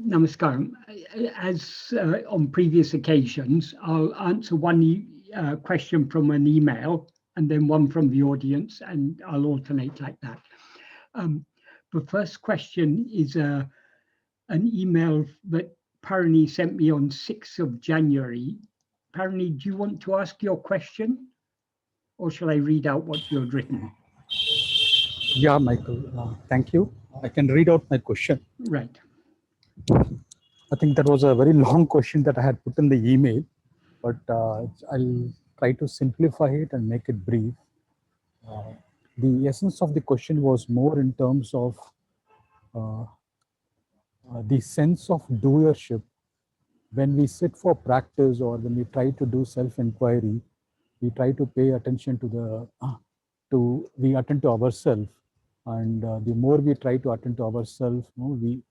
Namaskaram. As on previous occasions, I'll answer one question from an email and then one from the audience, and I'll alternate like that. The first question is an email that Parani sent me on 6th of January. Parani, do you want to ask your question, or shall I read out what you've written? Yeah, Michael, thank you. I can read out my question. Right. I think that was a very long question that I had put in the email, but I'll try to simplify it and make it brief. The essence of the question was more in terms of the sense of doership. When we sit for practice or when we try to do self-inquiry, we try to pay attention to we attend to ourselves, and the more we try to attend to ourselves, we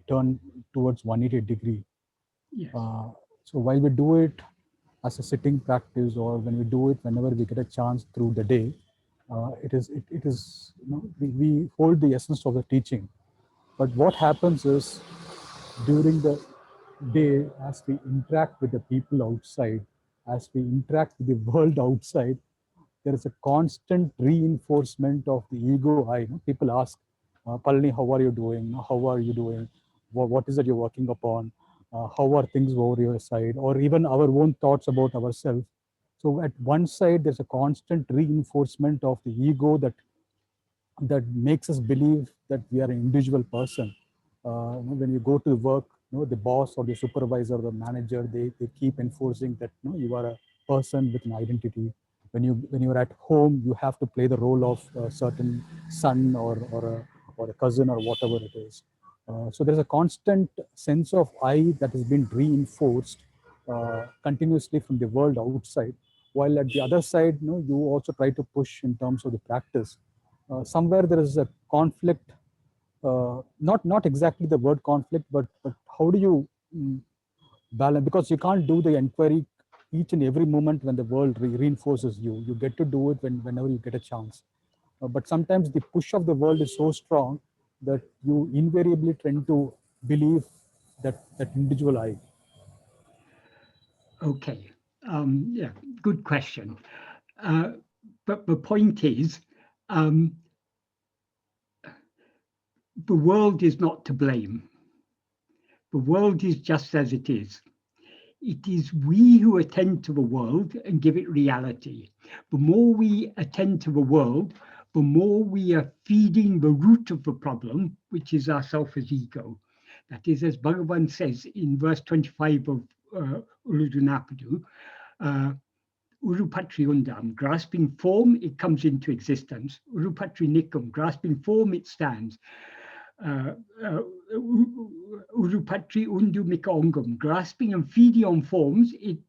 turn towards 180 degree. Yes. So while we do it as a sitting practice, or when we do it whenever we get a chance through the day, it is we hold the essence of the teaching. But what happens is, during the day, as we interact with the people outside, as we interact with the world outside, there is a constant reinforcement of the ego I. People ask, Palani, how are you doing? How are you doing? What is it you're working upon? How are things over your side? Or even our own thoughts about ourselves. So at one side, there's a constant reinforcement of the ego that makes us believe that we are an individual person. When you go to work, the boss or the supervisor or the manager, they keep enforcing that you are a person with an identity. When you're at home, you have to play the role of a certain son or a cousin or whatever it is. So there's a constant sense of I that has been reinforced continuously from the world outside. While at the other side, you also try to push in terms of the practice. Somewhere there is a conflict, not exactly the word conflict, but how do you balance? Because you can't do the inquiry each and every moment when the world reinforces you. You get to do it whenever you get a chance. But sometimes the push of the world is so strong that you invariably tend to believe that individual I. Okay. Yeah, good question. But the point is, the world is not to blame. The world is just as it is. It is we who attend to the world and give it reality. The more we attend to the world, the more we are feeding the root of the problem, which is ourself as ego. That is, as Bhagavan says in verse 25 of Uڵḷadu Nāṛpadu, Urupatri undam, grasping form, it comes into existence. Urupatri nikam, grasping form, it stands. Urupatri undu mika ongam, grasping and feeding on forms, it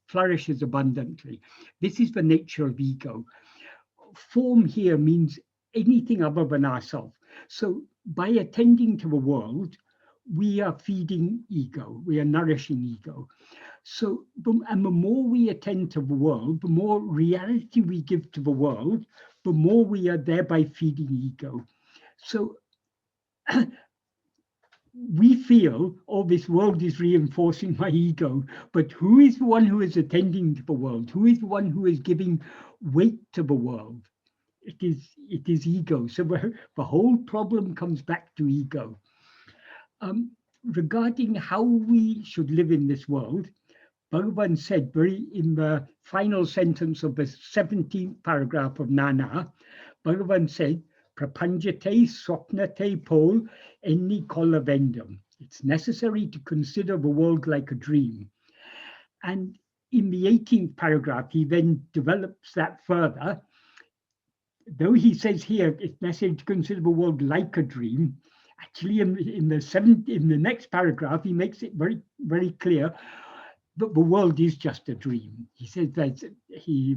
flourishes abundantly. This is the nature of ego. Form here means anything other than ourselves. So by attending to the world, we are feeding ego, we are nourishing ego. So, and the more we attend to the world, the more reality we give to the world, the more we are thereby feeding ego. So we feel, oh, this world is reinforcing my ego, but who is the one who is attending to the world? Who is the one who is giving weight to the world? It is ego. So the whole problem comes back to ego. Regarding how we should live in this world, Bhagavan said in the final sentence of the 17th paragraph of Nāṉ Ār, Bhagavan said, Prapanjate swapnate pol enni kola vendam. It's necessary to consider the world like a dream. And in the 18th paragraph, he then develops that further. Though he says here it's necessary to consider the world like a dream, actually in the next paragraph, he makes it very, very clear that the world is just a dream. He says that he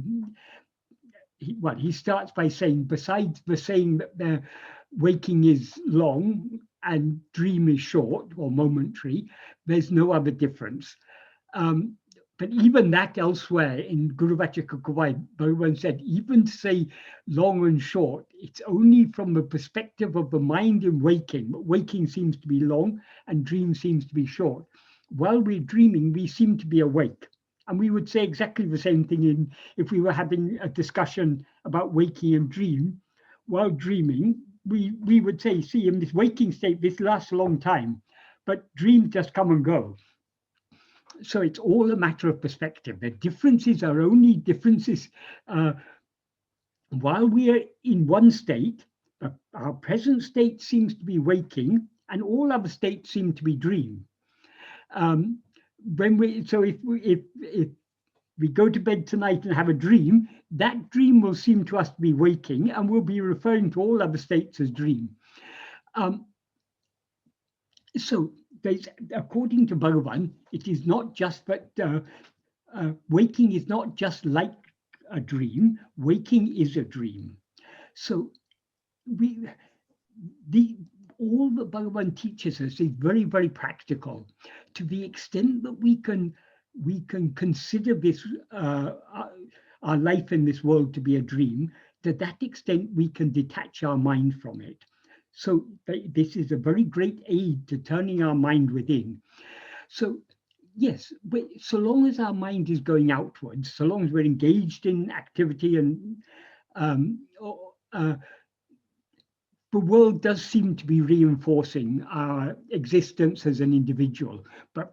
starts by saying, besides the saying that the waking is long and dream is short or momentary, there's no other difference. But even that elsewhere in Guru Vachaka Kavai, Bhagavan said, even to say long and short, it's only from the perspective of the mind in waking. Waking seems to be long and dream seems to be short. While we're dreaming, we seem to be awake. And we would say exactly the same thing if we were having a discussion about waking and dream. While dreaming, we would say, see, in this waking state, this lasts a long time, but dreams just come and go. So it's all a matter of perspective. The differences are only differences while we are in one state. Our present state seems to be waking, and all other states seem to be dream. If we go to bed tonight and have a dream, that dream will seem to us to be waking, and we'll be referring to all other states as dream. So according to Bhagavan, it is not just that waking is not just like a dream. Waking is a dream. So all that Bhagavan teaches us is very, very practical. To the extent that we can consider this our life in this world to be a dream, to that extent we can detach our mind from it. So this is a very great aid to turning our mind within. So yes, so long as our mind is going outwards, so long as we're engaged in activity, and the world does seem to be reinforcing our existence as an individual. But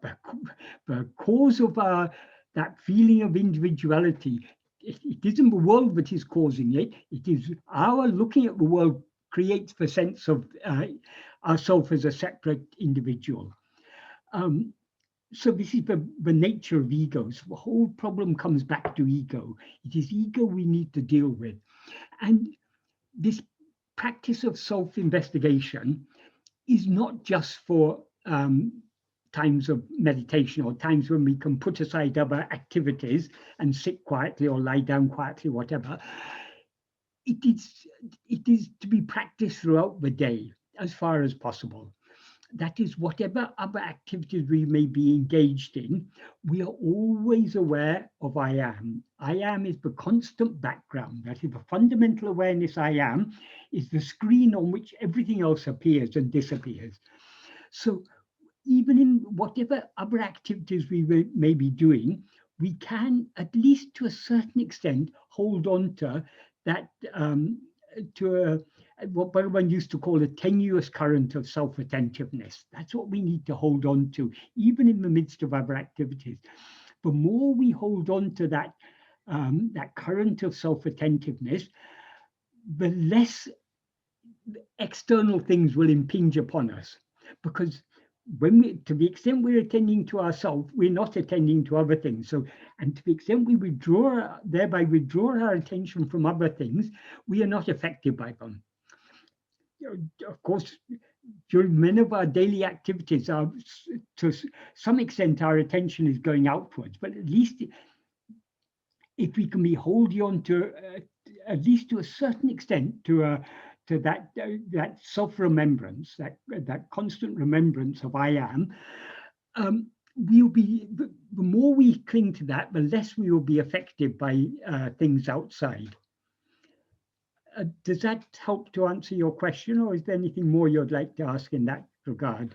the cause of that feeling of individuality, it isn't the world that is causing it. It is our looking at the world creates the sense of ourself as a separate individual. So this is the nature of egos. The whole problem comes back to ego. It is ego we need to deal with. And this practice of self-investigation is not just for times of meditation or times when we can put aside other activities and sit quietly or lie down quietly, whatever. It is to be practiced throughout the day as far as possible. That is, whatever other activities we may be engaged in, we are always aware of I am. I am is the constant background. That is the fundamental awareness. I am is the screen on which everything else appears and disappears. So even in whatever other activities we may be doing, we can, at least to a certain extent, hold on to that, what Bhagavan used to call a tenuous current of self-attentiveness. That's what we need to hold on to, even in the midst of other activities. The more we hold on to that, that current of self-attentiveness, the less external things will impinge upon us. Because to the extent we're attending to ourselves, we're not attending to other things. So, and to the extent we thereby withdraw our attention from other things, we are not affected by them. Of course, during many of our daily activities, to some extent, our attention is going outwards. But at least if we can be holding on to, at least to a certain extent, to that self-remembrance, that constant remembrance of I am, we'll be, the more we cling to that, the less we will be affected by things outside. Does that help to answer your question, or is there anything more you'd like to ask in that regard?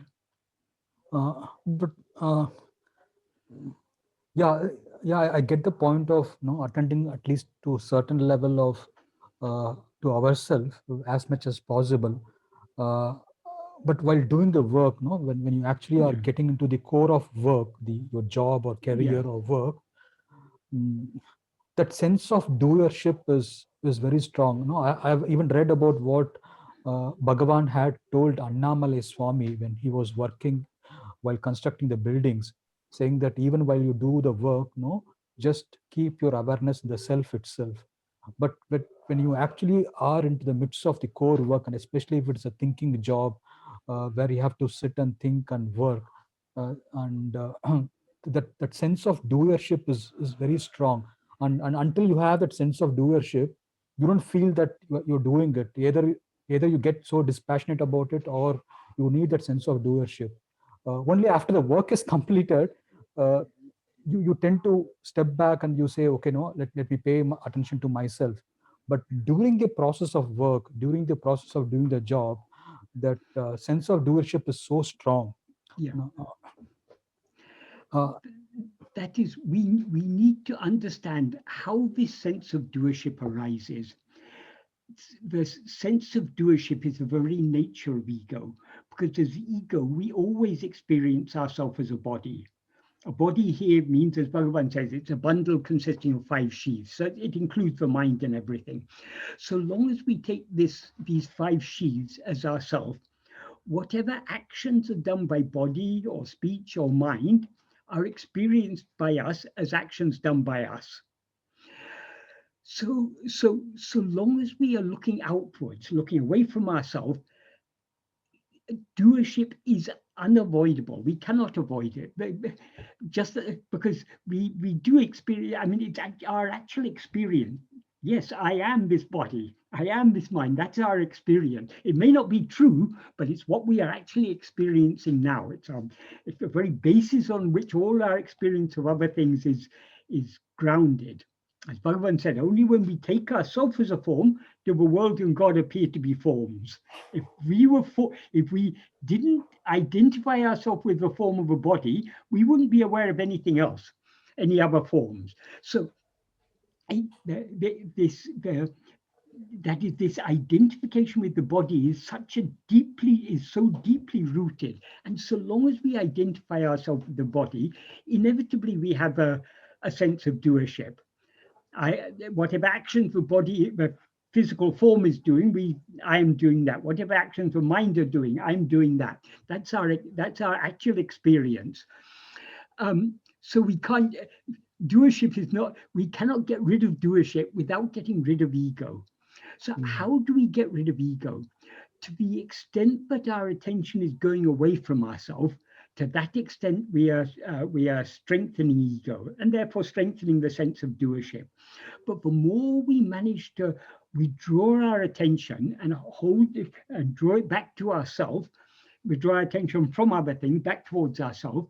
Yeah, I get the point of attending at least to a certain level of to ourselves as much as possible. But while doing the work, when you actually are getting into the core of work, your job or career or work, that sense of doership is very strong. I've even read about what Bhagavan had told Annamalai Swami when he was working while constructing the buildings, saying that even while you do the work, just keep your awareness in the self itself. But when you actually are into the midst of the core work, and especially if it's a thinking job where you have to sit and think and work, that sense of doership is very strong. And until you have that sense of doership, you don't feel that you're doing it. Either you get so dispassionate about it, or you need that sense of doership. Only after the work is completed, you tend to step back and you say, okay, no, let me pay attention to myself. But during the process of work, during the process of doing the job, that sense of doership is so strong. Yeah. Uh, that is, we need to understand how this sense of doership arises. The sense of doership is the very nature of ego, because as ego, we always experience ourselves as a body. A body here means, as Bhagavan says, it's a bundle consisting of 5 sheaths. So it includes the mind and everything. So long as we take these 5 sheaths as ourself, whatever actions are done by body or speech or mind are experienced by us as actions done by us. So long as we are looking outwards, looking away from ourselves, doership is unavoidable. We cannot avoid it. Just because we do experience, I mean, it's our actual experience. Yes, I am this body. I am this mind. That's our experience. It may not be true, but it's what we are actually experiencing now. It's the very basis on which all our experience of other things is grounded. As Bhagavan said, only when we take ourselves as a form do the world and God appear to be forms. If we didn't identify ourselves with the form of a body, we wouldn't be aware of anything else, any other forms. So this identification with the body is so deeply rooted. And so long as we identify ourselves with the body, inevitably we have a sense of doership. Whatever actions the physical form is doing, I am doing that. Whatever actions the mind are doing, I'm doing that. That's our actual experience. So we can't. Doership is not. We cannot get rid of doership without getting rid of ego. So how do we get rid of ego? To the extent that our attention is going away from ourselves, to that extent we are strengthening ego and therefore strengthening the sense of doership. But the more we manage to withdraw our attention and hold it and draw it back to ourselves, withdraw our attention from other things back towards ourselves,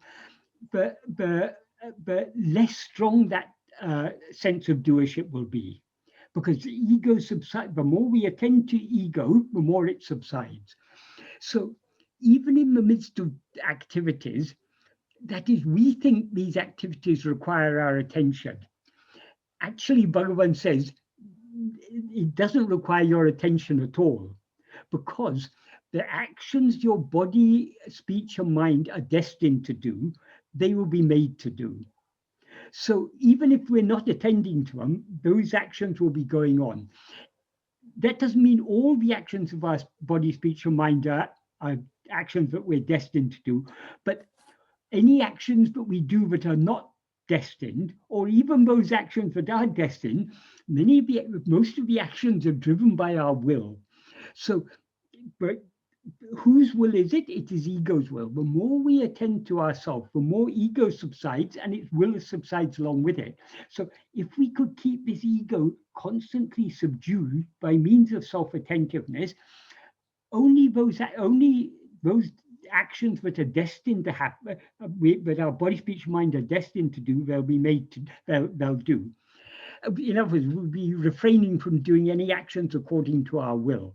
the less strong that sense of doership will be. Because the ego subsides, the more we attend to ego, the more it subsides. So even in the midst of activities, that is, we think these activities require our attention. Actually, Bhagavan says it doesn't require your attention at all, because the actions your body, speech, and mind are destined to do, they will be made to do. So even if we're not attending to them, those actions will be going on. That doesn't mean all the actions of our body, speech, and mind are actions that we're destined to do, but any actions that we do that are not destined, or even those actions that are destined, most of the actions are driven by our will. So, but whose will is it? It is ego's will. The more we attend to ourselves, the more ego subsides and its will subsides along with it. So if we could keep this ego constantly subdued by means of self-attentiveness, only those actions that are destined to happen, that our body, speech, mind are destined to do, they'll do. In other words, we'll be refraining from doing any actions according to our will.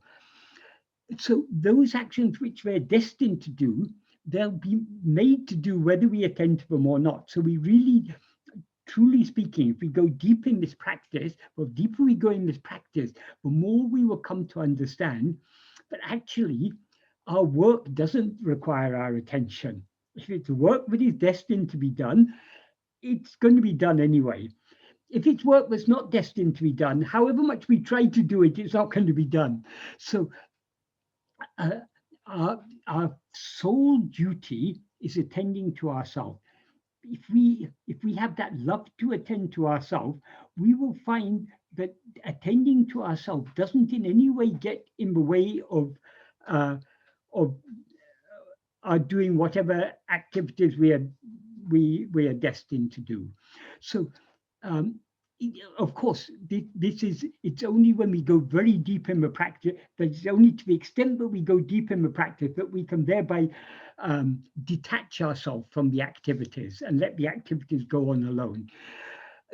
So those actions which we're destined to do, they'll be made to do whether we attend to them or not. So we really, truly speaking, if we go deep in this practice, the deeper we go in this practice, the more we will come to understand that actually our work doesn't require our attention. If it's work that is destined to be done, it's going to be done anyway. If it's work that's not destined to be done, however much we try to do it, it's not going to be done. So our sole duty is attending to ourselves. If we have that love to attend to ourselves, we will find that attending to ourselves doesn't in any way get in the way of doing whatever activities we are destined to do. So of course, it's only when we go very deep in the practice, but it's only to the extent that we go deep in the practice that we can thereby detach ourselves from the activities and let the activities go on alone.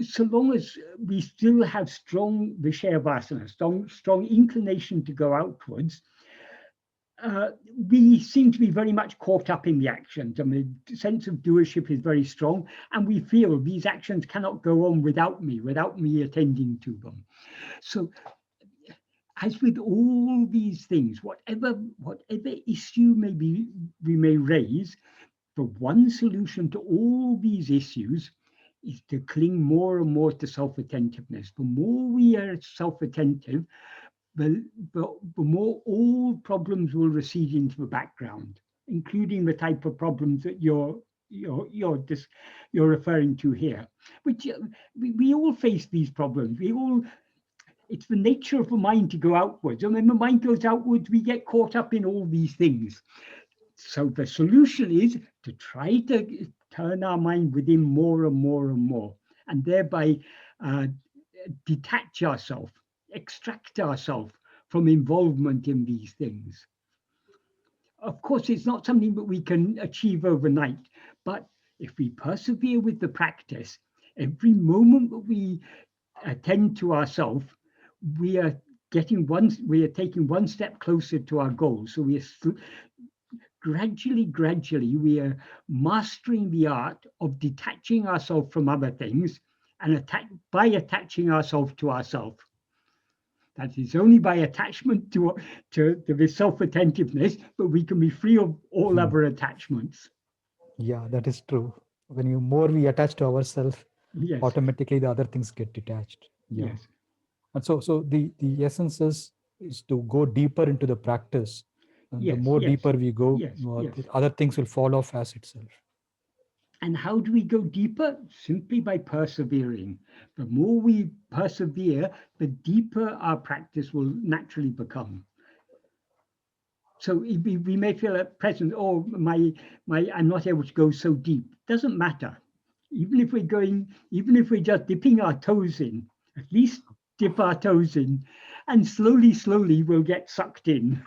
So long as we still have strong vishaya vasana, strong inclination to go outwards, we seem to be very much caught up in the actions. I mean, the sense of doership is very strong, and we feel these actions cannot go on without me attending to them. So, as with all these things, whatever issue we may raise, the one solution to all these issues is to cling more and more to self-attentiveness. The more we are self-attentive, the more all problems will recede into the background, including the type of problems that you're referring to here. Which we all face these problems. It's the nature of the mind to go outwards. And when the mind goes outwards, we get caught up in all these things. So the solution is to try to turn our mind within more and more and more, and thereby detach ourselves, extract ourselves from involvement in these things. Of course, it's not something that we can achieve overnight, but if we persevere with the practice, every moment that we attend to ourselves, we are taking one step closer to our goal. So we are gradually, we are mastering the art of detaching ourselves from other things and by attaching ourselves to ourselves. That is only by attachment to the self-attentiveness, but we can be free of all other attachments. Yeah, that is true. When more we attach to ourselves, yes, automatically the other things get detached. Yeah. Yes. And so the essence is to go deeper into the practice. And the more deeper we go, the other things will fall off as itself. And how do we go deeper? Simply by persevering. The more we persevere, the deeper our practice will naturally become. So we may feel at present, oh, I'm not able to go so deep. Doesn't matter. Even if we're just dipping our toes in, at least dip our toes in, and slowly we'll get sucked in.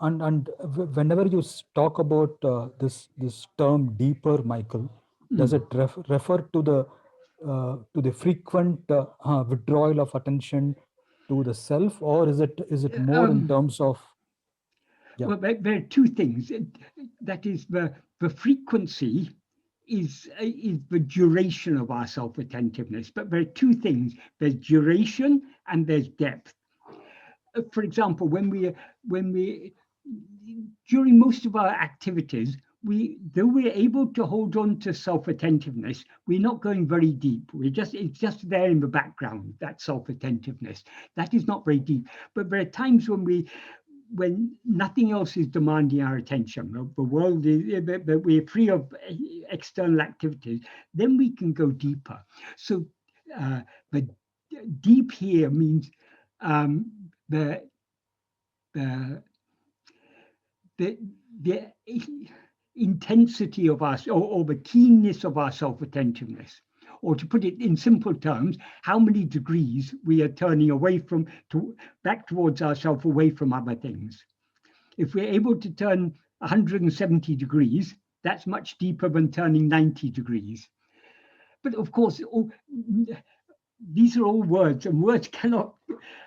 And whenever you talk about this term deeper, Michael, does it refer to the frequent withdrawal of attention to the self, or is it more in terms of? Yeah. Well, there are two things. That is, the frequency is the duration of our self-attentiveness. But there are two things. There's duration and there's depth. For example, when we during most of our activities, though we're able to hold on to self-attentiveness, we're not going very deep. It's just there in the background, that self-attentiveness. That is not very deep. But there are times when nothing else is demanding our attention, the world is, that we're free of external activities, then we can go deeper. So the deep here means the intensity of us, or the keenness of our self-attentiveness. Or to put it in simple terms, how many degrees we are turning away back towards ourselves, away from other things. If we're able to turn 170 degrees, that's much deeper than turning 90 degrees. But of course, these are all words, and words cannot,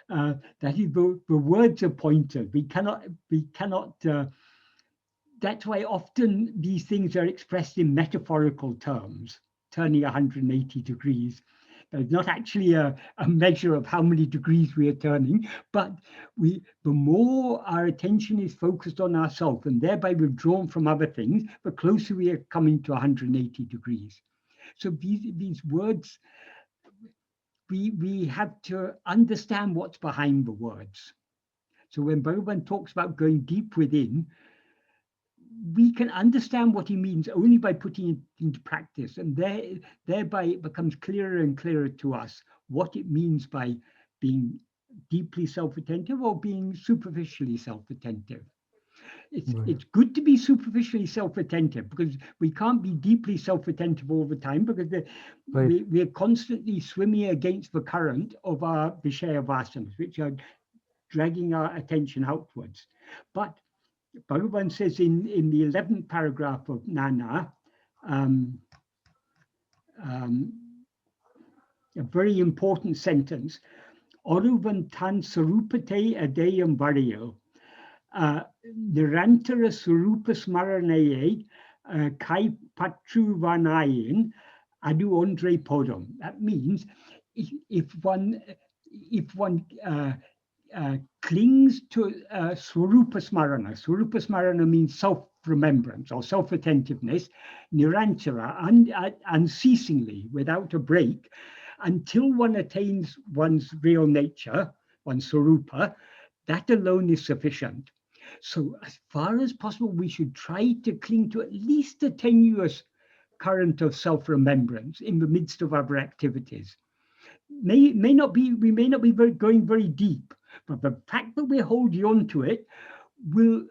that is, the words are pointed. We cannot, that's why often these things are expressed in metaphorical terms, turning 180 degrees. There's not actually a measure of how many degrees we are turning, but the more our attention is focused on ourselves and thereby withdrawn from other things, the closer we are coming to 180 degrees. So these words, we have to understand what's behind the words. So when Bhagavan talks about going deep within, we can understand what he means only by putting it into practice, and thereby it becomes clearer and clearer to us what it means by being deeply self-attentive or being superficially self-attentive. it's good to be superficially self-attentive, because we can't be deeply self-attentive all the time, because we're constantly swimming against the current of our Vishaya Vasanas, which are dragging our attention outwards. But Bhagavan says in the 11th paragraph of Nāṉ Ār, a very important sentence, Oruvantan Sarupate Adeyam Variyo, Nirantara Sarupa Smaranaye, Kai Patru Vanayin, Adu Andre Podam. That means if one clings to Swarupa Smarana. Swarupa Smarana means self-remembrance or self-attentiveness, nirantara, unceasingly, without a break, until one attains one's real nature, one's Swarupa. That alone is sufficient. So as far as possible, we should try to cling to at least a tenuous current of self-remembrance in the midst of our activities. We may not be going very deep, but the fact that we're holding on to it will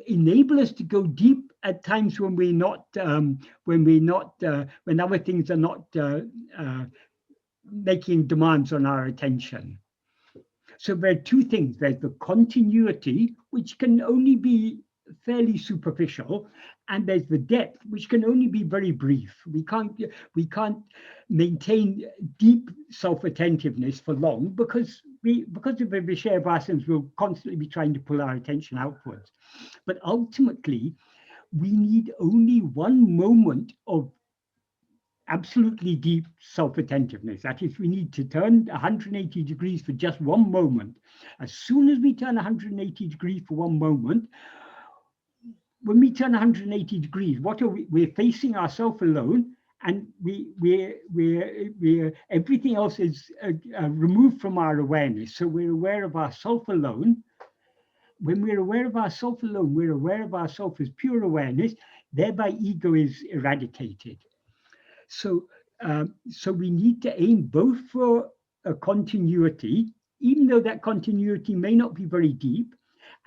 enable us to go deep at times when we're not, when other things are not making demands on our attention. So there are two things. There's the continuity, which can only be fairly superficial, and there's the depth, which can only be very brief. We can't maintain deep self-attentiveness for long, because of the Vishaya Vasanas, we'll constantly be trying to pull our attention outwards. But ultimately, we need only one moment of absolutely deep self-attentiveness. That is, we need to turn 180 degrees for just one moment. As soon as we turn 180 degrees for one moment, when we turn 180 degrees, what are we? We're facing ourselves alone, and we're everything else is removed from our awareness. So we're aware of ourself alone. When we're aware of ourself alone, we're aware of ourself as pure awareness. Thereby, ego is eradicated. So we need to aim both for a continuity, even though that continuity may not be very deep,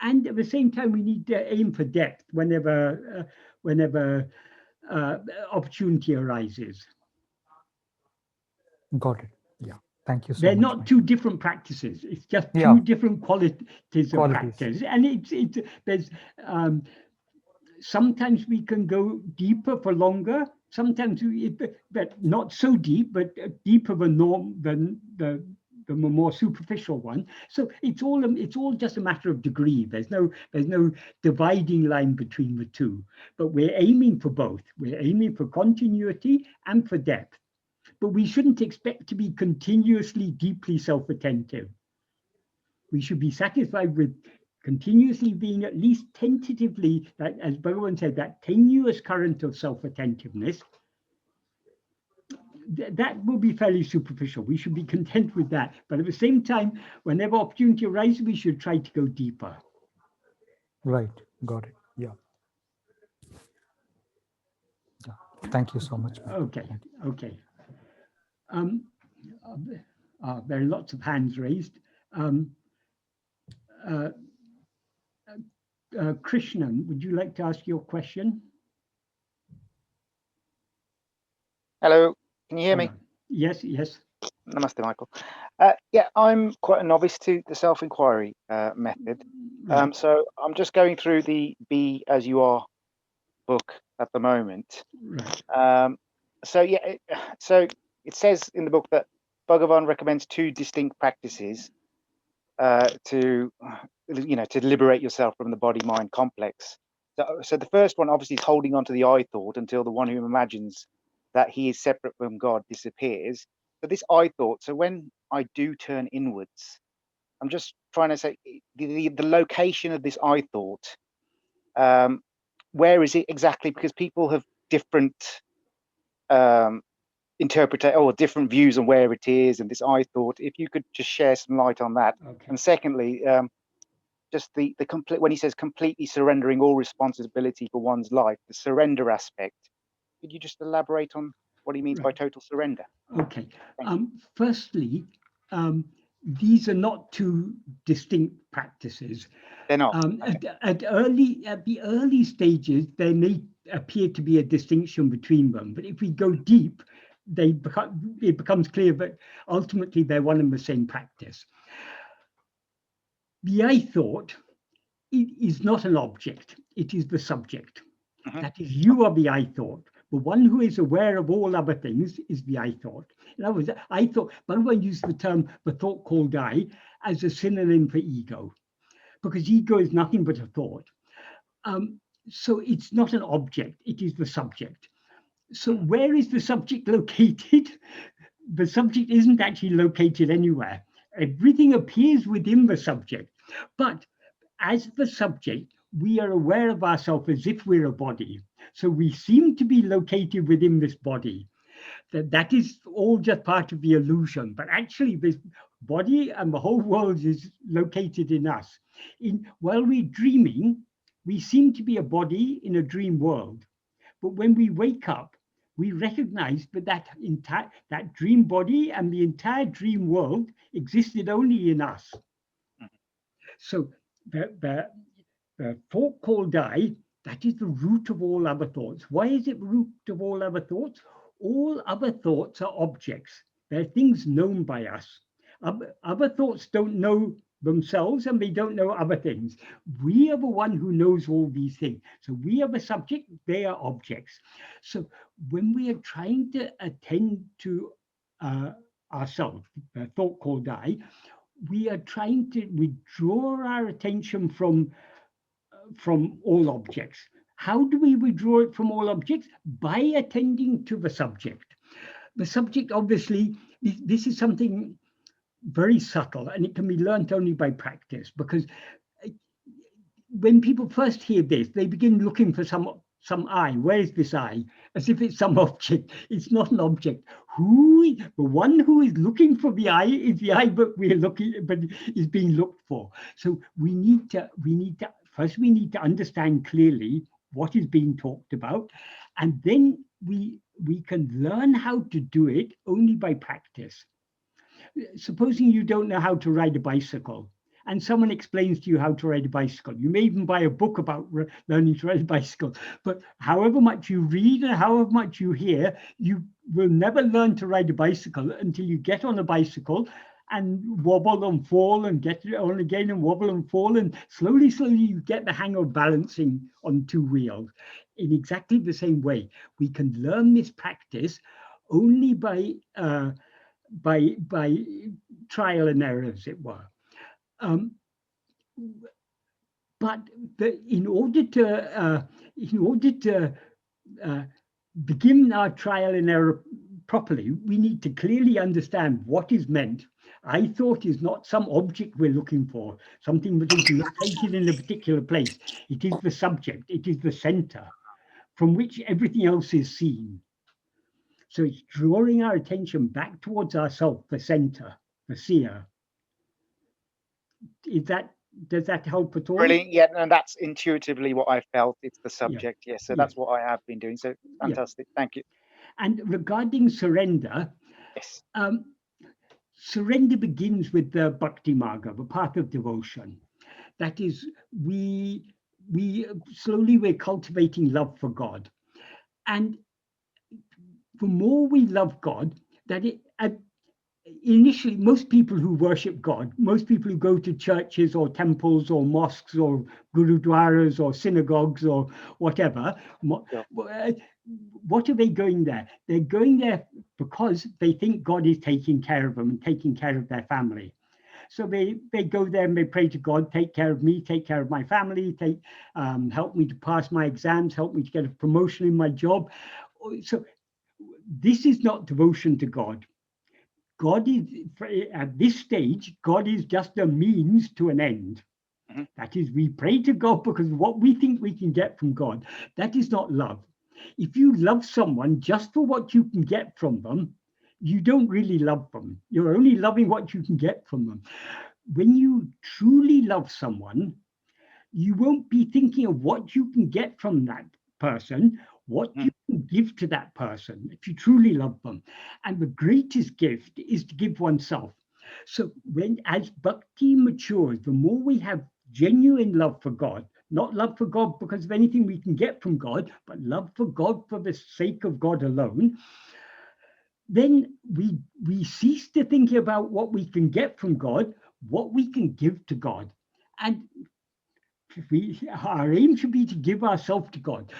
and at the same time we need to aim for depth whenever opportunity arises. Got it. Yeah. Thank you so They're much. not two different practices. It's just two different qualities of practice, and there's sometimes we can go deeper for longer. Sometimes, but not so deep, but deeper than the more superficial one. So it's all just a matter of degree. There's no dividing line between the two. But we're aiming for both. We're aiming for continuity and for depth. But we shouldn't expect to be continuously deeply self-attentive. We should be satisfied with continuously being at least tentatively, as Bhagavan said, that tenuous current of self-attentiveness. That will be fairly superficial. We should be content with that. But at the same time, whenever opportunity arises, we should try to go deeper. Right. Got it. Yeah. Thank you so much. Okay. Okay. There are lots of hands raised. Krishnan, would you like to ask your question? Hello, can you hear me? Yes, yes. Namaste, Michael. Yeah, I'm quite a novice to the self-inquiry method. So I'm just going through the Be As You Are book at the moment. Right. So yeah, so it says in the book that Bhagavan recommends two distinct practices to liberate yourself from the body-mind complex. So the first one obviously is holding on to the I thought until the one who imagines that he is separate from God disappears. But this I thought, so when I do turn inwards, I'm just trying to say the location of this I thought, where is it exactly? Because people have different different views on where it is, and this I thought, if you could just share some light on that. Okay. And secondly, just the complete, when he says completely surrendering all responsibility for one's life, the surrender aspect, could you just elaborate on what he means by total surrender? Okay. Firstly, these are not two distinct practices. They're not. At the early stages, there may appear to be a distinction between them, but if we go deep, it becomes clear that ultimately they're one and the same practice. The I thought is not an object, it is the subject. That is, you are the I thought. The one who is aware of all other things is the I thought. In other words, I thought, Bhagavan used the term, the thought called I, as a synonym for ego, because ego is nothing but a thought. So it's not an object, it is the subject. So where is the subject located? The subject isn't actually located anywhere. Everything appears within the subject. But as the subject, we are aware of ourselves as if we're a body. So we seem to be located within this body. That is all just part of the illusion. But actually, this body and the whole world is located in us. While we're dreaming, we seem to be a body in a dream world. But when we wake up, we recognize that dream body and the entire dream world existed only in us. So the thought called I, that is the root of all other thoughts. Why is it the root of all other thoughts? All other thoughts are objects. They're things known by us. Other thoughts don't know themselves and they don't know other things. We are the one who knows all these things. So we are the subject, they are objects. So when we are trying to attend to ourselves, the thought called I, we are trying to withdraw our attention from all objects. How do we withdraw it from all objects? By attending to the subject. The subject, obviously, this is something very subtle, and it can be learnt only by practice, because when people first hear this, they begin looking for some I. Where is this I? As if it's some object. It's not an object. The one who is looking for the I is the I, but is being looked for. So we need to first we need to understand clearly what is being talked about, and then we can learn how to do it only by practice. Supposing you don't know how to ride a bicycle, and someone explains to you how to ride a bicycle. You may even buy a book about learning to ride a bicycle, but however much you read and however much you hear, you will never learn to ride a bicycle until you get on a bicycle and wobble and fall and get on again and wobble and fall, and slowly you get the hang of balancing on two wheels. In exactly the same way, we can learn this practice only by trial and error, as it were. But in order to begin our trial and error properly, we need to clearly understand what is meant. I thought is not some object we're looking for, something that is located in a particular place. It is the subject, it is the center from which everything else is seen. So it's drawing our attention back towards ourselves, the center, the seer. Does that help at all? Brilliant, yeah, and that's intuitively what I felt. It's the subject, yes. So Yeah. that's what I have been doing. So fantastic, thank you. And regarding surrender, Yes. Surrender begins with the Bhakti Marga, the path of devotion. That is, we're cultivating love for God. And the more we love God, initially, most people who worship God, most people who go to churches or temples or mosques or gurudwaras or synagogues or whatever, what are they going there? They're going there because they think God is taking care of them and taking care of their family. So they go there and they pray to God, take care of me, take care of my family, help me to pass my exams, help me to get a promotion in my job. So this is not devotion to God. God is, at this stage, God is just a means to an end. Mm-hmm. That is, we pray to God because of what we think we can get from God. That is not love. If you love someone just for what you can get from them, you don't really love them. You're only loving what you can get from them. When you truly love someone, you won't be thinking of what you can get from that person, what you can give to that person if you truly love them. And the greatest gift is to give oneself. So as bhakti matures, the more we have genuine love for God, not love for God because of anything we can get from God, but love for God for the sake of God alone, then we cease to think about what we can get from God, what we can give to God. And our aim should be to give ourselves to God.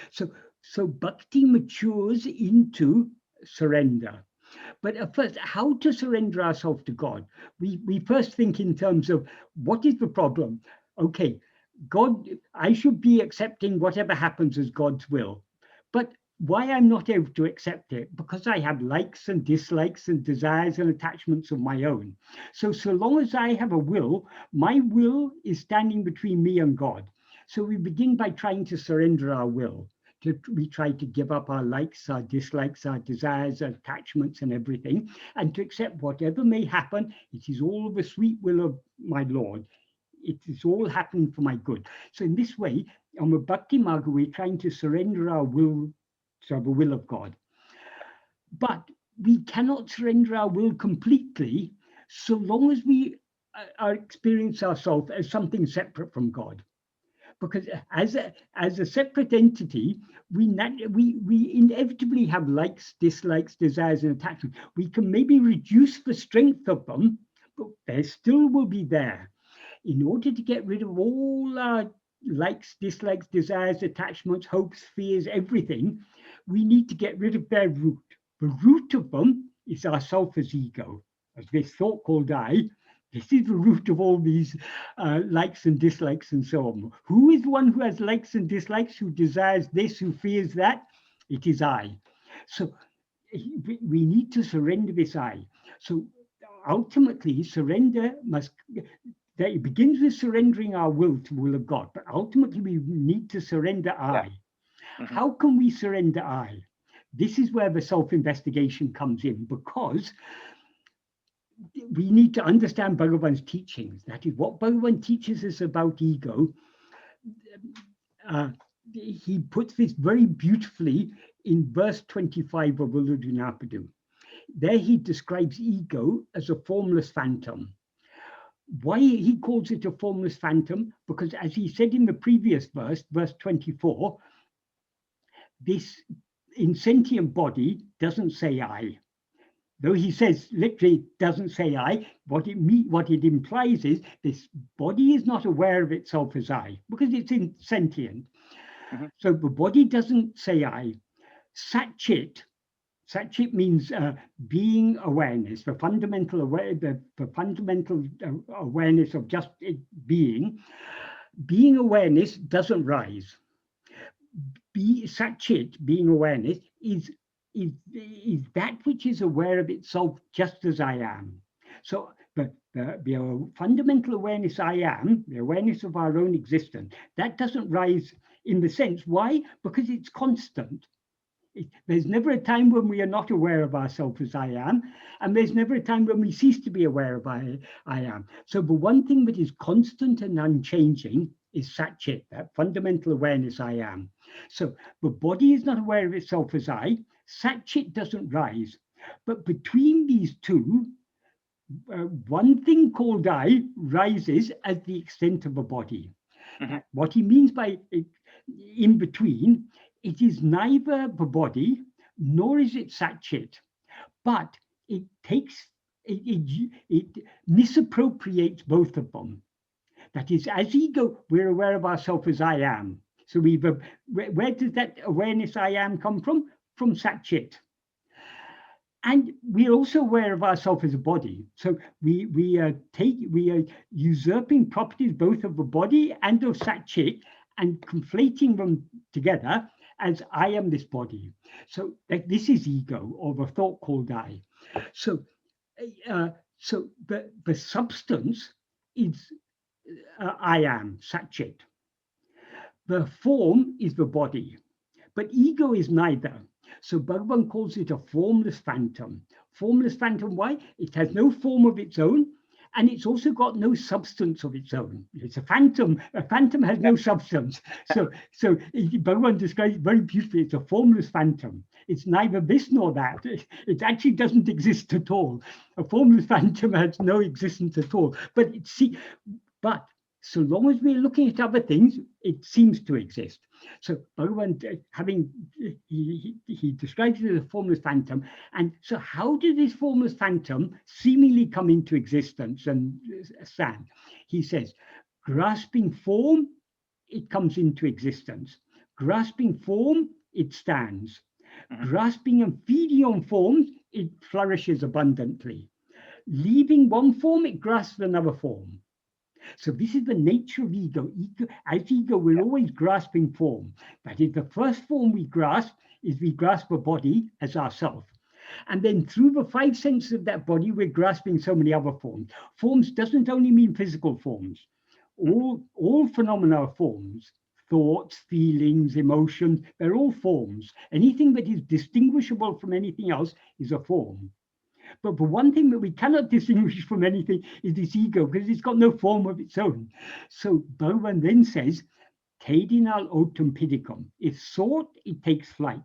So bhakti matures into surrender. But at first, how to surrender ourselves to God? We first think in terms of what is the problem? Okay, God, I should be accepting whatever happens as God's will. But why I'm not able to accept it? Because I have likes and dislikes and desires and attachments of my own. So long as I have a will, my will is standing between me and God. So we begin by trying to surrender our will. We try to give up our likes, our dislikes, our desires, our attachments and everything, and to accept whatever may happen. It is all the sweet will of my Lord. It is all happening for my good. So in this way, on the Bhakti Marga, we're trying to surrender our will to the will of God. But we cannot surrender our will completely so long as we experience ourselves as something separate from God. Because as a separate entity, we inevitably have likes, dislikes, desires, and attachments. We can maybe reduce the strength of them, but they still will be there. In order to get rid of all our likes, dislikes, desires, attachments, hopes, fears, everything, we need to get rid of their root. The root of them is our self as ego, as this thought called I. This is the root of all these likes and dislikes and so on. Who is the one who has likes and dislikes, who desires this, who fears that? It is I. So we need to surrender this I. So ultimately, surrender it begins with surrendering our will to the will of God, but ultimately we need to surrender I. Mm-hmm. How can we surrender I? This is where the self-investigation comes in, because we need to understand Bhagavan's teachings. That is what Bhagavan teaches us about ego. He puts this very beautifully in verse 25 of Uڵḷadu Nāṛpadu. There he describes ego as a formless phantom. Why he calls it a formless phantom? Because as he said in the previous verse, verse 24, this insentient body doesn't say I. Though he says literally doesn't say I, what it implies is this body is not aware of itself as I, because it's insentient. Mm-hmm. So the body doesn't say I. Sat-chit means being awareness, the fundamental awareness of just it being. Being awareness doesn't rise. Sat-chit, being awareness, is that which is aware of itself just as I am. So the fundamental awareness I am, the awareness of our own existence, that doesn't rise in the sense. Why? Because it's constant. There's never a time when we are not aware of ourselves as I am, and there's never a time when we cease to be aware of I am. So the one thing that is constant and unchanging is sat-chit, that fundamental awareness I am. So the body is not aware of itself as I. Sat-chit doesn't rise. But between these two, one thing called I rises as the extent of a body. Mm-hmm. What he means by it, in between, it is neither the body nor is it sat-chit, but it misappropriates both of them. That is, as ego, we're aware of ourselves as I am. So where does that awareness I am come from? From sat-chit. And we're also aware of ourselves as a body. So we are usurping properties both of the body and of sat-chit and conflating them together as I am this body. So this is ego, or the thought called I. So the substance is I am, sat-chit. The form is the body, but ego is neither. So Bhagavan calls it a formless phantom. Formless phantom, why? It has no form of its own, And it's also got no substance of its own. It's a phantom. A phantom has no substance. So Bhagavan describes it very beautifully. It's a formless phantom. It's neither this nor that. It actually doesn't exist at all. A formless phantom has no existence at all. But so long as we're looking at other things, it seems to exist. So Bhagavan, he describes it as a formless phantom. And so how did this formless phantom seemingly come into existence and stand? He says, grasping form, it comes into existence. Grasping form, it stands. Grasping and feeding on forms, it flourishes abundantly. Leaving one form, it grasps another form. So this is the nature of ego. As ego, we're always grasping form. That is, the first form we grasp is we grasp a body as ourself. And then through the five senses of that body, we're grasping so many other forms. Forms doesn't only mean physical forms. All phenomena are forms. Thoughts, feelings, emotions, they're all forms. Anything that is distinguishable from anything else is a form. But the one thing that we cannot distinguish from anything is this ego, because it's got no form of its own. So Bhagavan then says, Tedinal otum pidicum. If sought, it takes flight.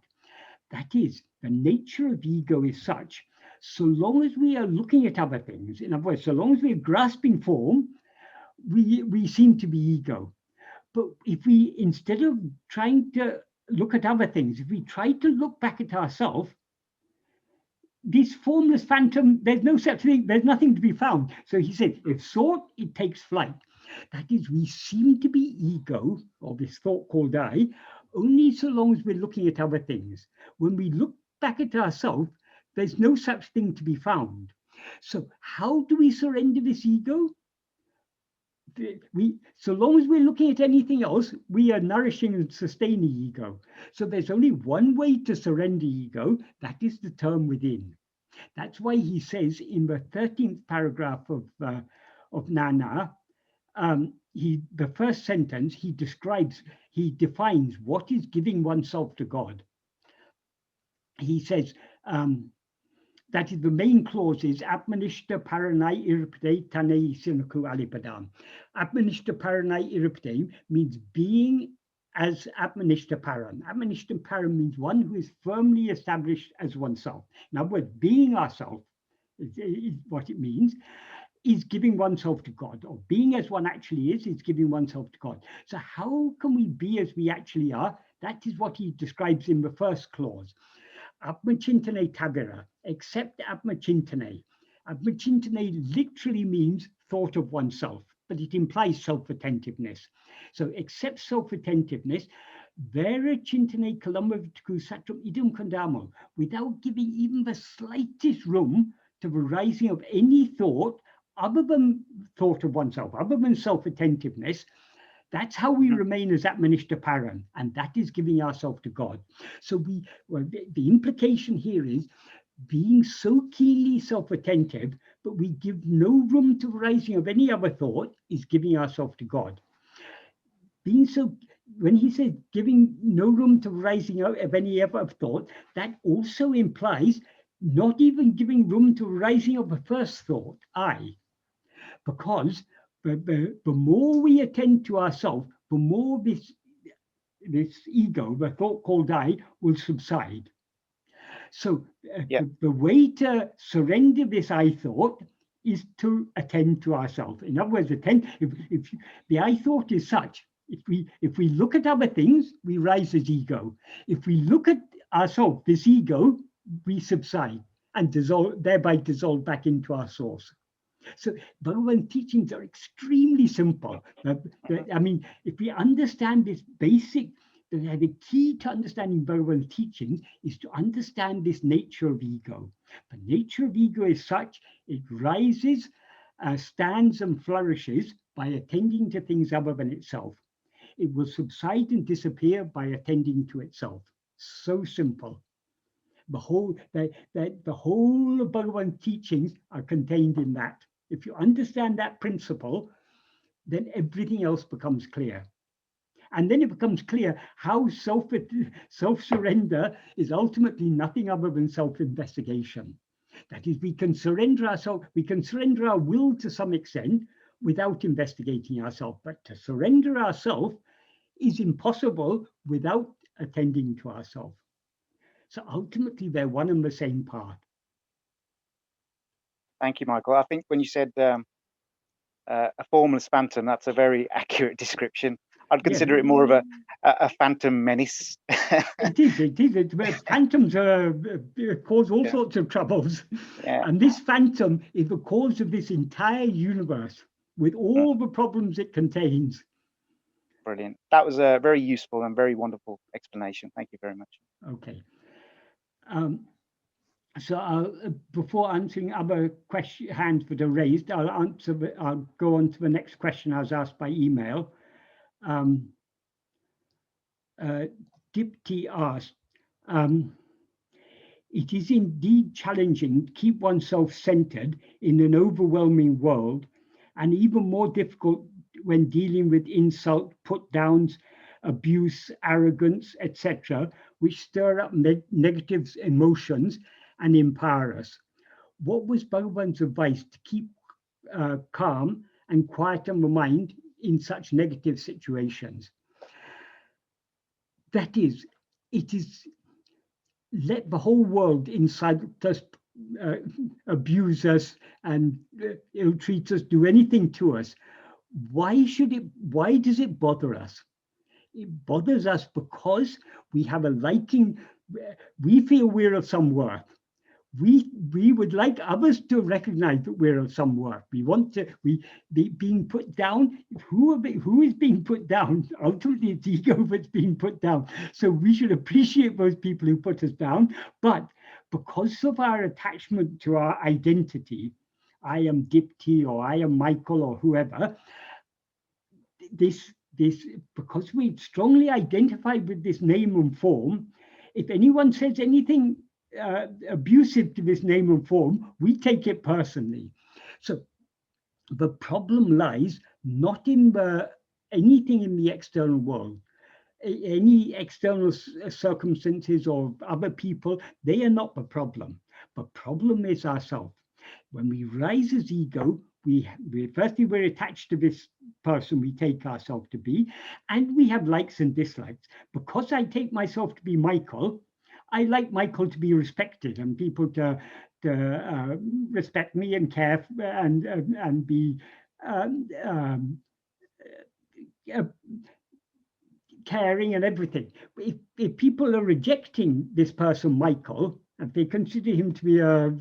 That is, the nature of ego is such, so long as we are looking at other things, in other words, so long as we're grasping form, we seem to be ego. But if we, instead of trying to look at other things, if we try to look back at ourselves, this formless phantom, there's no such thing, there's nothing to be found. So he said, if sought, it takes flight. That is, we seem to be ego, or this thought called I, only so long as we're looking at other things. When we look back at ourselves, there's no such thing to be found. So how do we surrender this ego? So long as we're looking at anything else, we are nourishing and sustaining ego. So there's only one way to surrender ego, that is to turn within. That's why he says in the 13th paragraph of Nāṉ Ār, the first sentence, he defines what is giving oneself to God. He says, that is, the main clause is Atmanishta Paranai Irupade Tanei Sinaku Alipadam. Atmanishta Paranai Irupade means being as Atmanishta Paran. Atmanishta Paran means one who is firmly established as oneself. In other words, being ourself is what it means, is giving oneself to God, or being as one actually is giving oneself to God. So how can we be as we actually are? That is what he describes in the first clause. Atmachintane tabira, accept atmachintane. Atmachintane literally means thought of oneself, but it implies self-attentiveness. So accept self-attentiveness, vera chintane kalamavitku satram idum kandamo, without giving even the slightest room to the rising of any thought other than thought of oneself, other than self-attentiveness. That's how we remain as Atmanishta Paran, and that is giving ourselves to God. So the implication here is being so keenly self-attentive, but we give no room to the rising of any other thought, is giving ourselves to God. When he says giving no room to the rising of any other thought, that also implies not even giving room to the rising of the first thought, I, because the more we attend to ourselves, the more this ego, the thought called I, will subside. So the way to surrender this I thought is to attend to ourselves. In other words, if the I thought is such, if we look at other things, we rise as ego. If we look at ourselves, this ego, we subside and thereby dissolve back into our source. So Bhagavan's teachings are extremely simple. I mean, if we understand this basic, the key to understanding Bhagavan's teachings is to understand this nature of ego. The nature of ego is such, it rises, stands and flourishes by attending to things other than itself. It will subside and disappear by attending to itself. So simple. The whole of Bhagavan's teachings are contained in that. If you understand that principle, then everything else becomes clear. And then it becomes clear how self-surrender is ultimately nothing other than self-investigation. That is, we can surrender ourselves, we can surrender our will to some extent without investigating ourselves, but to surrender ourselves is impossible without attending to ourselves. So ultimately, they're one and the same part. Thank you, Michael. I think when you said a formless phantom, that's a very accurate description. I'd consider it more of a phantom menace. It is. Phantoms cause all sorts of troubles. And this phantom is the cause of this entire universe with all the problems it contains. Brilliant. That was a very useful and very wonderful explanation. Thank you very much. Okay. So before answering other hands that are raised, I'll go on to the next question I was asked by email. Dipti asked, it is indeed challenging to keep oneself centered in an overwhelming world, and even more difficult when dealing with insult, put-downs, abuse, arrogance, etc., which stir up negative emotions and empower us. What was Bhagavan's advice to keep calm and quieten the mind in such negative situations? That is, it is let the whole world inside us abuse us and ill-treat us, do anything to us. Why does it bother us? It bothers us because we have a liking, we feel we're of some worth. We would like others to recognize that we're of some worth. We want to, being put down, who is being put down? Ultimately, it's ego that's being put down. So we should appreciate those people who put us down. But because of our attachment to our identity, I am Dipti or I am Michael or whoever, because we strongly identify with this name and form, if anyone says anything abusive to this name and form, we take it personally. So the problem lies not in anything in the external world, any external circumstances or other people. They are not the problem. The problem is ourselves. When we rise as ego, firstly, we're attached to this person we take ourselves to be, and we have likes and dislikes. Because I take myself to be Michael, I like Michael to be respected and people to respect me and care and be caring and everything. If people are rejecting this person, Michael, and they consider him to be a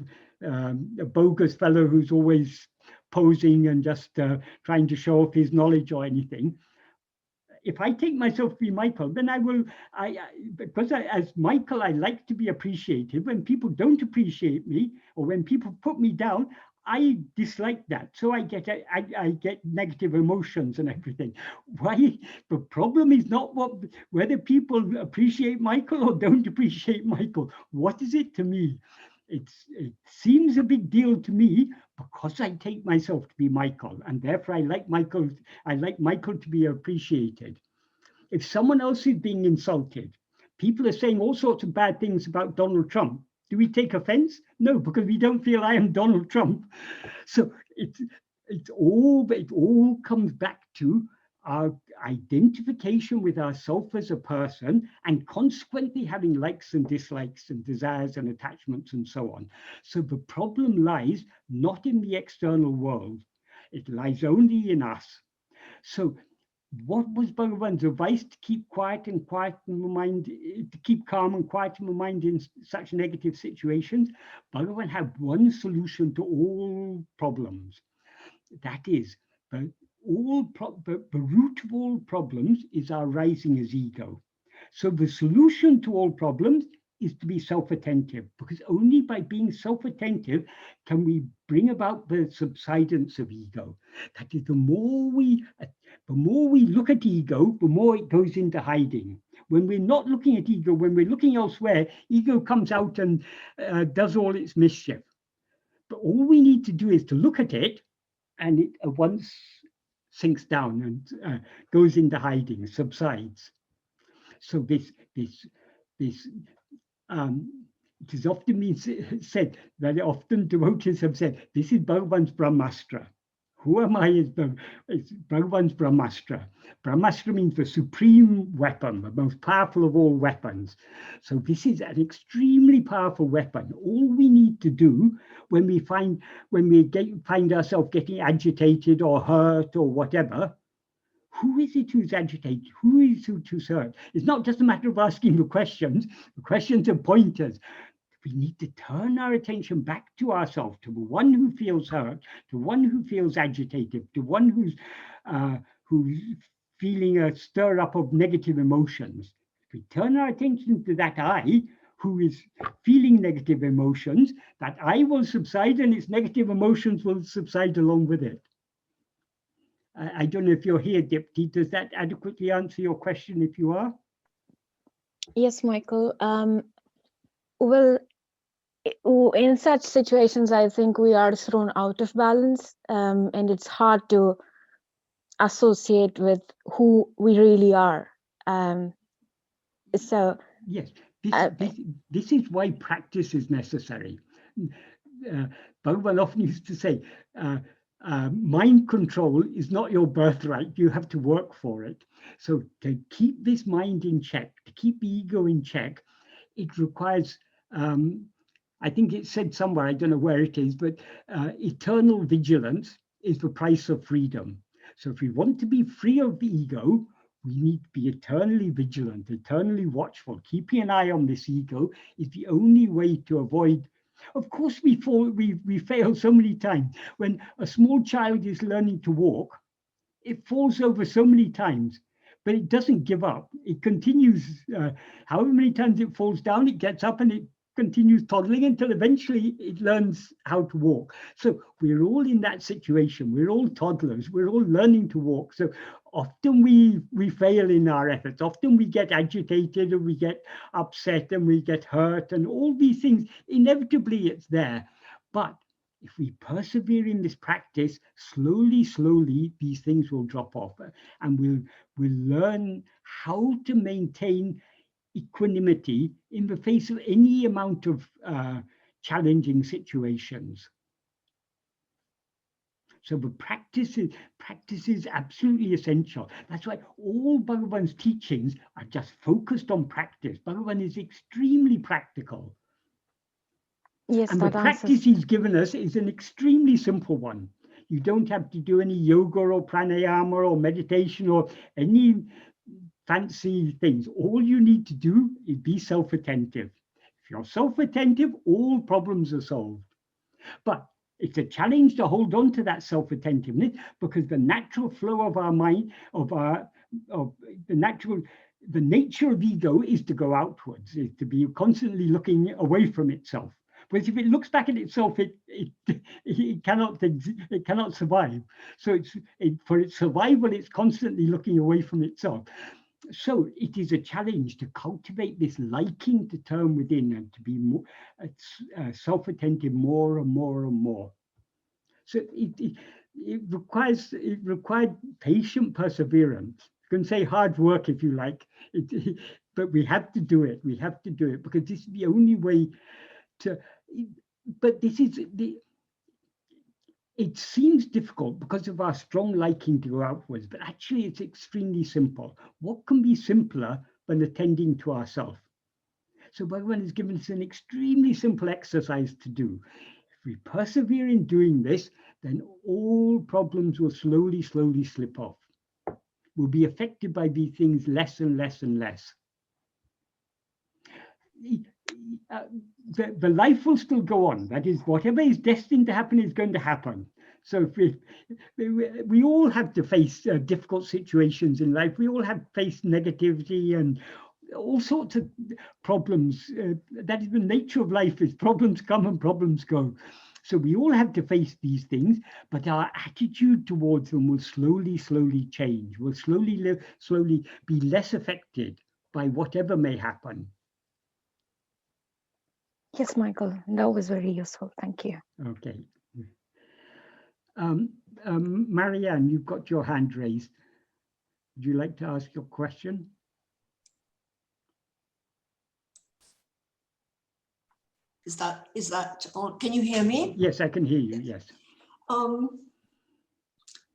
bogus fellow who's always posing and just trying to show off his knowledge or anything, if I take myself to be Michael, then because as Michael, I like to be appreciated. When people don't appreciate me or when people put me down, I dislike that. So I get negative emotions and everything. Why? The problem is not whether people appreciate Michael or don't appreciate Michael. What is it to me? It seems a big deal to me because I take myself to be Michael, and therefore I like Michael to be appreciated. If someone else is being insulted, people are saying all sorts of bad things about Donald Trump. Do we take offense? No, because we don't feel I am Donald Trump. So it all comes back to our identification with ourselves as a person, and consequently having likes and dislikes and desires and attachments and so on. So the problem lies not in the external world, it lies only in us. So what was Bhagavan's advice to keep quiet and quiet in the mind, to keep calm and quiet in the mind in such negative situations? Bhagavan had one solution to all problems. That is, the root of all problems is our rising as ego. So the solution to all problems is to be self-attentive, because only by being self-attentive can we bring about the subsidence of ego. That is, the more we look at ego, the more it goes into hiding. When we're not looking at ego, when we're looking elsewhere, ego comes out and does all its mischief. But all we need to do is to look at it, and it at once sinks down and goes into hiding, it is often been said, very often devotees have said, this is Bhagavan's Brahmastra. Who am I? It's Bhagavan's Brahmastra. Brahmastra means the supreme weapon, the most powerful of all weapons. So this is an extremely powerful weapon. All we need to do when we find ourselves getting agitated or hurt or whatever, who is it who's agitated? Who is it who's hurt? It's not just a matter of asking the questions. The questions are pointers. We need to turn our attention back to ourselves, to the one who feels hurt, to one who feels agitated, to one who's feeling a stir up of negative emotions. If we turn our attention to that I who is feeling negative emotions, that I will subside and its negative emotions will subside along with it. I don't know if you're here, Dipti. Does that adequately answer your question if you are? Yes, Michael. Well, in such situations, I think we are thrown out of balance, and it's hard to associate with who we really are. So yes, this is why practice is necessary. Bhagavan often used to say, mind control is not your birthright, you have to work for it. So to keep this mind in check, to keep the ego in check, it requires, I think it said somewhere, I don't know where it is, but eternal vigilance is the price of freedom. So if we want to be free of the ego, we need to be eternally vigilant, eternally watchful. Keeping an eye on this ego is the only way to avoid. Of course, we fail so many times. When a small child is learning to walk, it falls over so many times, but it doesn't give up. It continues. However many times it falls down, it gets up and it continues toddling until eventually it learns how to walk. So we're all in that situation. We're all toddlers. We're all learning to walk. So often we fail in our efforts. Often we get agitated and we get upset and we get hurt and all these things. Inevitably, it's there. But if we persevere in this practice, slowly, these things will drop off, and we'll learn how to maintain equanimity in the face of any amount of challenging situations. So the practice is absolutely essential. That's why all Bhagavan's teachings are just focused on practice. Bhagavan is extremely practical. yes, And the that practice answers. he's given us is an extremely simple one. You don't have to do any yoga or pranayama or meditation or any fancy things. All you need to do is be self-attentive. If you're self-attentive, all problems are solved. But it's a challenge to hold on to that self-attentiveness, because the natural flow of our mind, the nature of ego is to go outwards, is to be constantly looking away from itself. But if it looks back at itself, it cannot survive. So for its survival, it's constantly looking away from itself. So it is a challenge to cultivate this liking to turn within and to be more self-attentive more and more and more. So it required patient perseverance. You can say hard work if you like, but we have to do it. We have to do it because this is the only way to. But this is the. It seems difficult because of our strong liking to go outwards, but actually it's extremely simple. What can be simpler than attending to ourselves? So Bhagavan has given us an extremely simple exercise to do. If we persevere in doing this, then all problems will slowly slip off. We'll be affected by these things less and less and less. The life will still go on. That is, whatever is destined to happen is going to happen. So we all have to face difficult situations in life. We all have faced negativity and all sorts of problems. That is the nature of life, is problems come and problems go. So we all have to face these things, but our attitude towards them will slowly change. We'll slowly be less affected by whatever may happen. Yes, Michael, that was very useful. Thank you. Okay. Marianne, you've got your hand raised. Would you like to ask your question? Is that on? Can you hear me? Yes, I can hear you. Yes.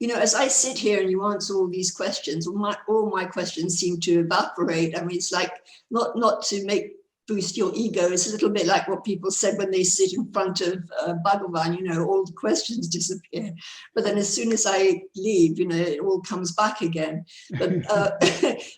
You know, as I sit here and you answer all these questions, all my questions seem to evaporate. I mean, it's like not to boost your ego. It's a little bit like what people said when they sit in front of Bhagavan, you know, all the questions disappear. But then as soon as I leave, you know, it all comes back again. But,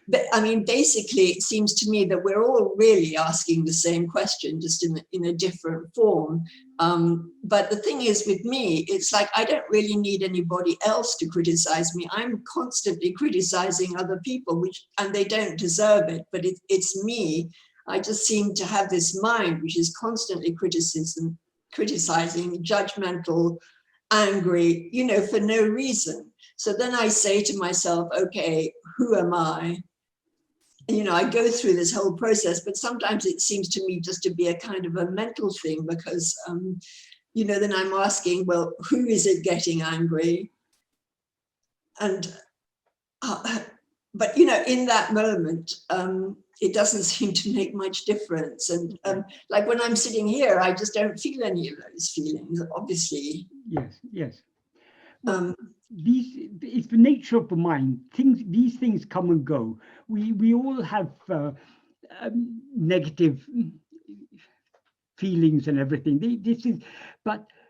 but I mean, basically, it seems to me that we're all really asking the same question, just in a different form. But the thing is with me, it's like, I don't really need anybody else to criticize me. I'm constantly criticizing other people, and they don't deserve it, but it's me. I just seem to have this mind which is constantly criticizing, judgmental, angry, you know, for no reason. So then I say to myself, okay, who am I? And, you know, I go through this whole process, but sometimes it seems to me just to be a kind of a mental thing because, you know, then I'm asking, well, who is it getting angry? And, but, you know, in that moment, it doesn't seem to make much difference. And like when I'm sitting here, I just don't feel any of those feelings, obviously. Yes, yes. Well, it's the nature of the mind. These things come and go. We all have negative feelings and everything.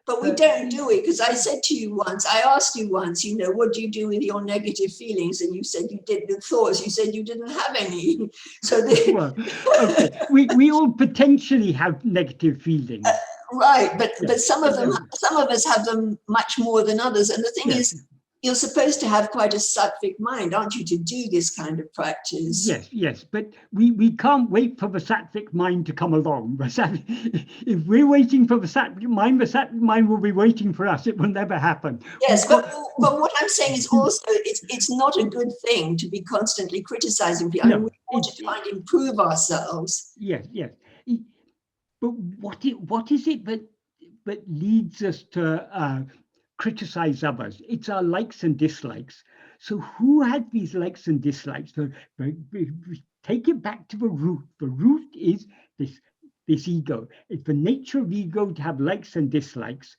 But we don't do it, because I said to you once, I asked you once, you know, what do you do with your negative feelings? And you said you did the thoughts. You said you didn't have any. So well, okay. we all potentially have negative feelings. Right, but some of us have them much more than others. And the thing is, you're supposed to have quite a sattvic mind, aren't you, to do this kind of practice? Yes, yes, but we can't wait for the sattvic mind to come along. If we're waiting for the sattvic mind will be waiting for us. It will never happen. Yes, but what I'm saying is also, it's not a good thing to be constantly criticizing people. I mean, we want to try and improve ourselves. Yes, yes. But what is it that leads us to criticize others? It's our likes and dislikes. So who had these likes and dislikes? So take it back to the root. The root is this ego. It's the nature of ego to have likes and dislikes.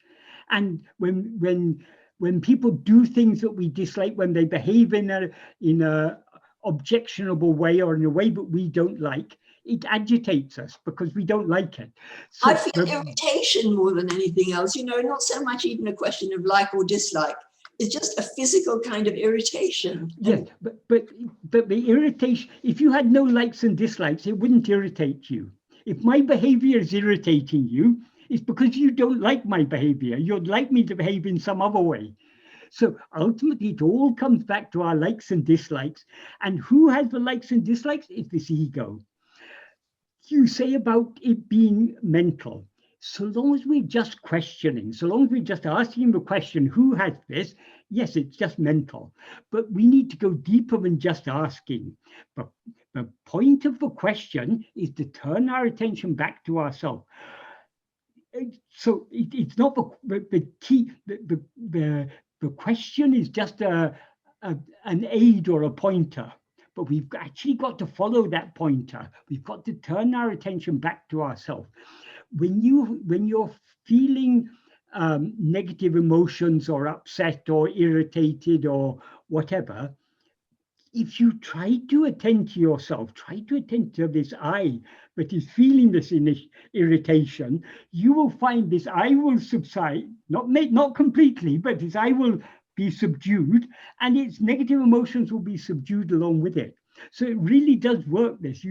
And when people do things that we dislike, when they behave in a objectionable way or in a way that we don't like, it agitates us because we don't like it. So I feel irritation more than anything else, you know, not so much even a question of like or dislike. It's just a physical kind of irritation. Yes, but the irritation, if you had no likes and dislikes, it wouldn't irritate you. If my behavior is irritating you, it's because you don't like my behavior. You'd like me to behave in some other way. So ultimately, it all comes back to our likes and dislikes. And who has the likes and dislikes? It's this ego. You say about it being mental. So long as we're just questioning, so long as we're just asking the question, who has this? Yes, it's just mental. But we need to go deeper than just asking. But the point of the question is to turn our attention back to ourselves. So it's not the key. The question is just an aid or a pointer. But we've actually got to follow that pointer. We've got to turn our attention back to ourselves. When you're feeling negative emotions or upset or irritated or whatever, if you try to attend to yourself, try to attend to this I that is feeling this irritation, you will find this I will subside, not completely, but this I will be subdued, and its negative emotions will be subdued along with it. So it really does work. This,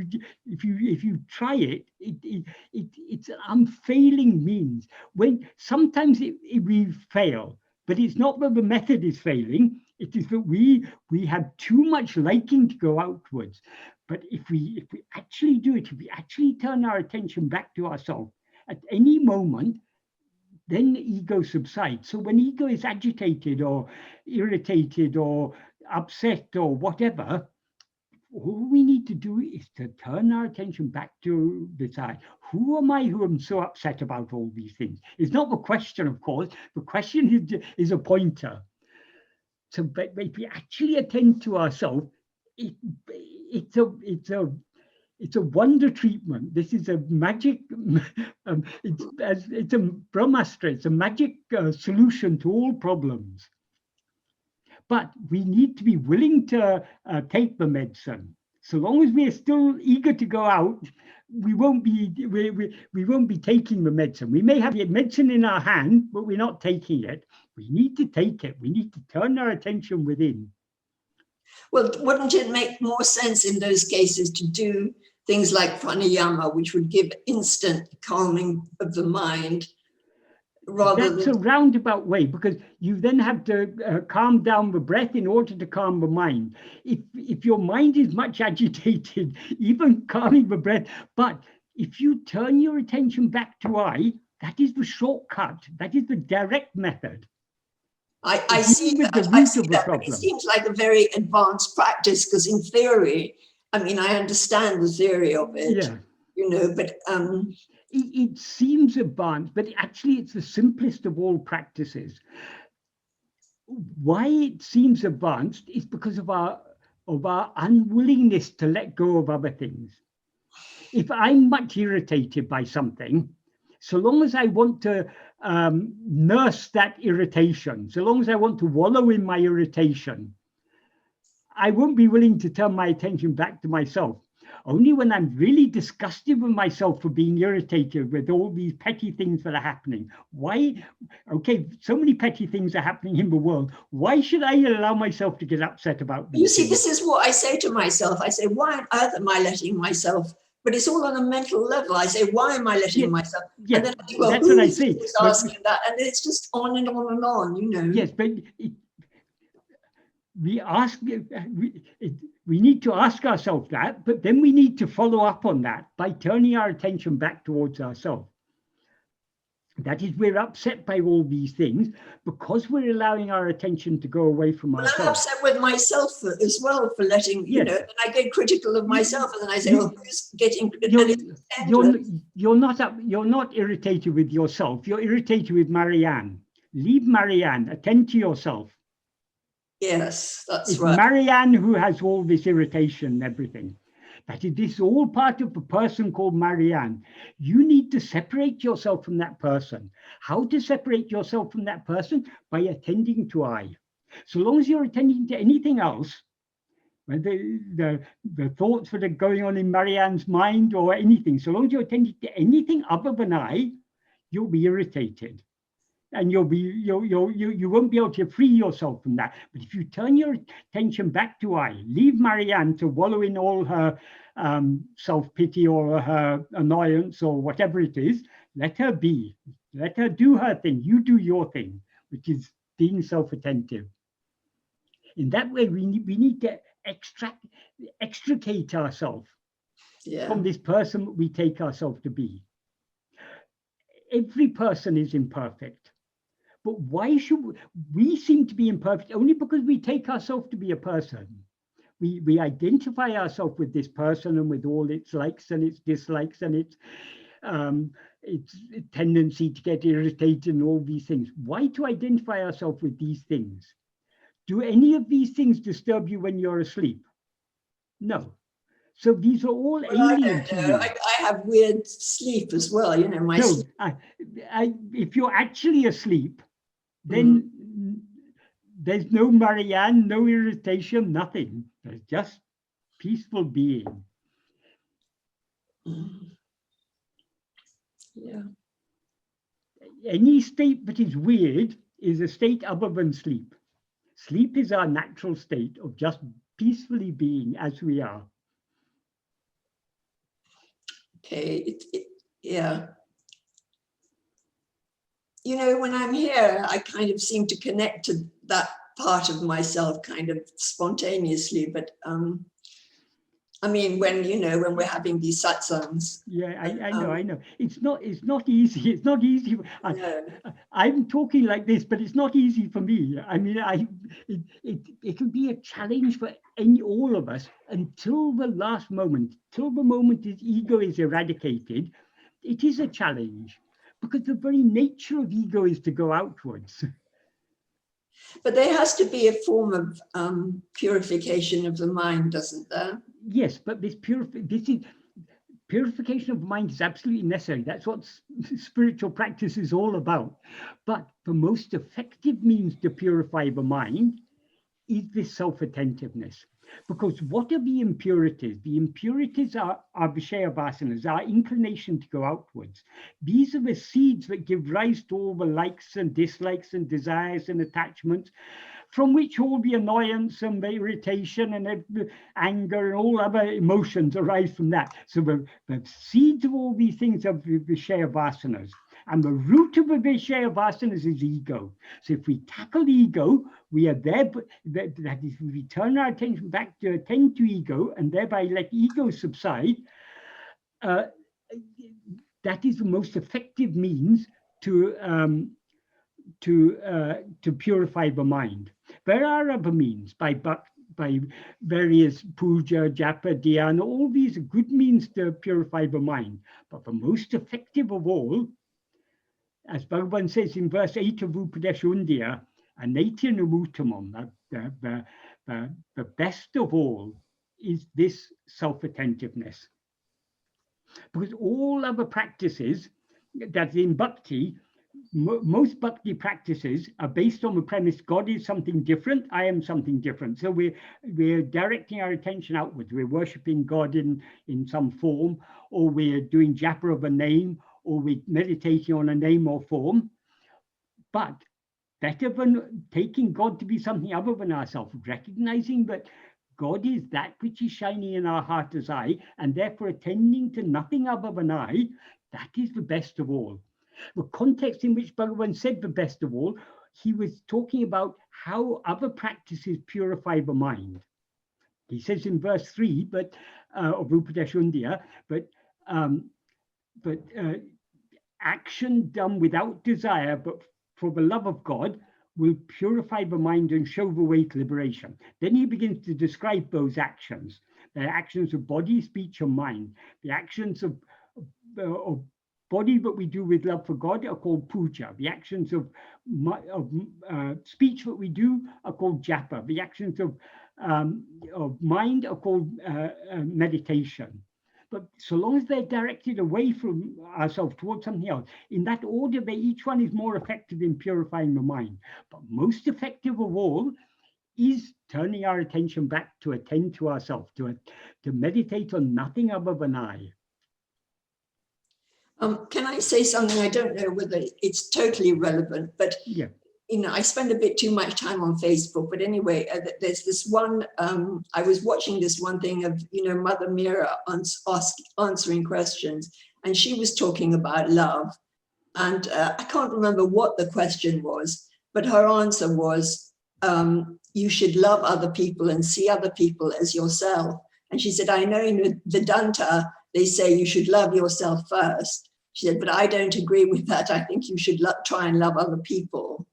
if you try it, it's an unfailing means. When sometimes we fail, but it's not that the method is failing. It is that we have too much liking to go outwards. But if we actually do it, if we actually turn our attention back to ourselves at any moment, then the ego subsides. So when ego is agitated or irritated or upset or whatever, all we need to do is to turn our attention back to this I. Who am I who am so upset about all these things? It's not the question, of course. The question is a pointer. So but if we actually attend to ourselves, it's It's a wonder treatment. This is a magic, it's a brahmastra, it's a magic solution to all problems. But we need to be willing to take the medicine. So long as we are still eager to go out, we won't be taking the medicine. We may have the medicine in our hand, but we're not taking it. We need to take it. We need to turn our attention within. Well, wouldn't it make more sense in those cases to do things like pranayama, which would give instant calming of the mind, rather That's than... a roundabout way, because you then have to calm down the breath in order to calm the mind. If your mind is much agitated, even calming the breath, but if you turn your attention back to I, that is the shortcut. That is the direct method. I see that. I see that, but it seems like a very advanced practice, because in theory, I mean, I understand the theory of it, yeah. You know, but it seems advanced, but actually it's the simplest of all practices. Why it seems advanced is because of our unwillingness to let go of other things. If I'm much irritated by something, so long as I want to nurse that irritation, so long as I want to wallow in my irritation, I won't be willing to turn my attention back to myself. Only when I'm really disgusted with myself for being irritated with all these petty things that are happening. Why? Okay, so many petty things are happening in the world. Why should I allow myself to get upset about these You see, things? this is what I say to myself. I say, why on earth am I letting myself? But it's all on a mental level. I say, why am I letting myself? Yeah, and then I think, well, that's what I say. Who's asking that? And it's just on and on and on, you know. Yes, but we need to ask ourselves that, but then we need to follow up on that by turning our attention back towards ourselves. That is, we're upset by all these things because we're allowing our attention to go away from ourselves. I'm upset with myself as well for letting, you know, and I get critical of myself, and then I say, well, who's getting... You're not irritated with yourself. You're irritated with Marianne. Leave Marianne. Attend to yourself. Yes, that's it's right. Marianne who has all this irritation and everything. That it is all part of a person called Marianne. You need to separate yourself from that person. How to separate yourself from that person? By attending to I. So long as you're attending to anything else, the thoughts that are going on in Marianne's mind or anything, so long as you're attending to anything other than I, you'll be irritated. And you won't be able to free yourself from that. But if you turn your attention back to I, leave Marianne to wallow in all her self-pity or her annoyance or whatever it is, let her be. Let her do her thing. You do your thing, which is being self-attentive. In that way, we need to extricate ourselves from this person we take ourselves to be. Every person is imperfect. But why should we seem to be imperfect? Only because we take ourselves to be a person. We identify ourselves with this person and with all its likes and its dislikes and its tendency to get irritated and all these things. Why to identify ourselves with these things? Do any of these things disturb you when you're asleep? No. So these are all alien to you. I have weird sleep as well, you know. If you're actually asleep, then there's no Marianne, no irritation, nothing. There's just peaceful being. Yeah. Any state that is weird is a state other than sleep. Sleep is our natural state of just peacefully being as we are. Okay, yeah. You know, when I'm here, I kind of seem to connect to that part of myself kind of spontaneously, but I mean, when we're having these satsangs. Yeah, I know. It's not easy. It's not easy. I'm talking like this, but it's not easy for me. I mean, it can be a challenge for all of us until the last moment, till the moment his ego is eradicated. It is a challenge because the very nature of ego is to go outwards. But there has to be a form of purification of the mind, doesn't there? Yes, but this Purification of mind is absolutely necessary. That's what spiritual practice is all about. But the most effective means to purify the mind is this self-attentiveness. Because what are the impurities? The impurities are vishaya vāsanās, our inclination to go outwards. These are the seeds that give rise to all the likes and dislikes and desires and attachments, from which all the annoyance and the irritation and the anger and all other emotions arise from that. So the seeds of all these things are the vishaya vāsanās. And the root of the vishaya vāsanās is ego. So if we tackle ego, we are there, that is, if we turn our attention back to attend to ego and thereby let ego subside, that is the most effective means to purify the mind. There are other means by various puja, japa, dhyana. All these are good means to purify the mind. But the most effective of all, as Bhagavan says in verse 8 of Upadēśa Undiyār, anaityanamuttamam, the best of all is this self-attentiveness. Because all other practices that in bhakti, most bhakti practices are based on the premise God is something different, I am something different. So we're directing our attention outwards. We're worshipping God in some form, or we're doing japa of a name, or we're meditating on a name or form. But better than taking God to be something other than ourselves, recognizing that God is that which is shining in our heart as I, and therefore attending to nothing other than I, that is the best of all. The context in which Bhagavan said the best of all, he was talking about how other practices purify the mind. He says in verse 3 of Upadēśa Undiyār, but action done without desire, but for the love of God, will purify the mind and show the way to liberation. Then he begins to describe those actions. The actions of body, speech, and mind. The actions of body that we do with love for God are called puja. The actions of speech that we do are called japa. The actions of mind are called meditation. But so long as they're directed away from ourselves towards something else, in that order, each one is more effective in purifying the mind. But most effective of all is turning our attention back to attend to ourselves, to meditate on nothing other than I. Can I say something? I don't know whether it's totally relevant, but yeah. I spend a bit too much time on Facebook. But anyway, there's this one. I was watching this one thing of Mother Meera answering questions, and she was talking about love, and I can't remember what the question was, but her answer was, "You should love other people and see other people as yourself." And she said, "I know in Vedanta they say you should love yourself first." She said, "But I don't agree with that. I think you should try and love other people."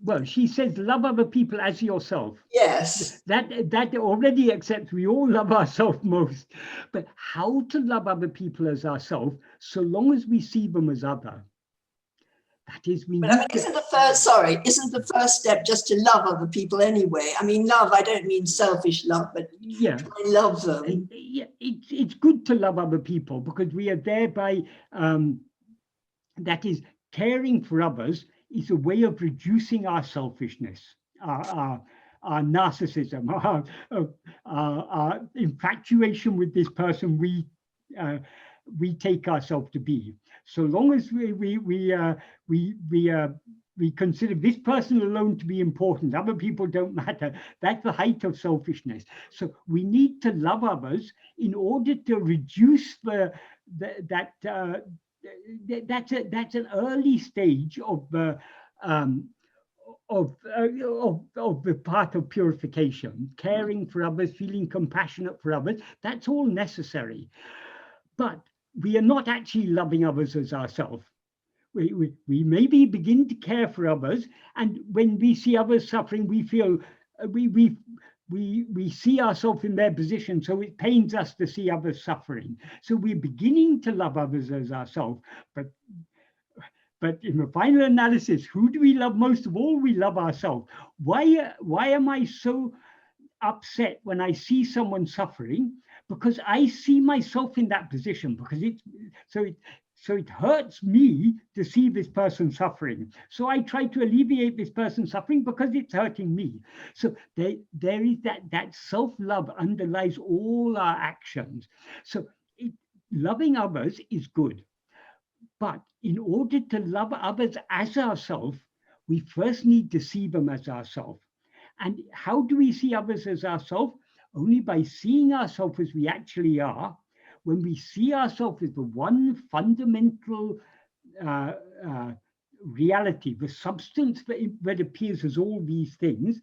Well, she says, love other people as yourself. Yes. That already accepts we all love ourselves most. But how to love other people as ourselves, so long as we see them as other? That is, isn't the first step just to love other people anyway? I mean, love, I don't mean selfish love, but yeah, I love them. Yeah, it's good to love other people because we are thereby, that is, caring for others is a way of reducing our selfishness, our narcissism, our infatuation with this person we take ourselves to be. So long as we consider this person alone to be important, other people don't matter, that's the height of selfishness. So we need to love others in order to reduce that's an early stage of the path of purification. Caring for others, feeling compassionate for others, that's all necessary. But we are not actually loving others as ourselves. We maybe begin to care for others, and when we see others suffering, we feel we see ourselves in their position, so it pains us to see others suffering. So we're beginning to love others as ourselves, but in the final analysis, who do we love most of all? We love ourselves. Why am I so upset when I see someone suffering? because I see myself in that position, because so it hurts me to see this person suffering. So I try to alleviate this person's suffering because it's hurting me. So there is that self-love underlies all our actions. So loving others is good. But in order to love others as ourselves, we first need to see them as ourselves. And how do we see others as ourselves? Only by seeing ourselves as we actually are. When we see ourselves as the one fundamental reality, the substance that appears as all these things,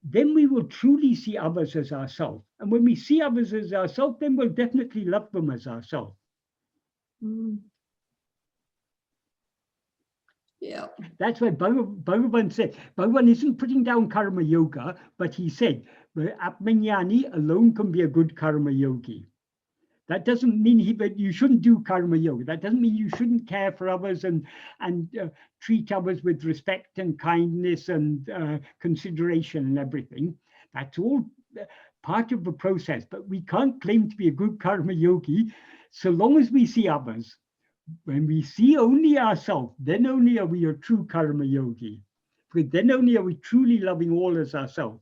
then we will truly see others as ourselves. And when we see others as ourselves, then we'll definitely love them as ourselves. Mm. Yeah. That's why Bhagavan said, Bhagavan isn't putting down karma yoga, but he said, Atmajnani alone can be a good karma yogi. That doesn't mean that you shouldn't do karma yoga. That doesn't mean you shouldn't care for others and treat others with respect and kindness and consideration and everything. That's all part of the process, but we can't claim to be a good karma yogi so long as we see others. When we see only ourselves, then only are we a true karma yogi. Because then only are we truly loving all as ourselves.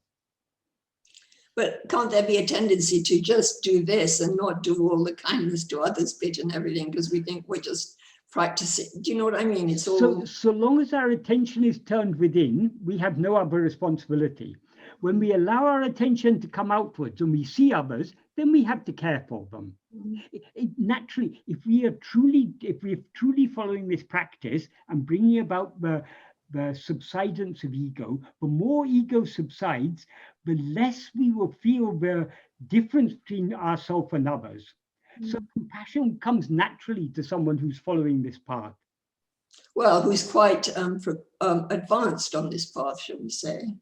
But can't there be a tendency to just do this and not do all the kindness to others bit and everything because we think we're just practicing? Do you know what I mean? It's all... So long as our attention is turned within, we have no other responsibility. When we allow our attention to come outwards and we see others, then we have to care for them. Naturally, if we're truly following this practice and bringing about the subsidence of ego, the more ego subsides, the less we will feel the difference between ourselves and others. So compassion comes naturally to someone who's following this path. Well, who's quite advanced on this path, shall we say?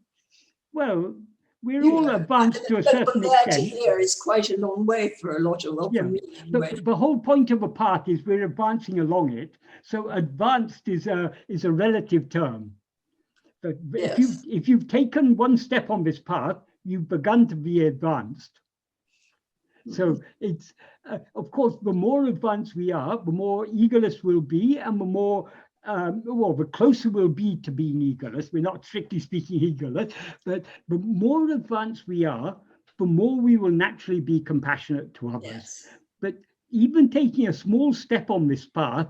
Well, we're all advanced to a certain extent. To here is quite a long way for a lot of, for me anyway. The whole point of a path is we're advancing along it. So advanced is a relative term. But Yes. if you've taken one step on this path, you've begun to be advanced. So it's, of course, the more advanced we are, the more egoless we'll be, and the more, the closer we'll be to being egoless. We're not strictly speaking egoless, but the more advanced we are, the more we will naturally be compassionate to others. Yes. But even taking a small step on this path,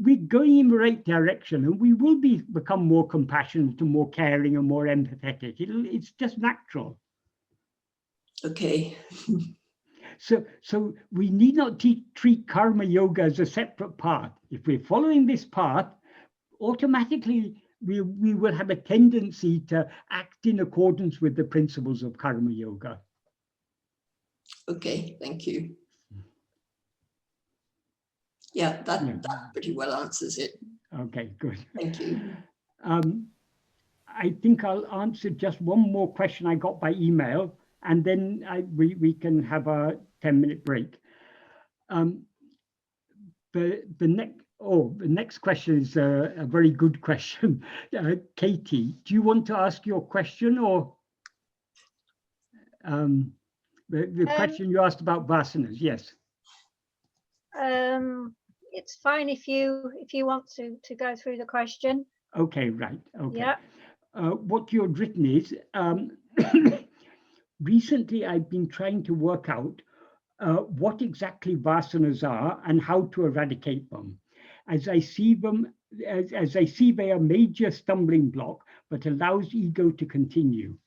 we're going in the right direction, and we will become more compassionate and more caring and more empathetic. It's just natural. Okay. So we need not treat karma yoga as a separate path. If we're following this path, automatically we will have a tendency to act in accordance with the principles of karma yoga. Okay, thank you. Yeah, that pretty well answers it. Okay, good. Thank you. I think I'll answer just one more question I got by email, and then we can have a 10-minute break. The next question is a very good question. Katie, do you want to ask your question, or the question you asked about vasanas? Yes. It's fine if you want to go through the question. Okay, right. Okay. Yeah. What you've written is, recently I've been trying to work out what exactly vasanas are and how to eradicate them. As I see they are a major stumbling block that allows ego to continue.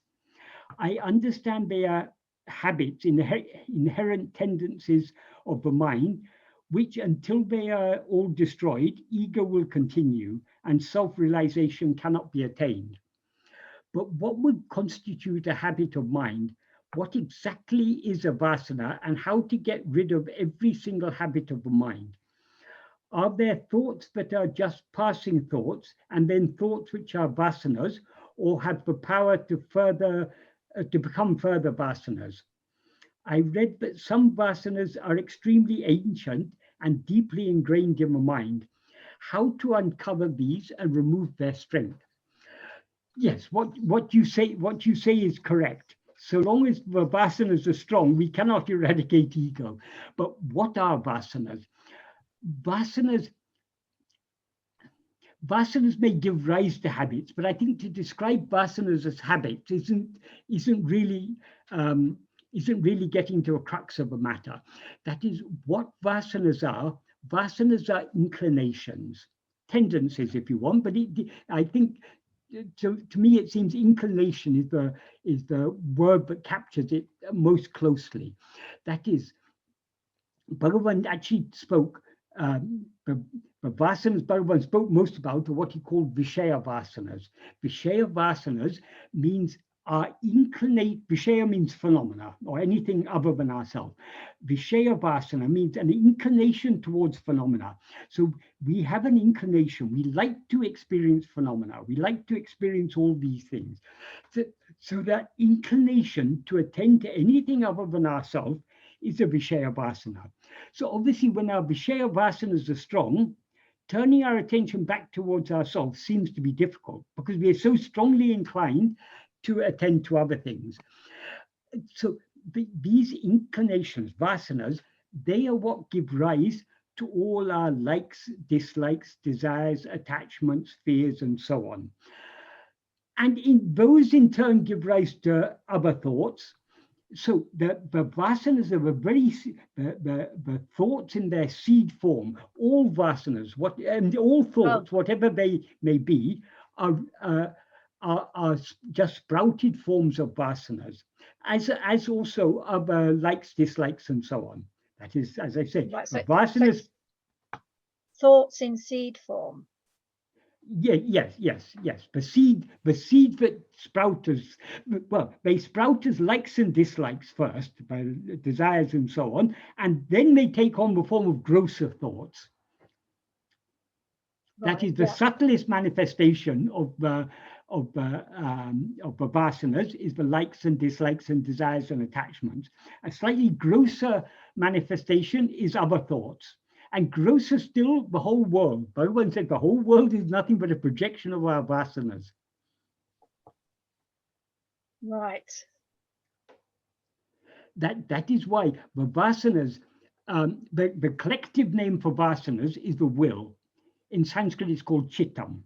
I understand they are habits, inherent tendencies of the mind, which until they are all destroyed, ego will continue and self-realization cannot be attained. But what would constitute a habit of mind? What exactly is a vasana, and how to get rid of every single habit of the mind? Are there thoughts that are just passing thoughts, and then thoughts which are vasanas, or have the power to become further vasanas? I read that some vasanas are extremely ancient and deeply ingrained in the mind. How to uncover these and remove their strength? Yes, what you say is correct. so long as the vasanas are strong, we cannot eradicate ego. But what are vasanas? Vasanas may give rise to habits, but I think to describe vasanas as habits isn't really getting to a crux of the matter. That is, what vasanas are. Vasanas are inclinations, tendencies, if you want. But I think, to me, it seems inclination is the word that captures it most closely. That is, Bhagavan actually spoke. The vasanas Bhagavan spoke most about are what he called Vishaya vasanas. Vishaya vasanas means our Vishaya means phenomena or anything other than ourselves. Vishaya vasana means an inclination towards phenomena. So we have an inclination. We like to experience phenomena. We like to experience all these things. So that inclination to attend to anything other than ourselves is a Vishaya vasana. So obviously, when our Vishaya vasanas are strong, turning our attention back towards ourselves seems to be difficult because we are so strongly inclined to attend to other things. So these inclinations, vasanas, they are what give rise to all our likes, dislikes, desires, attachments, fears, and so on. And those in turn give rise to other thoughts. So the vasanas are the thoughts in their seed form. All vasanas, all thoughts, whatever they may be, are just sprouted forms of vasanas, as also other likes, dislikes, and so on. That is, as I said, Right, so vasanas. Thoughts in seed form. Yes. The seed that sprout they sprout as likes and dislikes first, by desires and so on, and then they take on the form of grosser thoughts. Right, that is the subtlest manifestation of the vasanas is the likes and dislikes and desires and attachments. A slightly grosser manifestation is other thoughts. And grosser still, the whole world. Bhagavan said the whole world is nothing but a projection of our vasanas. Right. That is why the vasanas, the collective name for vasanas is the will. In Sanskrit, it's called chittam.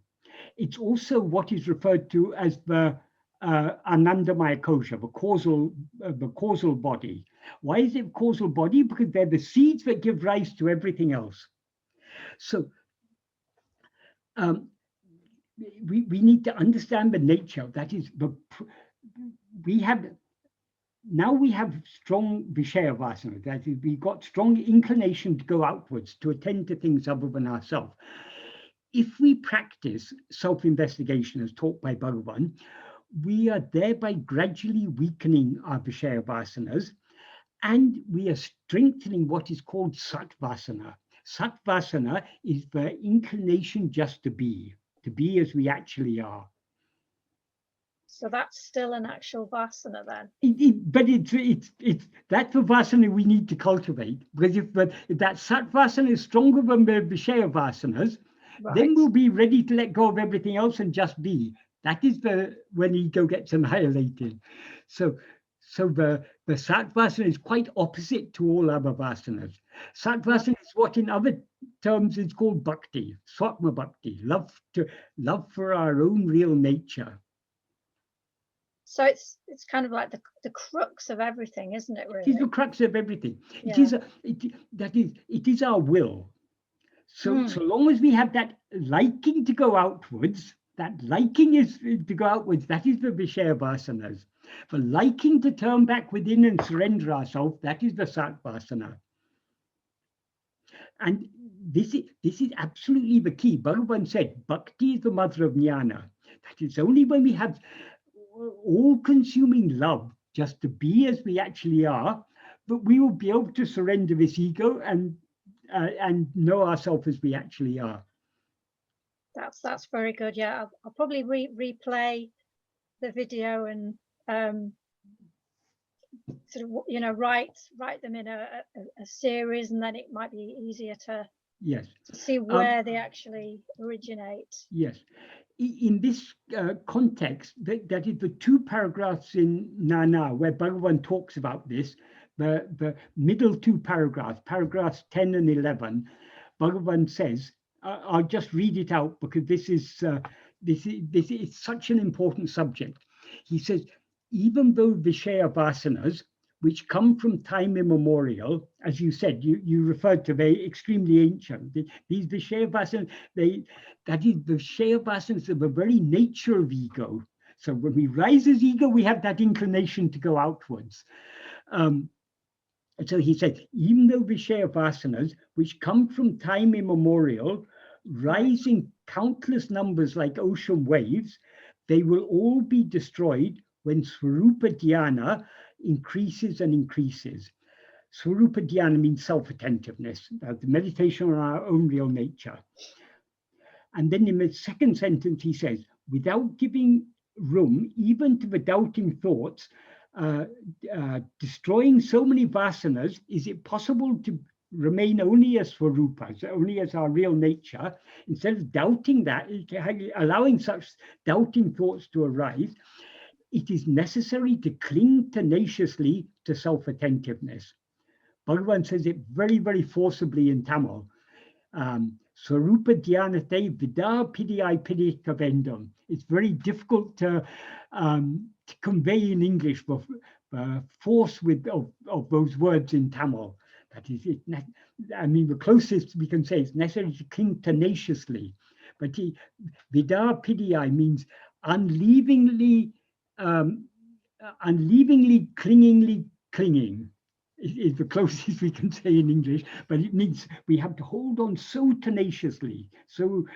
It's also what is referred to as the anandamaya kosha, the causal body. Why is it causal body? Because they're the seeds that give rise to everything else. So we need to understand the nature. That is, we have strong Vishaya vasana. That is, we've got strong inclination to go outwards, to attend to things other than ourselves. If we practice self-investigation as taught by Bhagavan, we are thereby gradually weakening our Vishaya vasanas, and we are strengthening what is called Satvasana. Satvasana is the inclination just to be as we actually are. So that's still an actual vasana then. But that's the vasana we need to cultivate, because if that Satvasana is stronger than the Vishaya vasanas, right, then we'll be ready to let go of everything else and just be. That is when ego gets annihilated. So the Sattvasana is quite opposite to all other vasanas. Sattvasana is what in other terms is called bhakti, swatma bhakti, love for our own real nature. So it's kind of like the crux of everything, isn't it, really? It is the crux of everything. Yeah. It is our will. So so long as we have that liking to go outwards, that liking is to go outwards, that is the Vishaya vasanas. The liking to turn back within and surrender ourselves, that is the Satvasana. And this is absolutely the key. Bhagavan said, Bhakti is the mother of jnana. That is only when we have all-consuming love just to be as we actually are, but we will be able to surrender this ego and know ourselves as we actually are. That's very good. Yeah, I'll probably replay the video and sort of write them in a series, and then it might be easier to yes see where they actually originate. Yes, in this context, that is the 2 paragraphs in Nāṉ Ār where Bhagavan talks about this, the middle 2 paragraphs, paragraphs 10 and 11, Bhagavan says, I'll just read it out because this is such an important subject. He says, even though Vishaya vāsanās, which come from time immemorial, as you said, you referred to, very extremely ancient. These Vishaya vāsanās, that is, the Vishaya vāsanās of the very nature of ego. So when we rise as ego, we have that inclination to go outwards. So he said, even though Vishaya vāsanās, which come from time immemorial, rise in countless numbers like ocean waves, they will all be destroyed when Swarupa Dhyana increases and increases. Swarupa Dhyana means self-attentiveness, the meditation on our own real nature. And then in the second sentence, he says, without giving room even to the doubting thoughts, destroying so many vāsanās, is it possible to remain only as Swarupas, only as our real nature? Instead of doubting that, allowing such doubting thoughts to arise, it is necessary to cling tenaciously to self-attentiveness. Bhagavan says it very, very forcibly in Tamil. Swarupa dhyanate vidā pidiyai pidikavendam. It's very difficult to convey in English the force of those words in Tamil. That is, I mean, the closest we can say is necessary to cling tenaciously. But vidā pidiyai means unleavingly, clingingly clinging. Is the closest we can say in English, but it means we have to hold on so tenaciously, so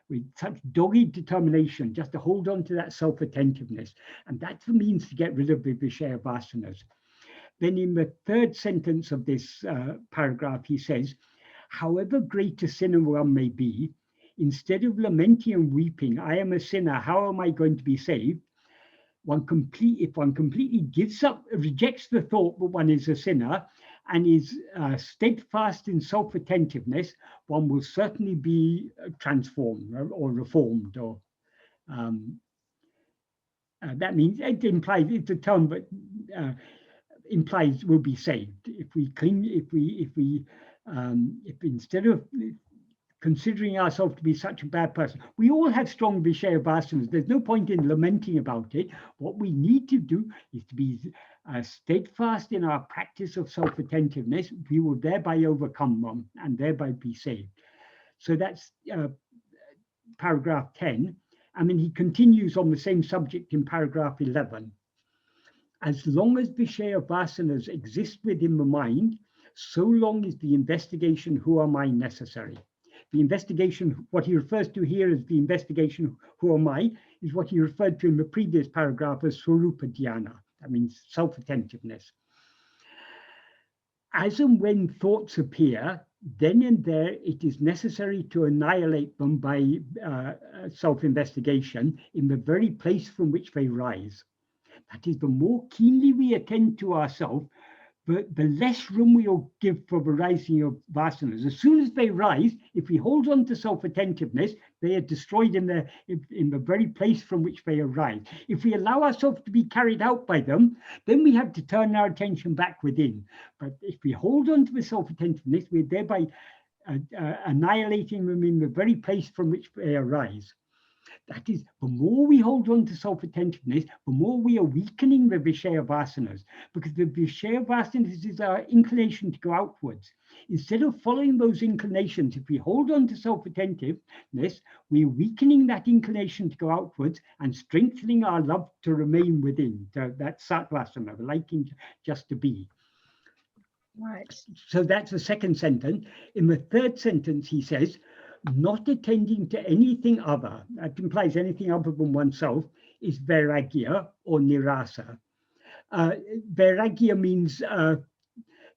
with such dogged determination, just to hold on to that self-attentiveness. And that's the means to get rid of the Vishaya vāsanās. Then in the third sentence of this paragraph, he says, however great a sinner one may be, instead of lamenting and weeping, I am a sinner, how am I going to be saved? If one completely gives up, rejects the thought that one is a sinner and is steadfast in self-attentiveness, one will certainly be transformed or reformed. Or that means, it implies, it's a term, but implies we'll be saved. If we cling, if instead of considering ourselves to be such a bad person, we all have strong Vishaya vāsanās. There's no point in lamenting about it. What we need to do is to be steadfast in our practice of self-attentiveness. We will thereby overcome them and thereby be saved. So that's paragraph 10. I mean, he continues on the same subject in paragraph 11. As long as Vishaya vāsanās exist within the mind, so long is the investigation, who am I, necessary. The investigation, what he refers to here as the investigation, who am I, is what he referred to in the previous paragraph as Swarupa Dhyana. That means self-attentiveness. As and when thoughts appear, then and there it is necessary to annihilate them by self-investigation in the very place from which they rise. That is, the more keenly we attend to ourselves, the less room we'll give for the rising of vāsanās. As soon as they rise, if we hold on to self-attentiveness, they are destroyed in the very place from which they arise. If we allow ourselves to be carried out by them, then we have to turn our attention back within. But if we hold on to the self-attentiveness, we're thereby annihilating them in the very place from which they arise. That is, the more we hold on to self-attentiveness, the more we are weakening the Vishaya vāsanās, because the Vishaya vāsanās is our inclination to go outwards. Instead of following those inclinations, if we hold on to self-attentiveness, we're weakening that inclination to go outwards and strengthening our love to remain within, that satvasana, the liking just to be. Right. So that's the second sentence. In the third sentence, he says, not attending to anything other, that implies anything other than oneself, is vairagya or nirasa. Vairagya means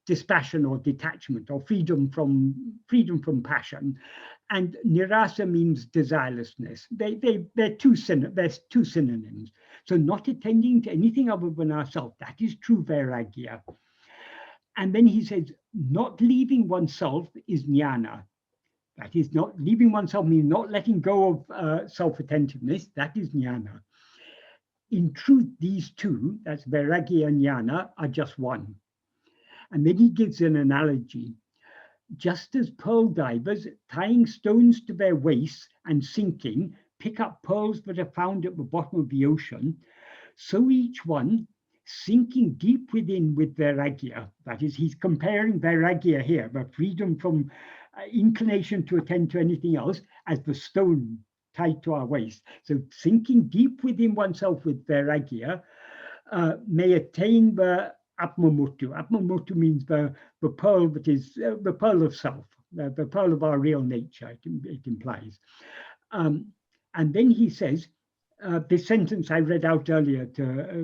dispassion or detachment or freedom from passion, and nirasa means desirelessness. They're two synonyms. So not attending to anything other than ourselves, that is true vairagya. And then he says, not leaving oneself is jnana. That is not leaving oneself, means not letting go of self-attentiveness. That is jnana. In truth, these two, that's vairagya and jnana, are just one. And then he gives an analogy. Just as pearl divers, tying stones to their waists and sinking, pick up pearls that are found at the bottom of the ocean, so each one, sinking deep within with vairagya, that is, he's comparing vairagya here, the freedom from inclination to attend to anything else, as the stone tied to our waist. So sinking deep within oneself with vairagya may attain the āṇma-Viddai. Āṇma-Viddai means the pearl that is the pearl of self, the pearl of our real nature, it implies. And then he says, this sentence I read out earlier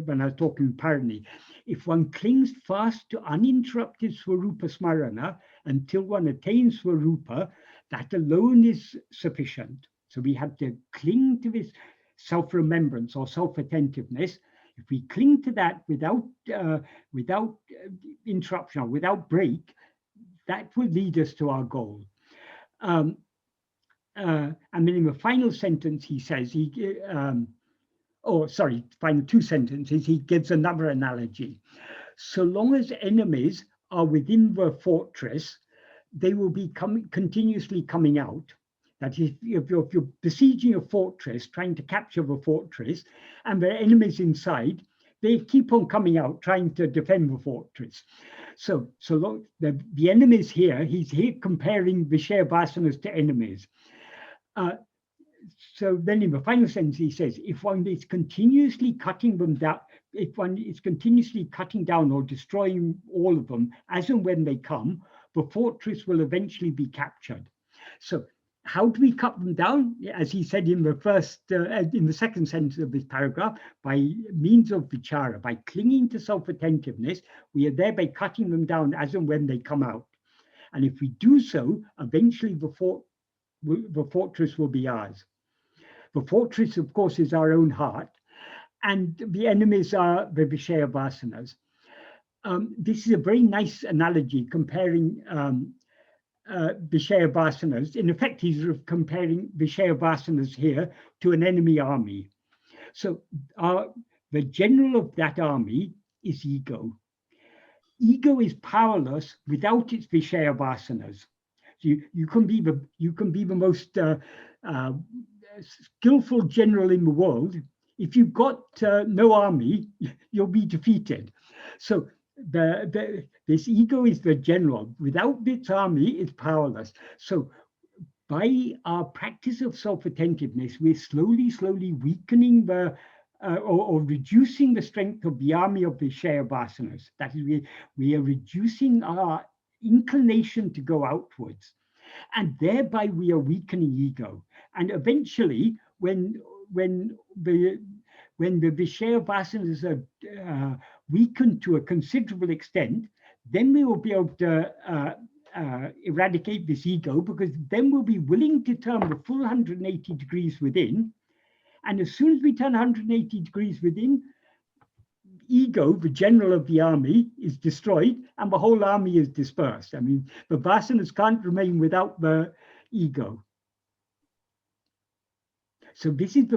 when I was talking Parani, if one clings fast to uninterrupted Swarupa Smarana until one attains Swarupa, that alone is sufficient. So we have to cling to this self-remembrance or self-attentiveness. If we cling to that without interruption or without break, that will lead us to our goal. And then in the final sentence, he says, final two sentences, he gives another analogy. So long as enemies are within the fortress, they will be continuously coming out. That is, if you're besieging a fortress, trying to capture the fortress, and there are enemies inside, they keep on coming out, trying to defend the fortress. So long, the enemies here, he's here comparing Vishaya vasanas to enemies. So then in the final sentence, he says, if one is continuously cutting them down, if one is continuously cutting down or destroying all of them, as and when they come, the fortress will eventually be captured. So how do we cut them down? As he said in the second sentence of this paragraph, by means of vichara, by clinging to self-attentiveness, we are thereby cutting them down as and when they come out. And if we do so, eventually the fortress will be ours. The fortress, of course, is our own heart, and the enemies are the Vishaya vasanas. This is a very nice analogy comparing Vishaya vasanas. In effect, he's comparing Vishaya vasanas here to an enemy army. So the general of that army is ego. Ego is powerless without its Vishaya vasanas. So you can be the most skillful general in the world. If you've got no army, you'll be defeated. So this ego is the general. Without its army, it's powerless. So by our practice of self-attentiveness, we're slowly weakening or reducing the strength of the army of the Vishaya vasanas. That is, we are reducing our inclination to go outwards, and thereby we are weakening ego. And eventually, when the Vishaya vasanas are weakened to a considerable extent, then we will be able to eradicate this ego, because then we'll be willing to turn the full 180 degrees within. And as soon as we turn 180 degrees within, ego, the general of the army, is destroyed and the whole army is dispersed. I mean, the vasanas can't remain without the ego. So this is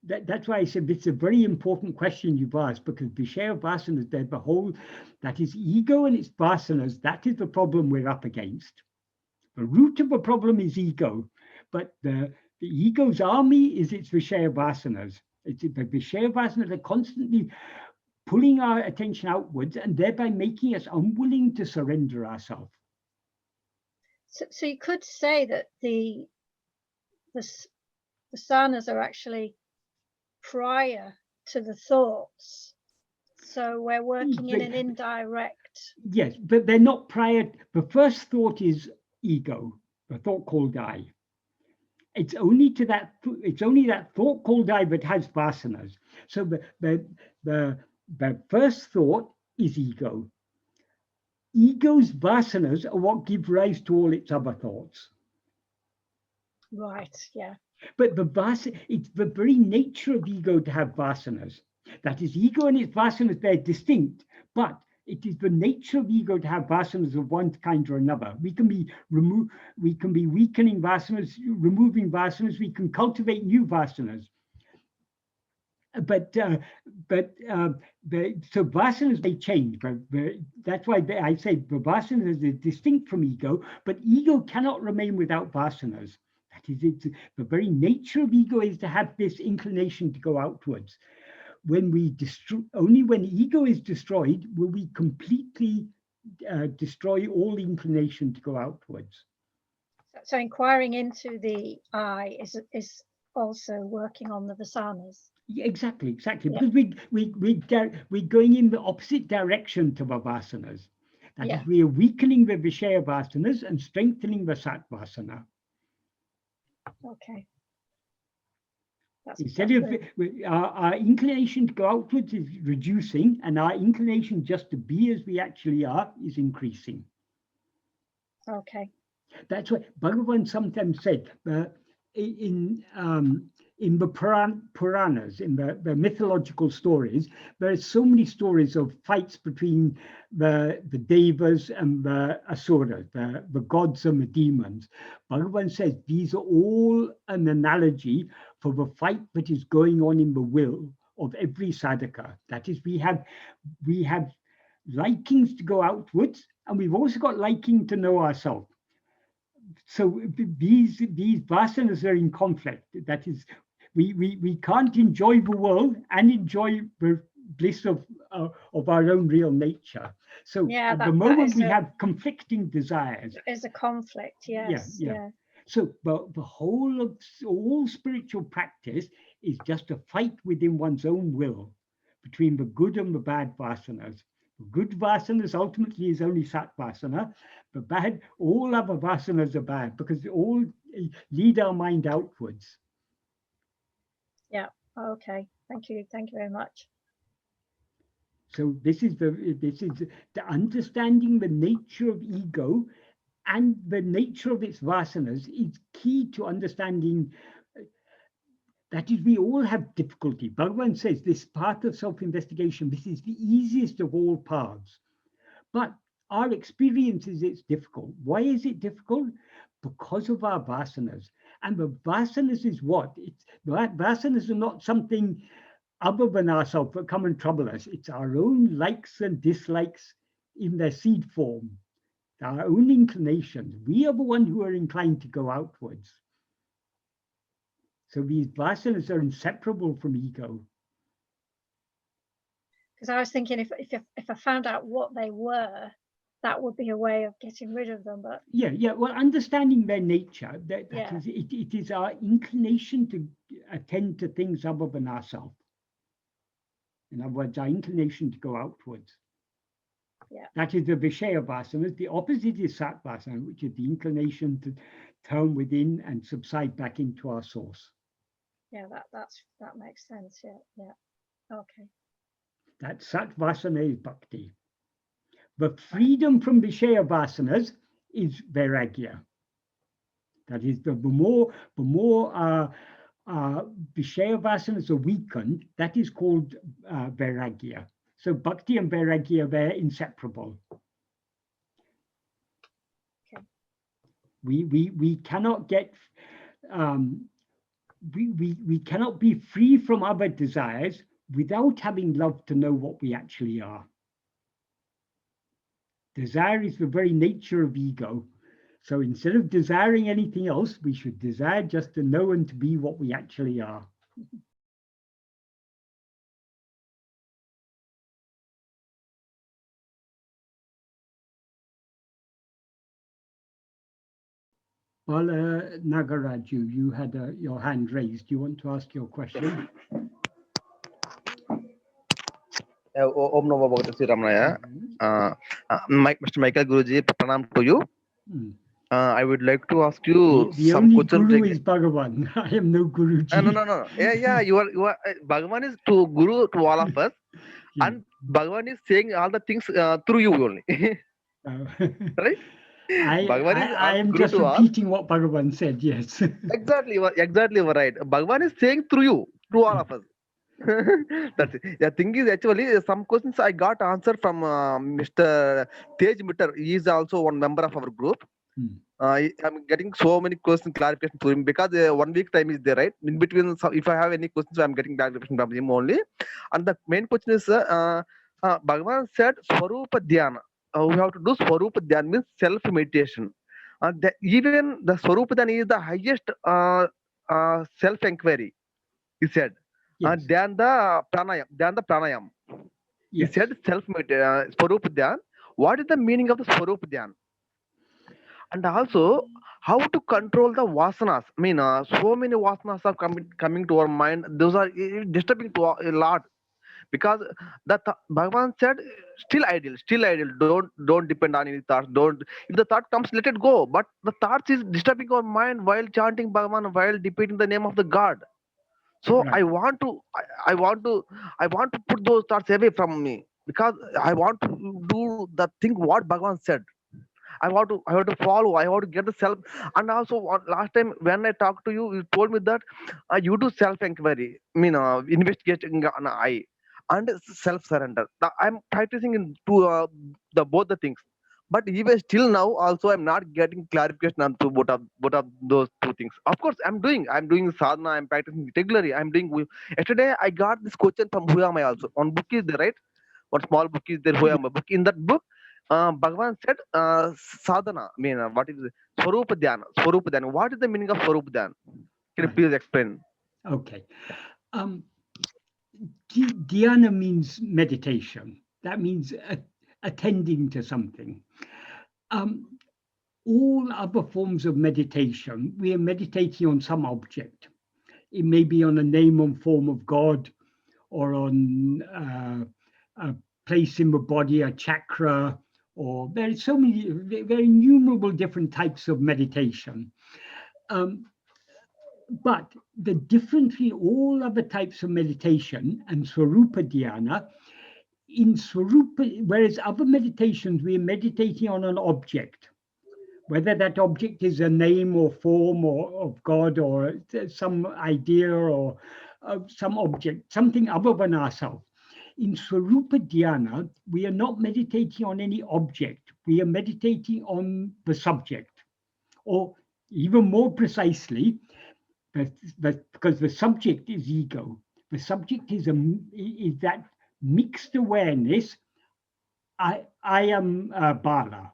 that's why I said it's a very important question you've asked, because Vishaya vasanas, they're the whole, that is ego and its vasanas, that is the problem we're up against. The root of the problem is ego, but the ego's army is its Vishaya vasanas. It's the Vishaya vasanas are constantly pulling our attention outwards and thereby making us unwilling to surrender ourselves. So you could say that the vāsanas are actually prior to the thoughts. So we're working in an indirect. Yes, but they're not prior. The first thought is ego, the thought called I. It's only that thought called I that has vasanas. So the first thought is ego. Ego's vasanas are what give rise to all its other thoughts. Right, yeah. But it's the very nature of ego to have vasanas. That is, ego and its vasanas, they're distinct, but It is the nature of ego to have vasanas of one kind or another. We can be weakening vasanas, removing vasanas. We can cultivate new vasanas. But so vasanas may change. But that's why I say the vasanas are distinct from ego. But ego cannot remain without vasanas. That is, the very nature of ego is to have this inclination to go outwards. When we destroy, only when ego is destroyed will we completely destroy all inclination to go outwards. So inquiring into the I is also working on the vasanas. Yeah, exactly. Yeah. Because we're going in the opposite direction to the vasanas. That is, we are weakening the Vishaya vasanas and strengthening the Sat vasana. Okay. Instead of our inclination to go outwards is reducing, and our inclination just to be as we actually are is increasing. Okay. That's what Bhagavan sometimes said in the Puranas, in the mythological stories. There are so many stories of fights between the Devas and the Asuras, the gods and the demons. Bhagavan says these are all an analogy for the fight that is going on in the will of every sadhaka. That is, we have likings to go outwards, and we've also got liking to know ourselves. So these vasanas are in conflict. That is, we can't enjoy the world and enjoy the bliss of our own real nature. So at the moment we have conflicting desires. There's a conflict, yes. Yeah. So the whole of all spiritual practice is just a fight within one's own will between the good and the bad vasanas. The good vasanas ultimately is only Sat vasana. The bad, all other vasanas are bad because they all lead our mind outwards. Yeah. Okay. Thank you. Thank you very much. So this is the understanding the nature of ego and the nature of its vasanas is key to understanding. That is, we all have difficulty. Bhagavan says this path of self-investigation, this is the easiest of all paths. But our experience is it's difficult. Why is it difficult? Because of our vasanas. And the vasanas is what? Vasanas are not something other than ourselves that come and trouble us. It's our own likes and dislikes in their seed form, our own inclinations. We are the ones who are inclined to go outwards. So these vasanas are inseparable from ego. Because I was thinking if I found out what they were, that would be a way of getting rid of them. But well, understanding their nature, it is our inclination to attend to things other than ourselves. In other words, our inclination to go outwards. Yeah. That is the Vishaya vasanas. The opposite is Sat vasana, which is the inclination to turn within and subside back into our source. Yeah, that makes sense. Yeah. Okay. That Sat vasana is bhakti. The freedom from Vishaya vasanas is vairagya. That is, the more Vishaya vasanas are weakened, that is called vairagya. So bhakti and vairagya, they're inseparable. Okay. We cannot get we cannot be free from other desires without having love to know what we actually are. Desire is the very nature of ego. So instead of desiring anything else, we should desire just to know and to be what we actually are. Bala Nagaraju, you had your hand raised. Do you want to ask your question? Om Namo Bhagavate Ramana. Mr. Michael Guruji, pranam to you. I would like to ask you the some only questions. Guru is Bhagavan. I am no Guruji. No. Yeah. You are. Bhagavan is to Guru to all of us, and Bhagavan is saying all the things through you only. Right? I am just repeating what Bhagavan said. Yes. Exactly right. Bhagavan is saying through you, through all of us. That's it. The thing is actually some questions I got answer from Mr. Tej Mitter. He is also one member of our group. I'm getting so many questions clarification to him because 1 week time is there, right? In between, if I have any questions, I'm getting clarification from him only. And the main question is, Bhagavan said Swarupa Dhyana. We have to do Swarupa Dhyana means self meditation. Even the Swarupa Dhyana is the highest self inquiry. He said. Yes. Than the pranayam. He Yes. said Swarupa Dhyan. What is the meaning of the Swarupa Dhyan? And also, how to control the vasanas. I mean, so many vasanas are coming to our mind. Those are disturbing to a lot. Because Bhagavan said, still ideal. Don't depend on any thoughts. Don't. If the thought comes, let it go. But the thoughts is disturbing our mind while chanting Bhagavan, while repeating the name of the God. So Right. I want to put those thoughts away from me because I want to do the thing what Bhagavan said. I want to follow. I want to get the self. And also last time when I talked to you, you told me that you do self inquiry. I mean, investigating on I and self surrender. I'm practicing in the both the things. But even still now, also I'm not getting clarification on to both of those two things. Of course, I'm doing sadhana. I'm practicing regularly. I'm doing. Yesterday, I got this question from who am I also on book is there, right? One small book is there. Who am I book? In that book, Bhagavan said sadhana. I mean, what is it? Swarupa Dhyana. Swarupa Dhyana. What is the meaning of Swarupa Dhyana? Can you please explain? Okay. Dhyana means meditation. That means attending to something. All other forms of meditation, we are meditating on some object. It may be on a name and form of God, or on a place in the body, a chakra, or there are so many, very innumerable different types of meditation. But the difference in all other types of meditation and Swarupa Dhyana, in Swarupa, whereas other meditations, we are meditating on an object, whether that object is a name or form or of God or some idea or some object, something other than ourselves. In Swarupa Dhyana, we are not meditating on any object. We are meditating on the subject, or even more precisely, because the subject is ego. The subject is that mixed awareness. I am Bala.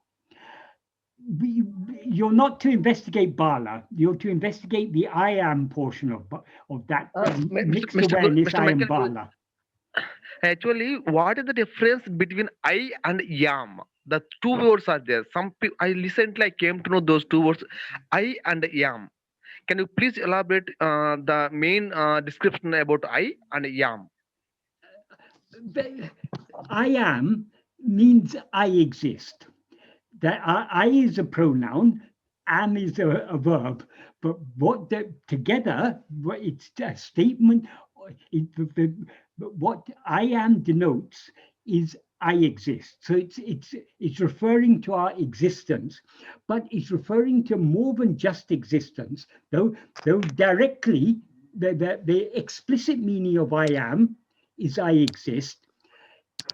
You're not to investigate Bala. You're to investigate the I am portion of that mixed awareness. I am Bala. Actually, what is the difference between I and yam? The two words are there. I recently came to know those two words, I and yam. Can you please elaborate the main description about I and yam? I am means I exist. That I is a pronoun, am is a verb, but together, it's a statement. What I am denotes is I exist. So it's referring to our existence, but it's referring to more than just existence. Though directly, the explicit meaning of I am is I exist.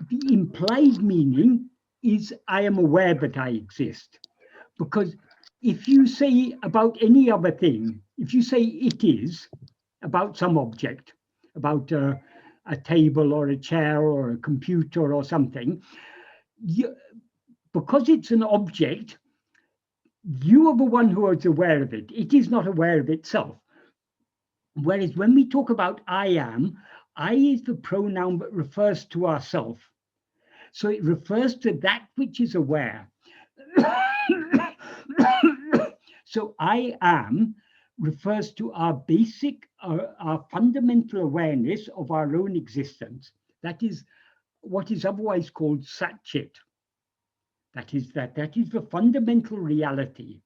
The implied meaning is I am aware that I exist. Because if you say about any other thing, if you say it is about some object, about a table or a chair or a computer or something, because it's an object, you are the one who is aware of it. It is not aware of itself. Whereas when we talk about I am, I is the pronoun that refers to ourself. So it refers to that which is aware. So I am refers to our basic, our fundamental awareness of our own existence. That is what is otherwise called Satchit. That is the fundamental reality.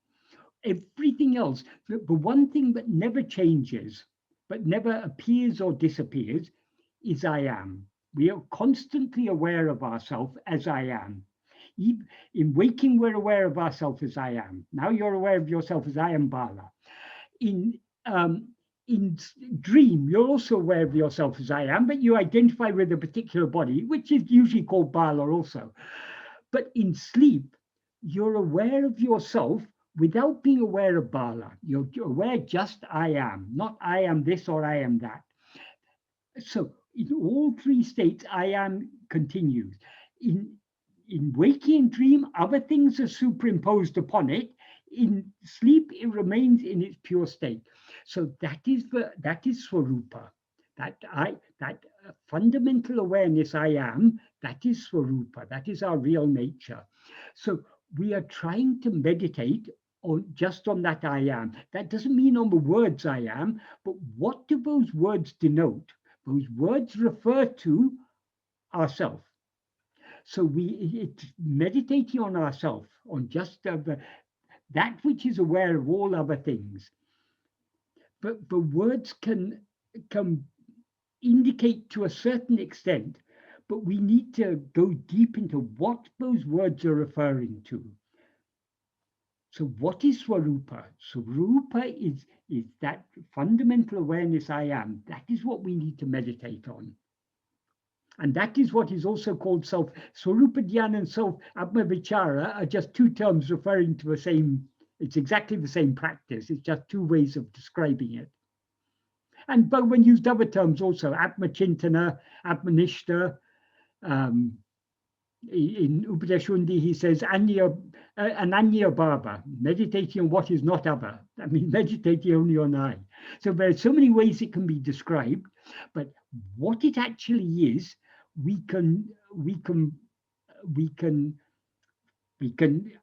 Everything else, the one thing that never changes, but never appears or disappears, is I am. We are constantly aware of ourselves as I am. In waking, we're aware of ourselves as I am. Now you're aware of yourself as I am Bala. In in dream, you're also aware of yourself as I am, but you identify with a particular body, which is usually called bala also. But in sleep, you're aware of yourself without being aware of bala. You're aware just I am, not I am this or I am that. So in all three states, I am continues. In waking dream, other things are superimposed upon it. In sleep, it remains in its pure state. So that is Swarupa. That fundamental awareness I am, that is Swarupa. That is our real nature. So we are trying to meditate just on that I am. That doesn't mean on the words I am, but what do those words denote? Those words refer to ourself. So it's meditating on ourself, on just that which is aware of all other things. But the words can indicate to a certain extent, but we need to go deep into what those words are referring to. So what is Swarupa? Swarupa is that fundamental awareness I am. That is what we need to meditate on. And that is what is also called self. Swarupa Dhyana and self Āṇma-Vichara are just two terms referring to the same, it's exactly the same practice. It's just two ways of describing it. And Bhagavan used other terms also, Atma-Chintana, Atmanishta. In Upadēśa Undiyār, he says, Ananya Bhava, meditating on what is not other. I mean, meditating only on I. So there are so many ways it can be described, but what it actually is, we can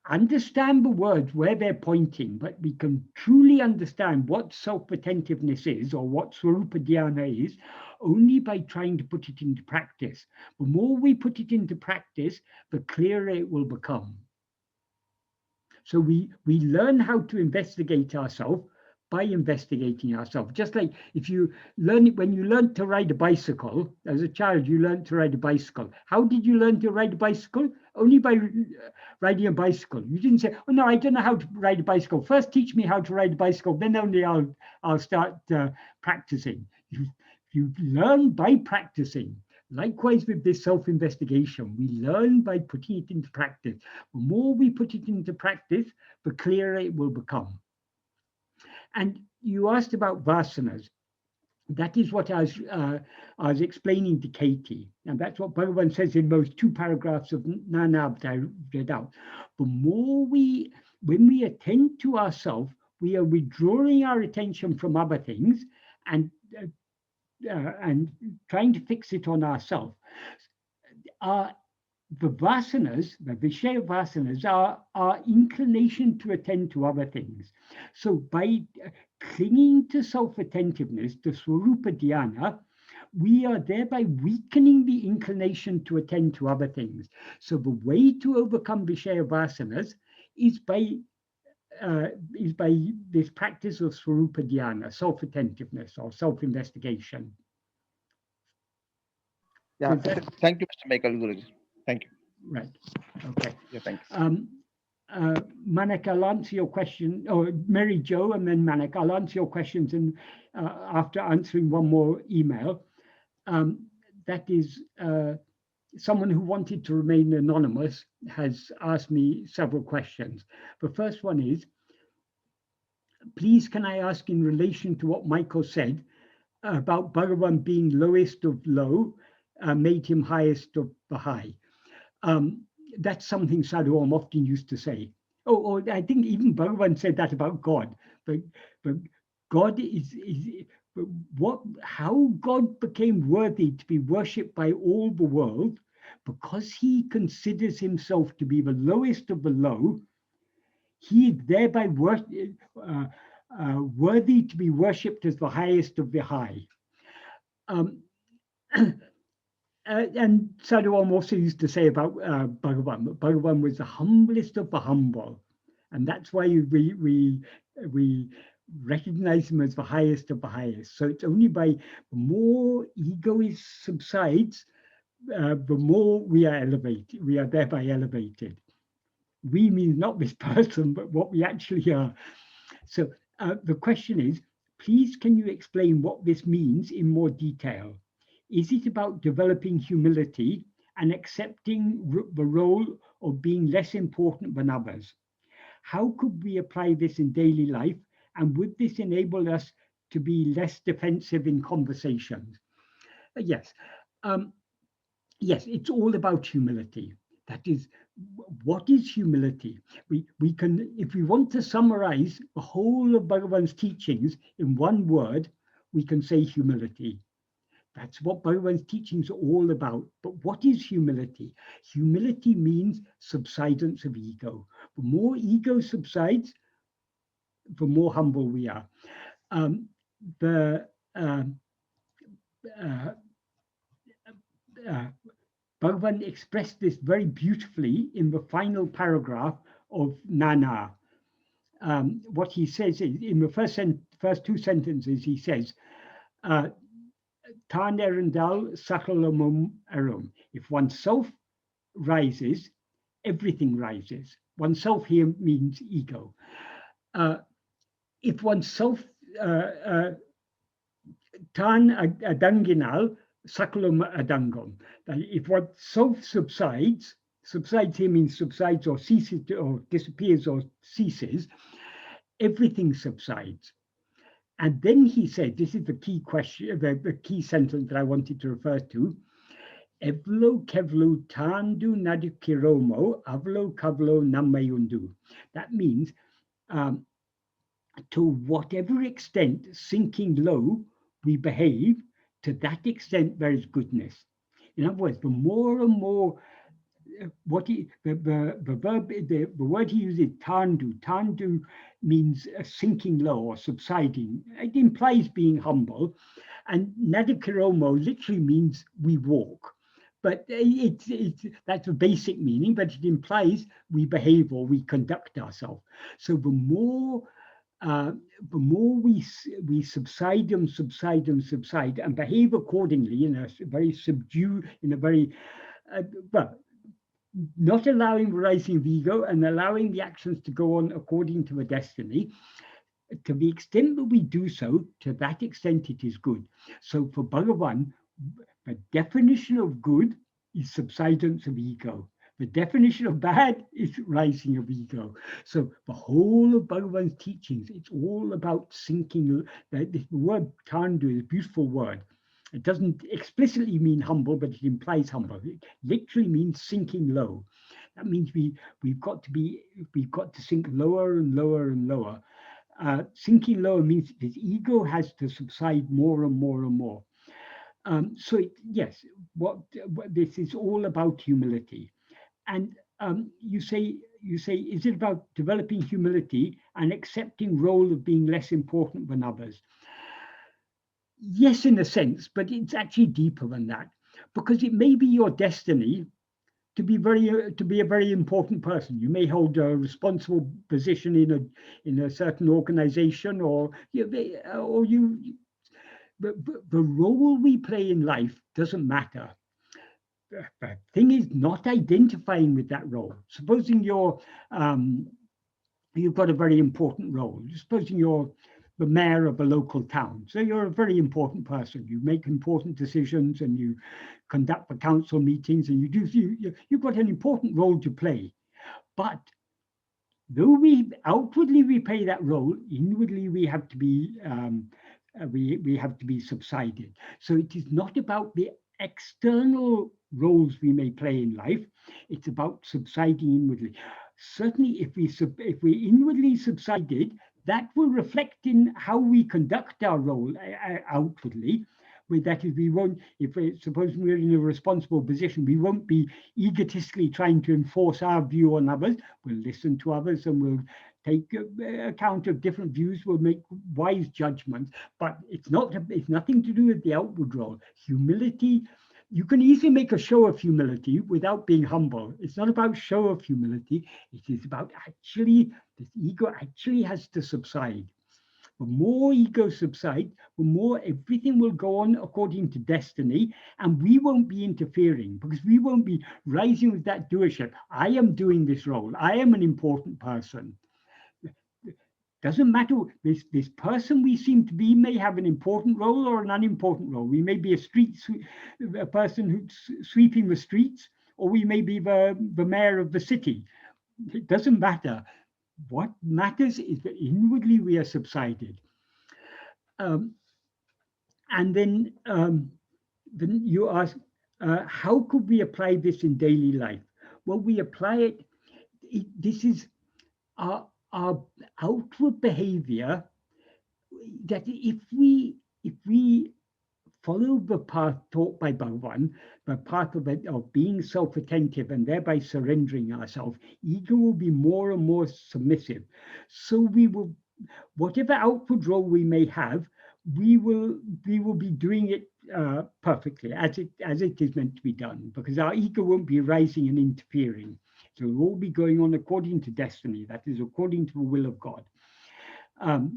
understand the words where they're pointing, but we can truly understand what self-attentiveness is or what Swarupa Dhyana is only by trying to put it into practice. The more we put it into practice, the clearer it will become. So we learn how to investigate ourselves by investigating ourselves. Just like if you learn it, when you learn to ride a bicycle, as a child, you learned to ride a bicycle. How did you learn to ride a bicycle? Only by riding a bicycle. You didn't say, oh no, I don't know how to ride a bicycle. First teach me how to ride a bicycle, then only I'll start practicing. You learn by practicing. Likewise with this self-investigation, we learn by putting it into practice. The more we put it into practice, the clearer it will become. And you asked about vāsanās. That is what I was explaining to Katie. And that's what Bhagavan says in those two paragraphs of Nāṉ Ār that I read out. The more when we attend to ourselves, we are withdrawing our attention from other things and trying to fix it on ourselves. The vāsanās, the Vishaya vāsanās, are our inclination to attend to other things. So by clinging to self-attentiveness, the Swarupa Dhyana, we are thereby weakening the inclination to attend to other things. So the way to overcome Vishaya vāsanās is by this practice of Swarupa Dhyana, self-attentiveness or self-investigation. Yeah, thank you, Mr. Michael Guruji. Thank you. Right. Okay. Yeah, thanks. Manik, I'll answer your question, or Mary Jo, and then Manik, I'll answer your questions and after answering one more email. That is someone who wanted to remain anonymous has asked me several questions. The first one is, please can I ask in relation to what Michael said about Bhagavan being lowest of low, made him highest of the high. That's something Sadhuam often used to say. Oh, I think even Bhagavan said that about God. But God how God became worthy to be worshipped by all the world, because he considers himself to be the lowest of the low, he is thereby worthy to be worshipped as the highest of the high. And Sadhuam also used to say about Bhagavan, that Bhagavan was the humblest of the humble. And that's why we recognize him as the highest of the highest. So it's only by the more ego subsides, the more we are elevated. We are thereby elevated. We means not this person, but what we actually are. So the question is, Please, can you explain what this means in more detail? Is it about developing humility and accepting the role of being less important than others? How could we apply this in daily life? And would this enable us to be less defensive in conversations? Yes. Yes, it's all about humility. That is, what is humility? We can, if we want to summarize the whole of Bhagavan's teachings in one word, we can say humility. That's what Bhagavan's teachings are all about. But what is humility? Humility means subsidence of ego. The more ego subsides, the more humble we are. Bhagavan expressed this very beautifully in the final paragraph of Nāṉ Ār. What he says is, in the first two sentences, he says, Tān erandal sakalamum erum. If oneself rises, everything rises. Oneself here means ego. If oneself Tān adanginal sakalum adangam. If oneself subsides here means subsides or ceases or disappears or ceases, everything subsides. And then he said, this is the key question, the key sentence that I wanted to refer to. Evlo kevlo tandu nadikiromo avlo kavlo namayundu. That means to whatever extent sinking low we behave, to that extent there is goodness. In other words, the more and more the word he uses, tandu. Tandu means sinking low or subsiding. It implies being humble. And nadikiromo literally means we walk. But that's the basic meaning, but it implies we behave or we conduct ourselves. So the more we subside and behave accordingly in a very subdued, in a very not allowing the rising of ego and allowing the actions to go on according to the destiny, to the extent that we do so, to that extent it is good. So for Bhagavan, the definition of good is subsidence of ego. The definition of bad is rising of ego. So the whole of Bhagavan's teachings, it's all about sinking. The word tandu is a beautiful word. It doesn't explicitly mean humble, but it implies humble. It literally means sinking low. That means we've got to sink lower and lower and lower. Sinking lower means his ego has to subside more and more and more. Yes, what this is all about humility. And you say, is it about developing humility and accepting role of being less important than others? Yes, in a sense, but it's actually deeper than that, because it may be your destiny to be a very important person. You may hold a responsible position in a certain organization, or the role we play in life doesn't matter. The thing is not identifying with that role. Supposing you've got a very important role. Supposing you're the mayor of a local town. So you're a very important person. You make important decisions and you conduct the council meetings and you've got an important role to play. But though outwardly we play that role, inwardly we have to be subsided. So it is not about the external roles we may play in life. It's about subsiding inwardly. Certainly, if we inwardly subsided, that will reflect in how we conduct our role outwardly. That is, suppose we're in a responsible position, we won't be egotistically trying to enforce our view on others. We'll listen to others and we'll take account of different views. We'll make wise judgments. But it's nothing to do with the outward role. Humility. You can easily make a show of humility without being humble. It's not about show of humility. It is about this ego actually has to subside. The more ego subsides, the more everything will go on according to destiny, and we won't be interfering because we won't be rising with that doership. I am doing this role. I am an important person. Doesn't matter, this person we seem to be may have an important role or an unimportant role. We may be a person who's sweeping the streets, or we may be the mayor of the city. It doesn't matter. What matters is that inwardly we are subsided. And then you ask, how could we apply this in daily life? Well, we apply this is our outward behavior, that if we follow the path taught by Bhagavan, the path of being self-attentive and thereby surrendering ourselves, ego will be more and more submissive. So we will, whatever outward role we may have, we will be doing it perfectly as it is meant to be done, because our ego won't be rising and interfering. So we'll all be going on according to destiny, that is, according to the will of God,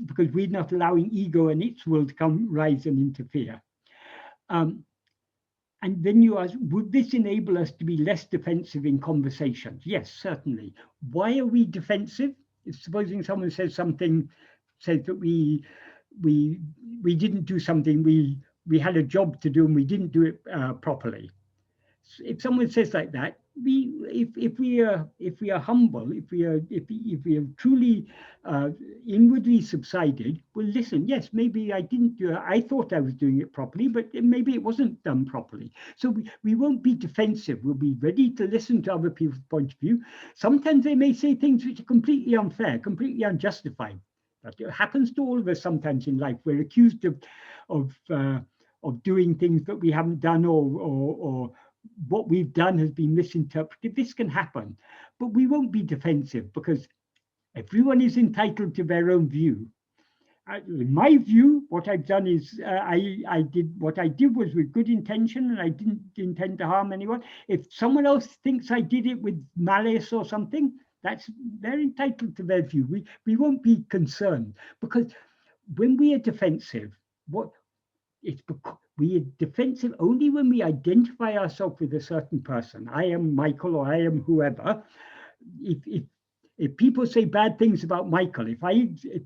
because we're not allowing ego and its will to come rise and interfere. And then you ask, would this enable us to be less defensive in conversations? Yes, certainly. Why are we defensive? If supposing someone says that we didn't do something, we had a job to do and we didn't do it properly. If someone says like that, if we are humble, if we are truly inwardly subsided, well, listen, yes, maybe I didn't do it. I thought I was doing it properly, but maybe it wasn't done properly. So we won't be defensive. We'll be ready to listen to other people's point of view. Sometimes they may say things which are completely unfair, completely unjustified. But it happens to all of us sometimes in life. We're accused of doing things that we haven't done, or what we've done has been misinterpreted. This can happen, but we won't be defensive, because everyone is entitled to their own view. In my view, what I've done is what I did was with good intention, and I didn't intend to harm anyone. If someone else thinks I did it with malice or something, they're entitled to their view. We won't be concerned, because when we are defensive, we are defensive only when we identify ourselves with a certain person. I am Michael, or I am whoever. If people say bad things about Michael, if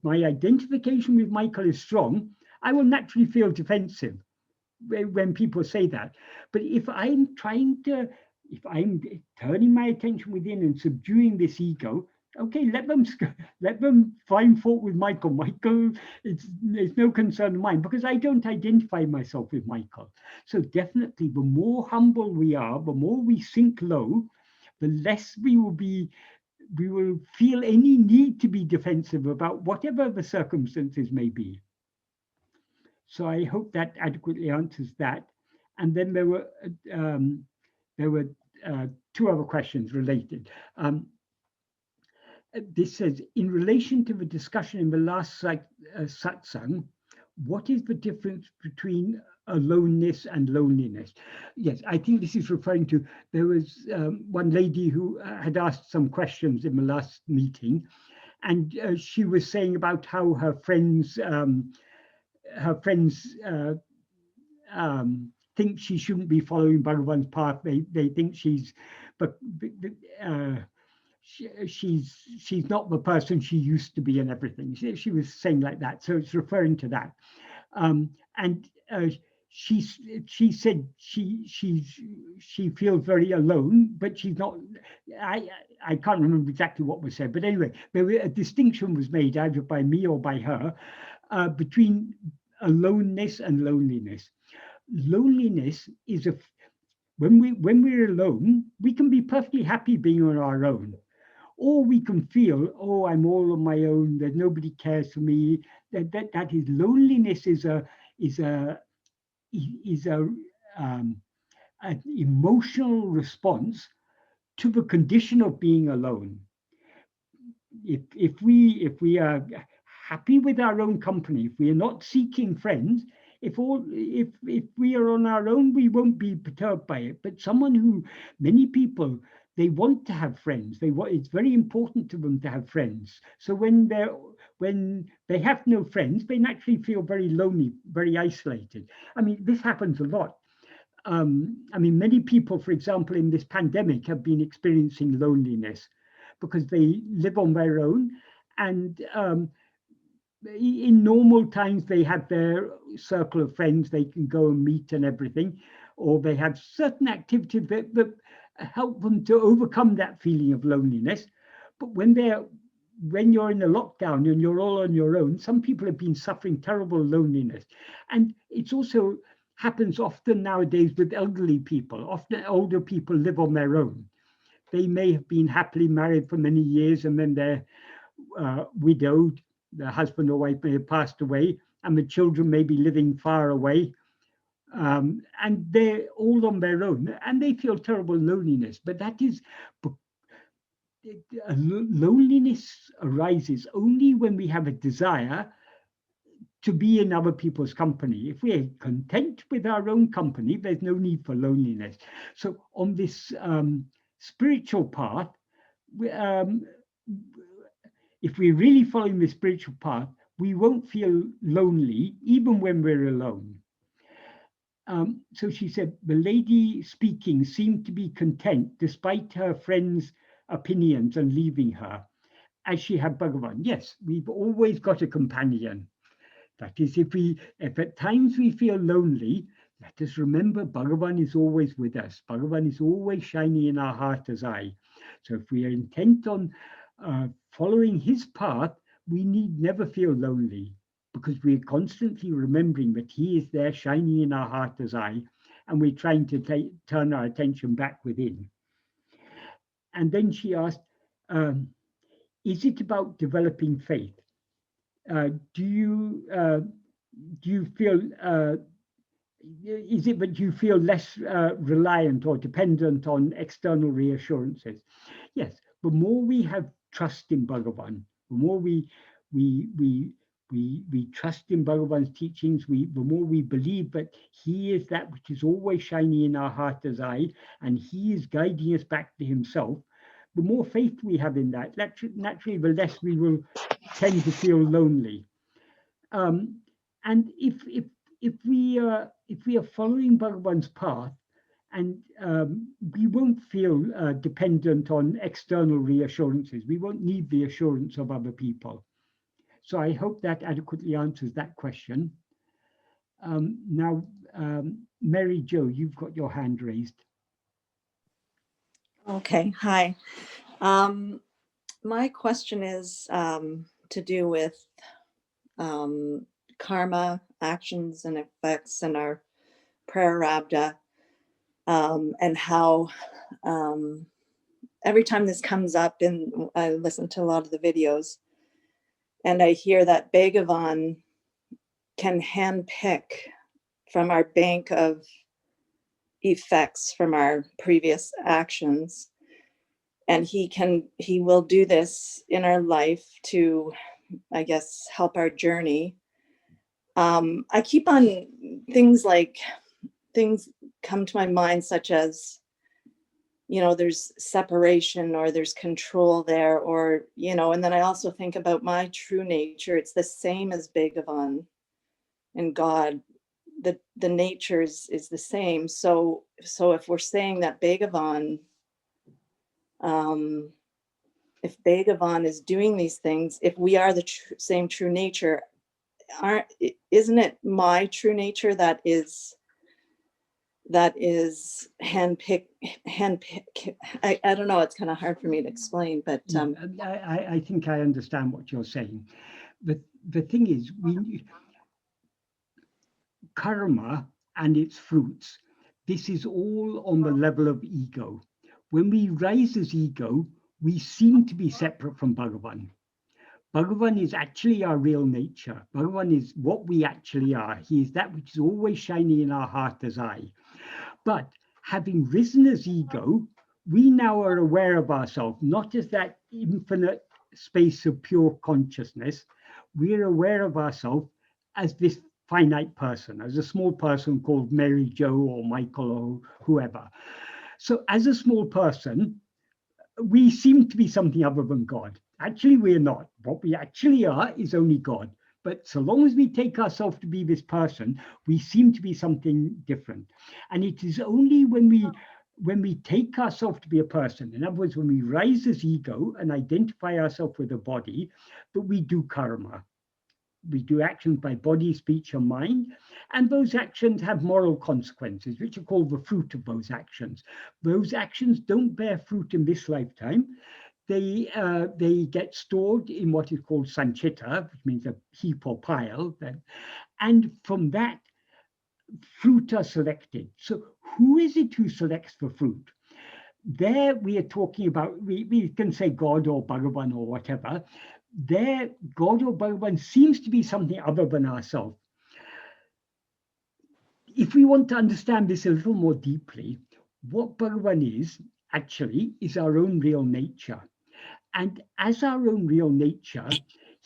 my identification with Michael is strong, I will naturally feel defensive when people say that. But if I'm turning my attention within and subduing this ego, okay, let them find fault with Michael. Michael, it's no concern of mine, because I don't identify myself with Michael. So definitely, the more humble we are, the more we sink low, the less we will feel any need to be defensive about whatever the circumstances may be. So I hope that adequately answers that. And then there were two other questions related. This says, in relation to the discussion in the last satsang, what is the difference between aloneness and loneliness? Yes, I think this is referring to, there was one lady who had asked some questions in the last meeting, and she was saying about how her friends think she shouldn't be following Bhagavan's path. They think she's not the person she used to be and everything. She was saying like that, so it's referring to that. And she said she feels very alone, but she's not. I can't remember exactly what was said, but anyway, a distinction was made either by me or by her between aloneness and loneliness. Loneliness is when we're alone, we can be perfectly happy being on our own. Or we can feel, oh, I'm all on my own, that nobody cares for me. That is, loneliness is an emotional response to the condition of being alone. If we are happy with our own company, if we are not seeking friends, if we are on our own, we won't be perturbed by it. But many people, they want to have friends. It's very important to them to have friends. So when they have no friends, they naturally feel very lonely, very isolated. I mean, this happens a lot. I mean, many people, for example, in this pandemic have been experiencing loneliness because they live on their own, and in normal times, they have their circle of friends they can go and meet and everything, or they have certain activities that help them to overcome that feeling of loneliness. But when you're in a lockdown and you're all on your own, some people have been suffering terrible loneliness. And it's also happens often nowadays with elderly people. Often older people live on their own. They may have been happily married for many years and then they're widowed. The husband or wife may have passed away and the children may be living far away. And they're all on their own and they feel terrible loneliness. But that is, loneliness arises only when we have a desire to be in other people's company. If we're content with our own company, there's no need for loneliness. So on this spiritual path, if we're really following the spiritual path, we won't feel lonely even when we're alone. So she said, the lady speaking seemed to be content despite her friends' opinions and leaving her, as she had Bhagavan. Yes, we've always got a companion. That is, if at times we feel lonely, let us remember Bhagavan is always with us. Bhagavan is always shining in our heart as eye. So if we are intent on following his path, we need never feel lonely because we're constantly remembering that he is there shining in our heart as eye, and we're trying to turn our attention back within. And then she asked, is it about developing faith? Do you feel, is it that you feel less reliant or dependent on external reassurances? Yes, the more we have trust in Bhagavan, the more we trust in Bhagavan's teachings, the more we believe that he is that which is always shining in our heart as eye, and he is guiding us back to himself. The more faith we have in that, naturally, the less we will tend to feel lonely. And if we are following Bhagavan's path, and we won't feel dependent on external reassurances. We won't need the assurance of other people. So I hope that adequately answers that question. Now, Mary Jo, you've got your hand raised. Okay, hi. My question is to do with karma, actions and effects, and our puraṇava, and how every time this comes up, and I listen to a lot of the videos, and I hear that Bhagavan can handpick from our bank of effects from our previous actions, and he will do this in our life to, I guess, help our journey. I keep on things come to my mind, such as, there's separation or there's control there, or, and then I also think about my true nature. It's the same as Bhagavan and God. The nature is the same. So if we're saying that Bhagavan, if Bhagavan is doing these things, if we are the same true nature, isn't it my true nature that is handpick? I don't know, it's kind of hard for me to explain, but I think I understand what you're saying. The thing is, karma and its fruits, this is all on the level of ego. When we rise as ego, we seem to be separate from Bhagavan. Bhagavan is actually our real nature. Bhagavan is what we actually are. He is that which is always shining in our heart as eye. But having risen as ego, we now are aware of ourselves, not as that infinite space of pure consciousness. We're aware of ourselves as this finite person, as a small person called Mary Jo or Michael or whoever. So as a small person, we seem to be something other than God. Actually, we're not. What we actually are is only God. But so long as we take ourselves to be this person, we seem to be something different. And it is only when we take ourselves to be a person, in other words, when we rise as ego and identify ourselves with a body, that we do karma. We do actions by body, speech, and mind, and those actions have moral consequences, which are called the fruit of those actions. Those actions don't bear fruit in this lifetime. They get stored in what is called sanchita, which means a heap or pile, and from that, fruit are selected. So who is it who selects the fruit? There we are talking about, we can say God or Bhagavan or whatever. There, God or Bhagavan seems to be something other than ourselves. If we want to understand this a little more deeply, what Bhagavan is actually is our own real nature. And as our own real nature,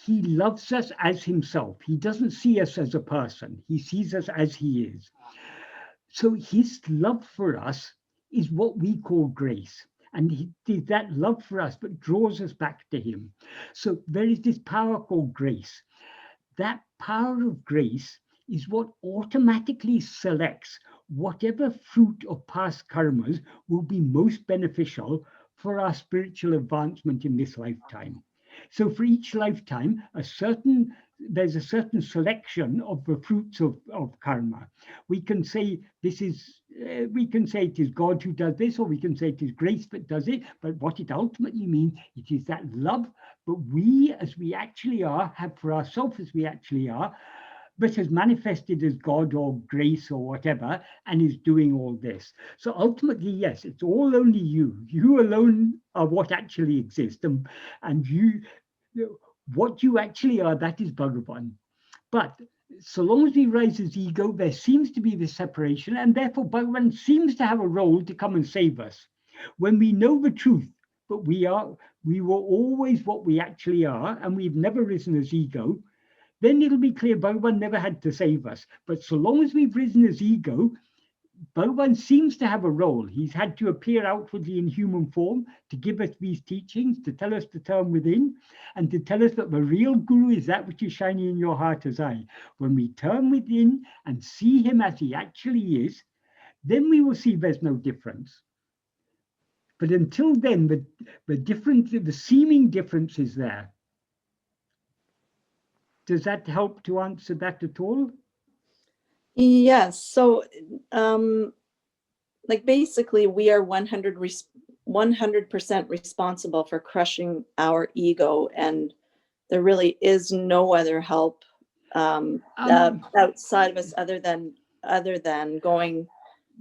he loves us as himself. He doesn't see us as a person. He sees us as he is. So his love for us is what we call grace. And it is that love for us that draws us back to him. So there is this power called grace. That power of grace is what automatically selects whatever fruit of past karmas will be most beneficial for our spiritual advancement in this lifetime. So for each lifetime, there's a certain selection of the fruits of karma. We can say it is God who does this, or we can say it is grace that does it. But what it ultimately means, it is that love that we, as we actually are, have for ourselves as we actually are, but has manifested as God or grace or whatever, and is doing all this. So ultimately, yes, it's all only you. You alone are what actually exists, and you, what you actually are, that is Bhagavan. But so long as we rise as ego, there seems to be this separation, and therefore Bhagavan seems to have a role to come and save us. When we know the truth, but we were always what we actually are, and we've never risen as ego, then it'll be clear Bhagavan never had to save us. But so long as we've risen as ego, Bhagavan seems to have a role. He's had to appear outwardly in human form to give us these teachings, to tell us to turn within, and to tell us that the real guru is that which is shining in your heart as I. When we turn within and see him as he actually is, then we will see there's no difference. But until then, the seeming difference is there. Does that help to answer that at all? Yes. So, like basically, we are 100% responsible for crushing our ego, and there really is no other help outside of us other than going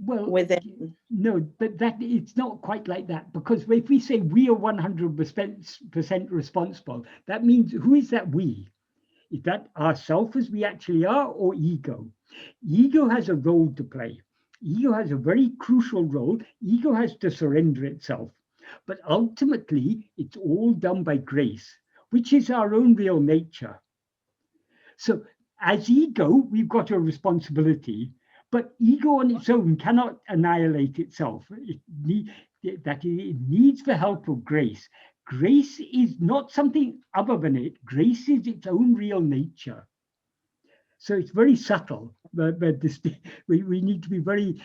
within. No, but that it's not quite like that, because if we say we are 100% responsible, that means who is that we? Is that ourself as we actually are, or ego? Ego has a role to play. Ego has a very crucial role. Ego has to surrender itself. But ultimately, it's all done by grace, which is our own real nature. So as ego, we've got a responsibility, but ego on its own cannot annihilate itself. It needs the help of grace. Grace is not something other than it. Grace is its own real nature. So it's very subtle, but we need to be very,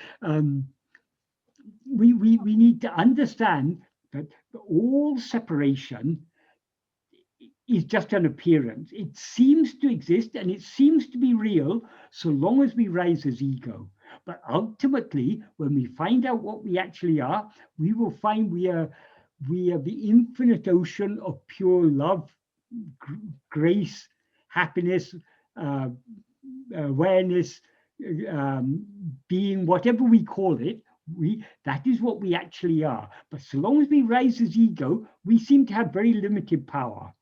we need to understand that all separation is just an appearance. It seems to exist and it seems to be real so long as we rise as ego. But ultimately, when we find out what we actually are, we will find we are the infinite ocean of pure love, grace, happiness, awareness, being, whatever we call it, that is what we actually are. But so long as we rise as ego, we seem to have very limited power.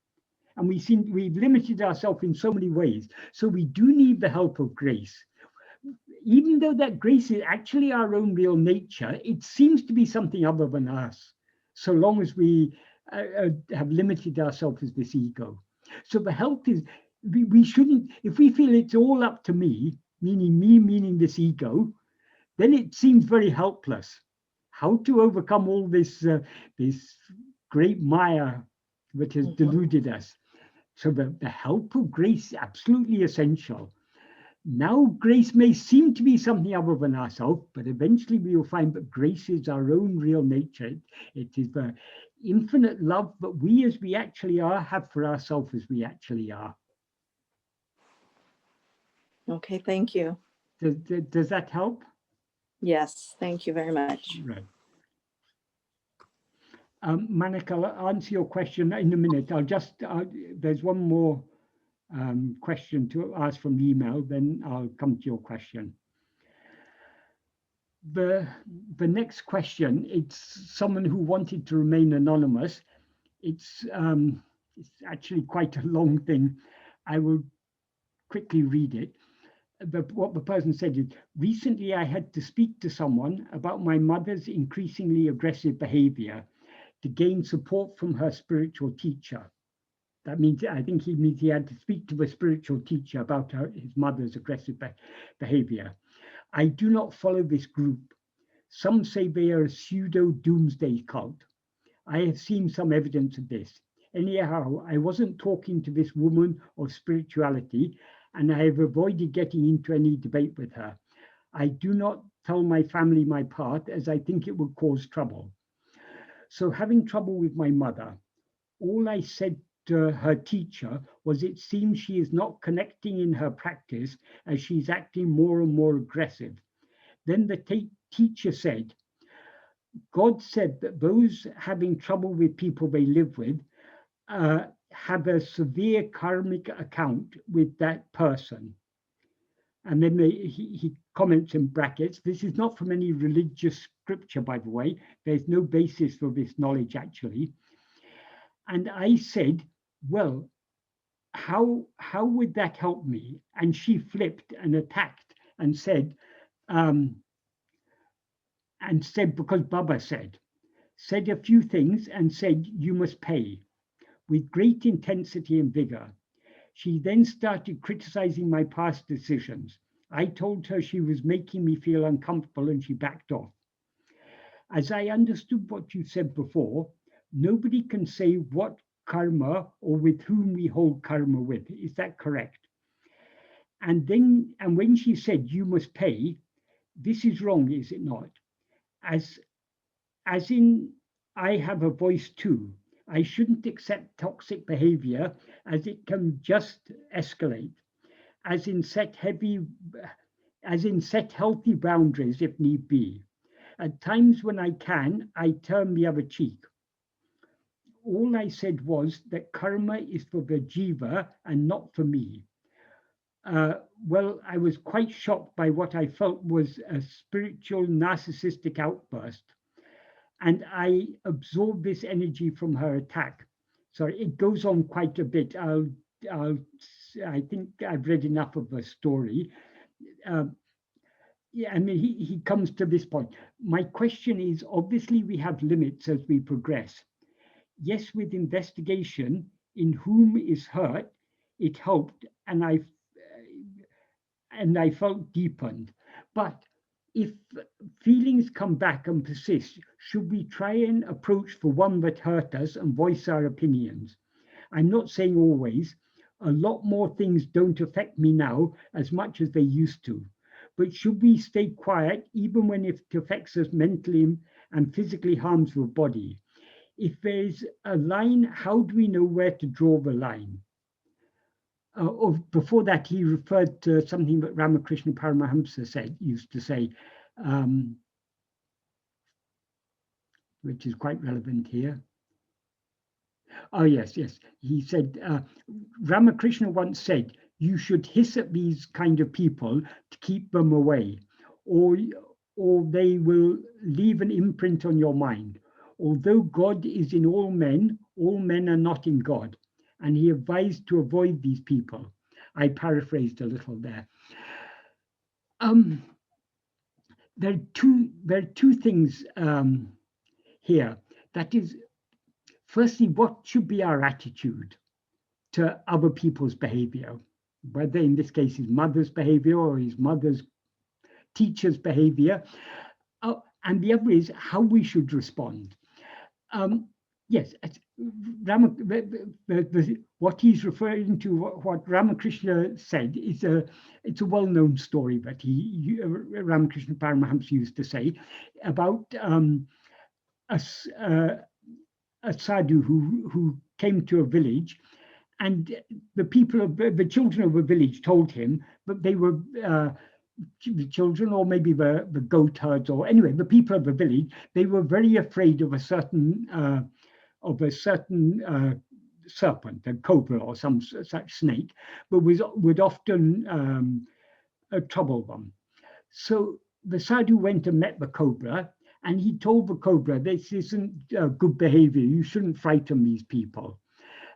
And we've limited ourselves in so many ways. So we do need the help of grace. Even though that grace is actually our own real nature, it seems to be something other than us, so long as we have limited ourselves as this ego. So the help is, we shouldn't, if we feel it's all up to me, meaning this ego, then it seems very helpless. How to overcome all this great Maya that has deluded us. So the help of grace is absolutely essential. Now, grace may seem to be something other than ourselves, but eventually we will find that grace is our own real nature. It is the infinite love that we as we actually are have for ourselves as we actually are. Okay, thank you. Does that help? Yes, thank you very much. Right. Manik, I'll answer your question in a minute. There's one more question to ask from the email, then I'll come to your question. The next question, it's someone who wanted to remain anonymous. It's actually quite a long thing. I will quickly read it. What the person said is, recently I had to speak to someone about my mother's increasingly aggressive behavior to gain support from her spiritual teacher. That means, I think he means he had to speak to the spiritual teacher about his mother's aggressive behavior. I do not follow this group. Some say they are a pseudo doomsday cult. I have seen some evidence of this. Anyhow, I wasn't talking to this woman of spirituality, and I have avoided getting into any debate with her. I do not tell my family my path, as I think it would cause trouble. So having trouble with my mother, all I said to her teacher was, it seems she is not connecting in her practice as she's acting more and more aggressive. Then the teacher said, God said that those having trouble with people they live with have a severe karmic account with that person. And then he comments in brackets, this is not from any religious scripture, by the way. There's no basis for this knowledge, actually. And I said, well, how would that help me? And she flipped and attacked and said, because Baba said a few things and said, you must pay, with great intensity and vigor. She then started criticizing my past decisions. I told her she was making me feel uncomfortable and she backed off. As I understood what you said before, nobody can say what karma or with whom we hold karma with. Is that correct? And when she said you must pay, this is wrong, is it not? As in, I have a voice too. I shouldn't accept toxic behavior as it can just escalate. As in set healthy boundaries if need be. At times when I can, I turn the other cheek. All I said was that karma is for the jiva and not for me. Well, I was quite shocked by what I felt was a spiritual narcissistic outburst. And I absorbed this energy from her attack. So it goes on quite a bit. I think I've read enough of the story. Yeah, and he comes to this point. My question is, obviously we have limits as we progress. Yes, with investigation in whom is hurt, it helped, and I felt deepened. But if feelings come back and persist, should we try and approach the one that hurt us and voice our opinions? I'm not saying always. A lot more things don't affect me now as much as they used to. But should we stay quiet even when it affects us mentally and physically harms the body? If there's a line, how do we know where to draw the line? Before that, he referred to something that Ramakrishna Paramahamsa used to say, which is quite relevant here. Oh, yes. He said, Ramakrishna once said, you should hiss at these kind of people to keep them away, or they will leave an imprint on your mind. Although God is in all men are not in God. And he advised to avoid these people. I paraphrased a little there. There are two things here. That is, firstly, what should be our attitude to other people's behavior, whether in this case his mother's behavior or his mother's teacher's behavior. And the other is how we should respond. Yes, what he's referring to, what Ramakrishna said, it's a well-known story that Ramakrishna Paramahamsa used to say about a sadhu who came to a village, And the people of the children of the village told him that they were the children, or maybe the goat herds, or anyway, the people of the village, they were very afraid of a certain serpent, a cobra or some such snake, but would often trouble them. So the sadhu went and met the cobra, and he told the cobra, this isn't good behavior, you shouldn't frighten these people.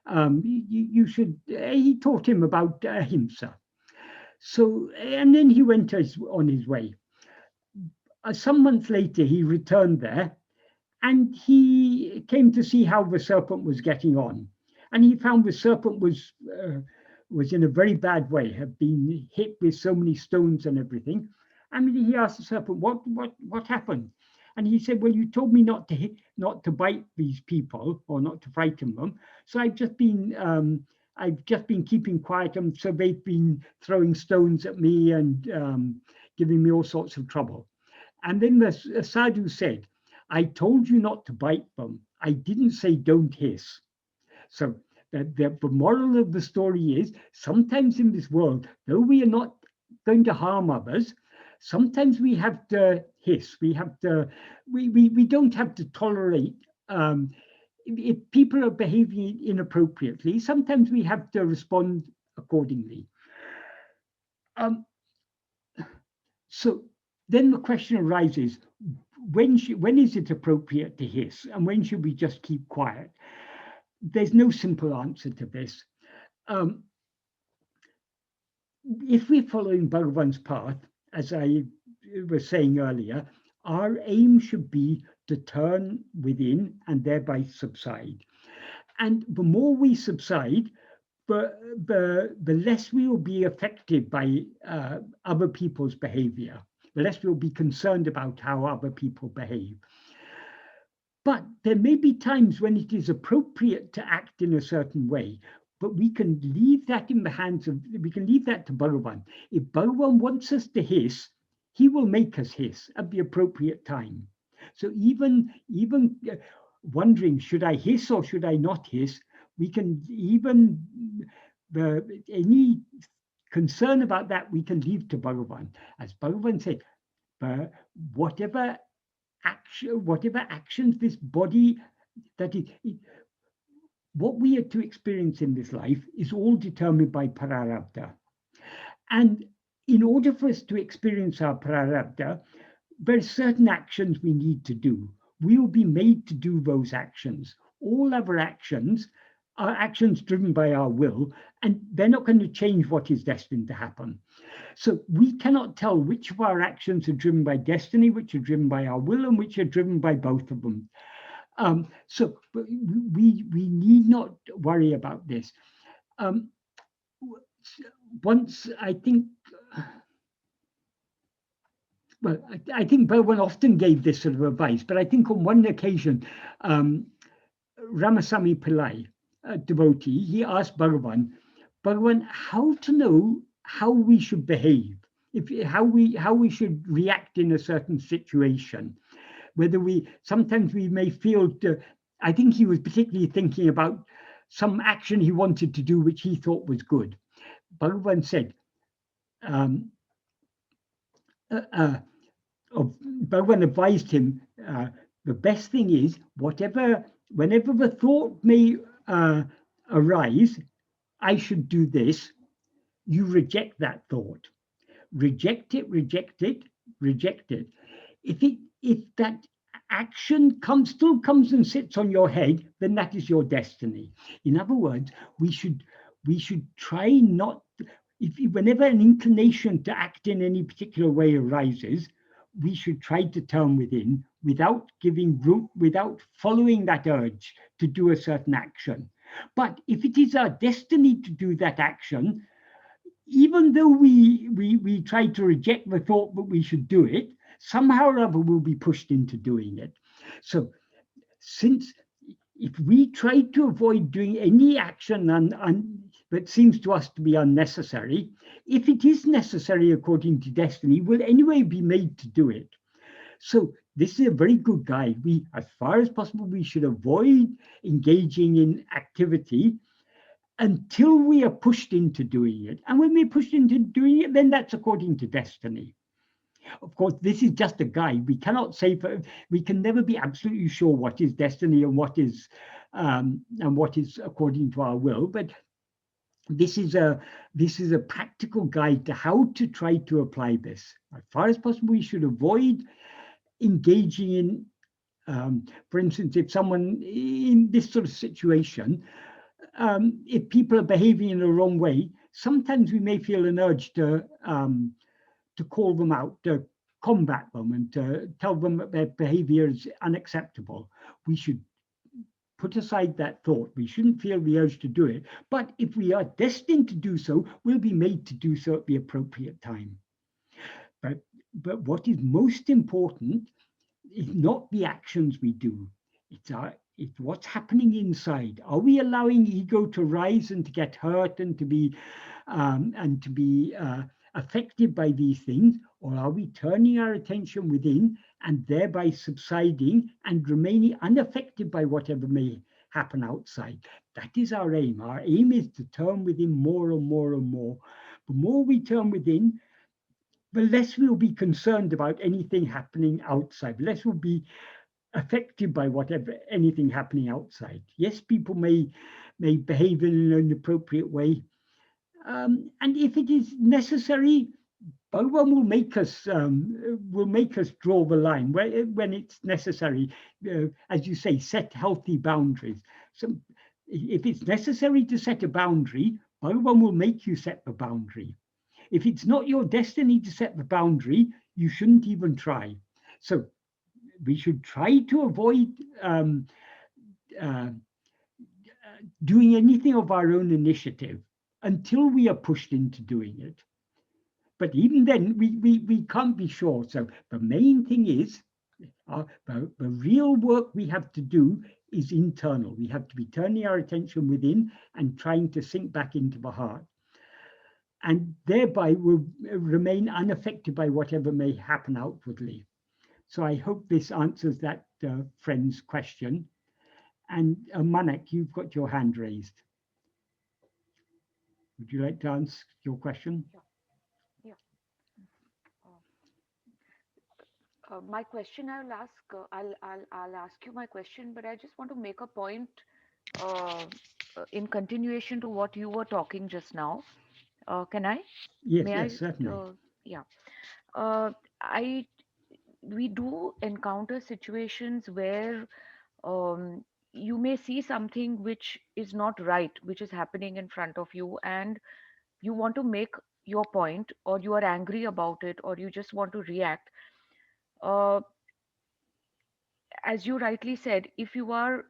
You should, he taught him about ahimsa. So, and then he went on his way. Some months later, he returned there, and he came to see how the serpent was getting on. And he found the serpent was in a very bad way, had been hit with so many stones and everything. And he asked the serpent, what happened? And he said, well, you told me not to bite these people or not to frighten them. So I've just been keeping quiet, and so they've been throwing stones at me and giving me all sorts of trouble. And then the sadhu said, I told you not to bite them. I didn't say don't hiss. So the moral of the story is, sometimes in this world, though we are not going to harm others, sometimes we have to hiss. We don't have to tolerate. If people are behaving inappropriately, sometimes we have to respond accordingly. So then the question arises, when is it appropriate to hiss, and when should we just keep quiet? There's no simple answer to this. If we're following Bhagavan's path, as I was saying earlier, our aim should be to turn within and thereby subside. And the more we subside, the less we will be affected by other people's behavior, the less we'll be concerned about how other people behave. But there may be times when it is appropriate to act in a certain way, but we can leave that in the hands of, we can leave that to Bhagavan. If Bhagavan wants us to hiss, he will make us hiss at the appropriate time. So even wondering, should I hiss or should I not hiss, we can any concern about that we can leave to Bhagavan. As Bhagavan said, whatever actions this body, that is, what we are to experience in this life is all determined by prarabdha. And in order for us to experience our prarabdha, there are certain actions we need to do. We will be made to do those actions. All other actions are actions driven by our will, and they're not going to change what is destined to happen. So we cannot tell which of our actions are driven by destiny, which are driven by our will, and which are driven by both of them. So we need not worry about this. Once I think, well, I think Bhagavan often gave this sort of advice, but I think on one occasion, Ramasamy Pillai, a devotee, he asked Bhagavan, how to know how we should behave, how we should react in a certain situation. Whether sometimes we may feel, I think he was particularly thinking about some action he wanted to do which he thought was good. Bhagavan said, Bhagavan advised him, the best thing is, whenever the thought may arise, I should do this, you reject that thought. Reject it, reject it, reject it. If that action still comes and sits on your head, then that is your destiny. In other words, we should try not, whenever an inclination to act in any particular way arises, we should try to turn within without giving root, without following that urge to do a certain action. But if it is our destiny to do that action, even though we try to reject the thought that we should do it, somehow or other we'll be pushed into doing it. So if we try to avoid doing any action that seems to us to be unnecessary, if it is necessary according to destiny, we'll anyway be made to do it. So this is a very good guide. As far as possible, we should avoid engaging in activity until we are pushed into doing it. And when we're pushed into doing it, then that's according to destiny. Of course, this is just a guide. We cannot say, we can never be absolutely sure what is destiny and what is according to our will. But this is a practical guide to how to try to apply this. As far as possible, we should avoid engaging in, for instance, if someone in this sort of situation, if people are behaving in the wrong way, sometimes we may feel an urge to call them out, to combat them, and to tell them that their behavior is unacceptable. We should put aside that thought. We shouldn't feel the urge to do it. But if we are destined to do so, we'll be made to do so at the appropriate time. But what is most important is not the actions we do. It's what's happening inside. Are we allowing ego to rise and to get hurt and to be affected by these things, or are we turning our attention within and thereby subsiding and remaining unaffected by whatever may happen outside? That is our aim. Our aim is to turn within more and more and more. The more we turn within, the less we'll be concerned about anything happening outside, the less we'll be affected by anything happening outside. Yes, people may behave in an inappropriate way. And if it is necessary, Bhagavan will make us draw the line when it's necessary. As you say, set healthy boundaries. So if it's necessary to set a boundary, Bhagavan will make you set the boundary. If it's not your destiny to set the boundary, you shouldn't even try. So we should try to avoid doing anything of our own initiative until we are pushed into doing it. But even then, we can't be sure. So the main thing is, the real work we have to do is internal. We have to be turning our attention within and trying to sink back into the heart. And thereby we'll remain unaffected by whatever may happen outwardly. So I hope this answers that friend's question. And Manak, you've got your hand raised. Would you like to answer your question? Yeah. My question I'll ask. I'll ask you my question, but I just want to make a point in continuation to what you were talking just now. Can I? Yes, May yes, I? certainly. Yeah. We do encounter situations where you may see something which is not right, which is happening in front of you, and you want to make your point, or you are angry about it, or you just want to react. As you rightly said, if you are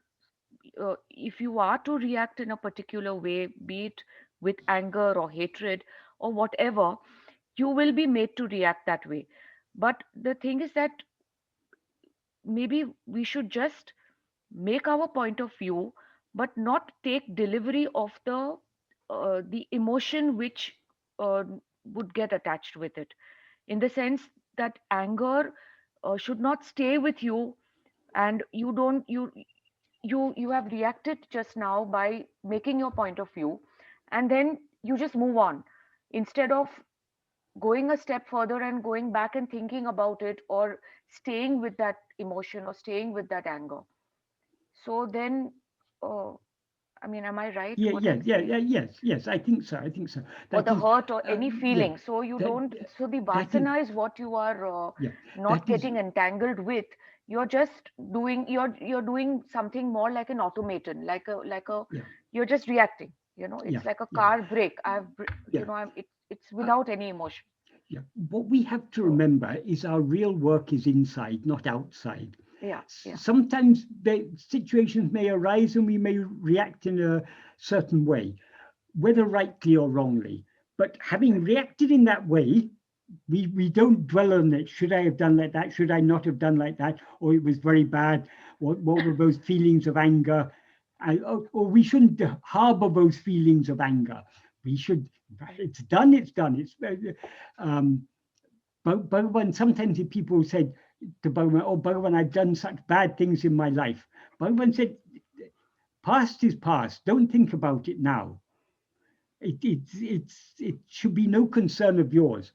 to react in a particular way, be it with anger or hatred or whatever, you will be made to react that way. But the thing is that maybe we should just make our point of view, but not take delivery of the emotion which would get attached with it, in the sense that anger should not stay with you, and you have reacted just now by making your point of view, and then you just move on instead of going a step further and going back and thinking about it, or staying with that emotion or staying with that anger. So then, I mean, am I right? Yes, I think so. Or the hurt or any feeling. Yeah, So you don't, so the vasana is what you are not getting entangled with. You're just doing, you're doing something more like an automaton, you're just reacting, it's like a car brake. It's without any emotion. Yeah, what we have to remember is our real work is inside, not outside. Yeah. Sometimes the situations may arise and we may react in a certain way, whether rightly or wrongly. But having reacted in that way, we don't dwell on it. Should I have done like that? Should I not have done like that? Or it was very bad. What were those feelings of anger? Or we shouldn't harbor those feelings of anger. We should, it's done. Bhagavan, sometimes if people said to Bhagavan, oh, Bhagavan, I've done such bad things in my life. Bhagavan said, past is past. Don't think about it now. It should be no concern of yours.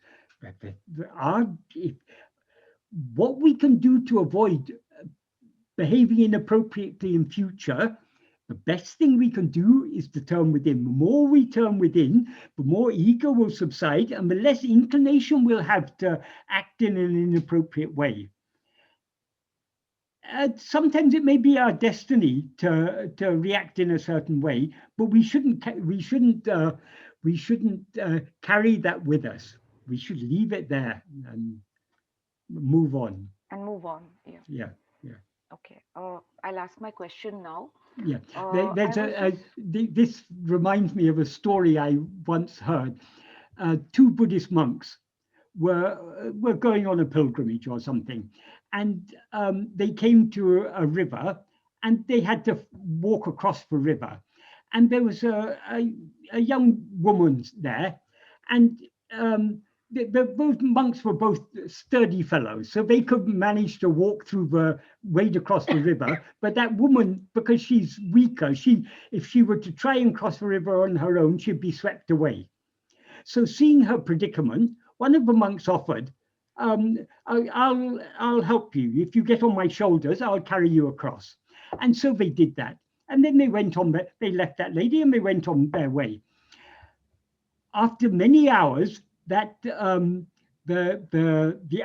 What we can do to avoid behaving inappropriately in future, the best thing we can do is to turn within. The more we turn within, the more ego will subside and the less inclination we'll have to act in an inappropriate way. Sometimes it may be our destiny to react in a certain way, but we shouldn't carry that with us. We should leave it there and move on. And move on. Yeah. Yeah. Okay. I'll ask my question now. Yeah. This reminds me of a story I once heard. Two Buddhist monks were going on a pilgrimage or something, and they came to a river, and they had to walk across the river, and there was a young woman there, and both monks were both sturdy fellows, so they could manage to walk through wade across the river. But that woman, because she's weaker, if she were to try and cross the river on her own, she'd be swept away. So seeing her predicament, one of the monks offered, I'll help you. If you get on my shoulders, I'll carry you across. And so they did that. And then they went on, they left that lady and they went on their way. After many hours, that the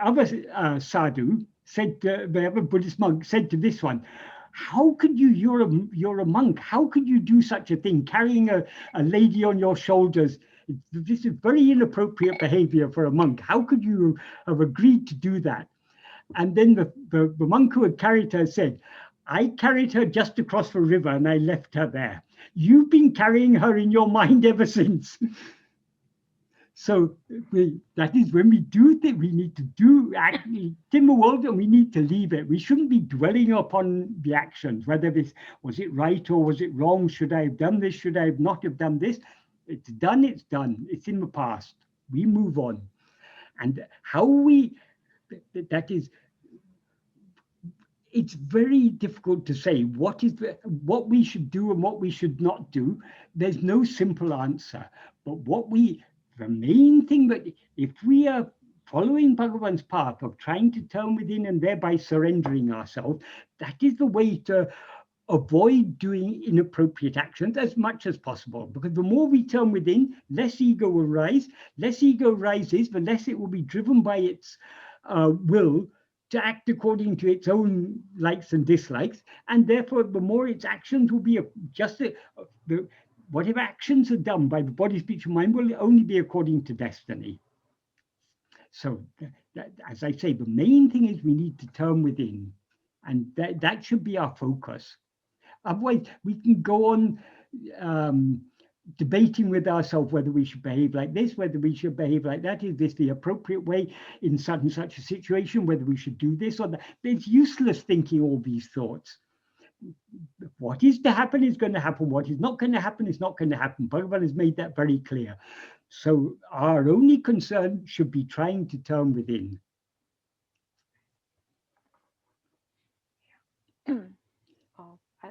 other sadhu said, the other Buddhist monk said to this one, how could you, you're a monk, how could you do such a thing, carrying a lady on your shoulders? This is very inappropriate behavior for a monk. How could you have agreed to do that? And then the monk who had carried her said, I carried her just across the river and I left her there. You've been carrying her in your mind ever since. So that is when we do that, we need to do actually in the world, and we need to leave it. We shouldn't be dwelling upon the actions, whether this was it right or was it wrong? Should I have done this? Should I have not have done this? It's done, it's done. It's in the past. We move on. And how that is, it's very difficult to say what we should do and what we should not do. There's no simple answer. But the main thing that if we are following Bhagavan's path of trying to turn within and thereby surrendering ourselves, that is the way to avoid doing inappropriate actions as much as possible. Because the more we turn within, less ego will rise. Less ego rises, the less it will be driven by its will to act according to its own likes and dislikes. And therefore, the more its actions will be whatever actions are done by the body, speech, and mind will only be according to destiny. So, as I say, the main thing is we need to turn within, and that should be our focus. Otherwise, we can go on debating with ourselves whether we should behave like this, whether we should behave like that. Is this the appropriate way in such and such a situation, whether we should do this or that? It's useless thinking all these thoughts. What is to happen is going to happen. What is not going to happen is not going to happen. Bhagavan has made that very clear. So our only concern should be trying to turn within.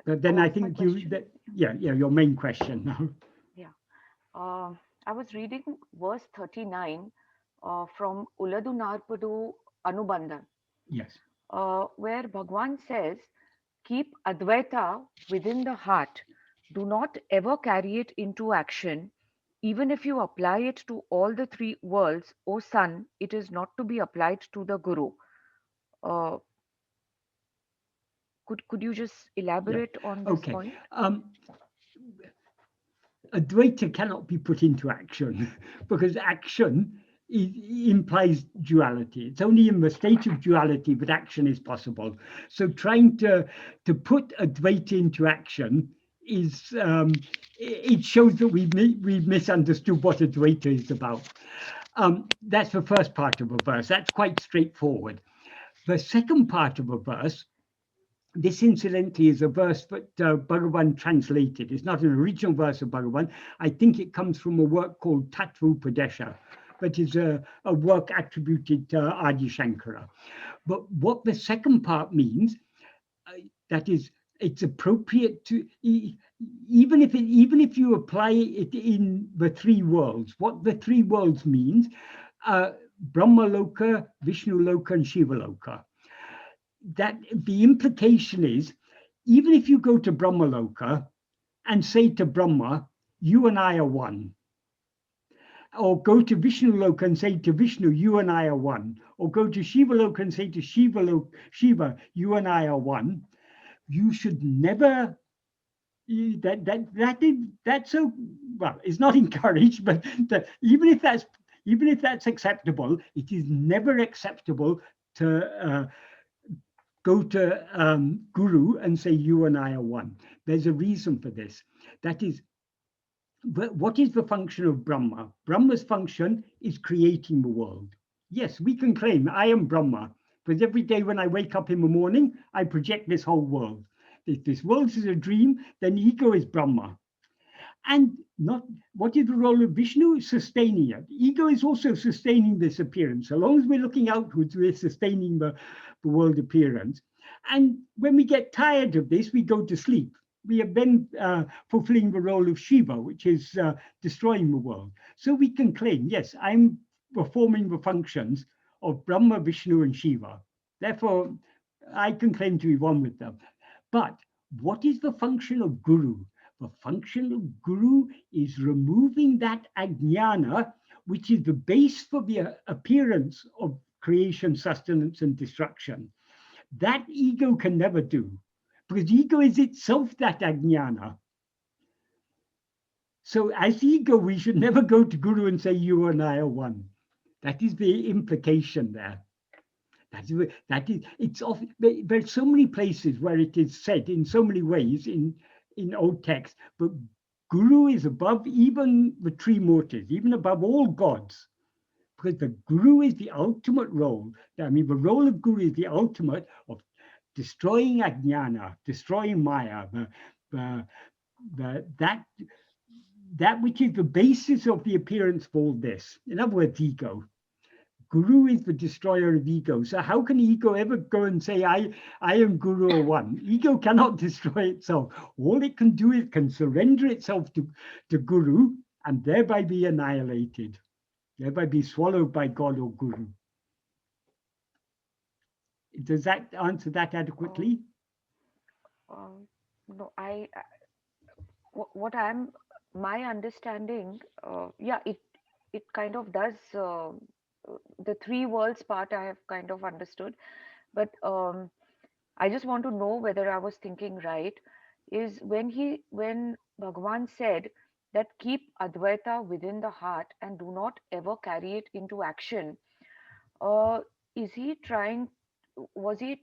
But then I think your main question now. Yeah, I was reading verse 39 from Uḷḷadu Nāṛpadu Anubandham. Yes. Where Bhagavan says, keep Advaita within the heart. Do not ever carry it into action. Even if you apply it to all the three worlds, O son, it is not to be applied to the Guru. Could you just elaborate on this point? Advaita cannot be put into action because action implies duality. It's only in the state of duality that action is possible. So trying to put Advaita into action is it shows that we've misunderstood what Advaita is about. That's the first part of a verse. That's quite straightforward. The second part of a verse, this incidentally is a verse that Bhagavan translated. It's not an original verse of Bhagavan. I think it comes from a work called Tattva Upadēśa, that is a work attributed to Adi Shankara. But what the second part means, that is, it's appropriate to, even if you apply it in the three worlds, what the three worlds means, Brahma Loka, Vishnu Loka, and Shiva Loka. That the implication is, even if you go to Brahma Loka and say to Brahma, you and I are one, or go to Vishnu Loka and say to Vishnu, you and I are one, or go to Shiva Loka and say to Shiva, you and I are one, you should never. That's so, well, it's not encouraged, but even if that's acceptable, it is never acceptable to go to Guru and say you and I are one. There's a reason for this. That is, what is the function of Brahma? Brahma's function is creating the world. Yes, we can claim I am Brahma, because every day when I wake up in the morning, I project this whole world. If this world is a dream, then ego is Brahma. And what is the role of Vishnu? Sustaining it. Ego is also sustaining this appearance. So long as we're looking outwards, we're sustaining the world appearance. And when we get tired of this, we go to sleep. We are then fulfilling the role of Shiva, which is destroying the world. So we can claim, yes, I'm performing the functions of Brahma, Vishnu, and Shiva. Therefore, I can claim to be one with them. But what is the function of Guru? The function of Guru is removing that ajnana, which is the base for the appearance of creation, sustenance, and destruction. That ego can never do, because ego is itself that ajnana. So as ego, we should never go to Guru and say, you and I are one. That is the implication there. There's so many places where it is said in so many ways in old texts, but Guru is above even the Trimurtis, even above all gods, because the Guru is the ultimate role. I mean, the role of Guru is the ultimate of destroying ajnana, destroying maya, that which is the basis of the appearance of all this. In other words, ego. Guru is the destroyer of ego. So how can ego ever go and say, I am Guru or one? Ego cannot destroy itself. All it can do is can surrender itself to Guru and thereby be annihilated, thereby be swallowed by God or Guru. Does that answer that adequately? No, my understanding, yeah, it kind of does. The three worlds part I have kind of understood, but I just want to know whether I was thinking right. Is when Bhagavan said that keep Advaita within the heart and do not ever carry it into action. Is he trying? Was he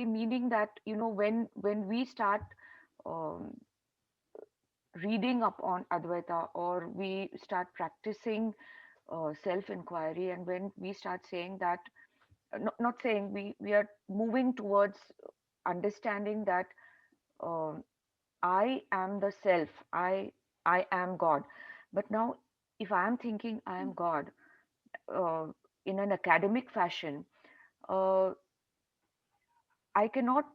meaning that, you know, when we start reading up on Advaita, or we start practicing self-inquiry, and when we start saying that, not saying, we are moving towards understanding that I am the self, I am God. But now if I am thinking I am God in an academic fashion, I cannot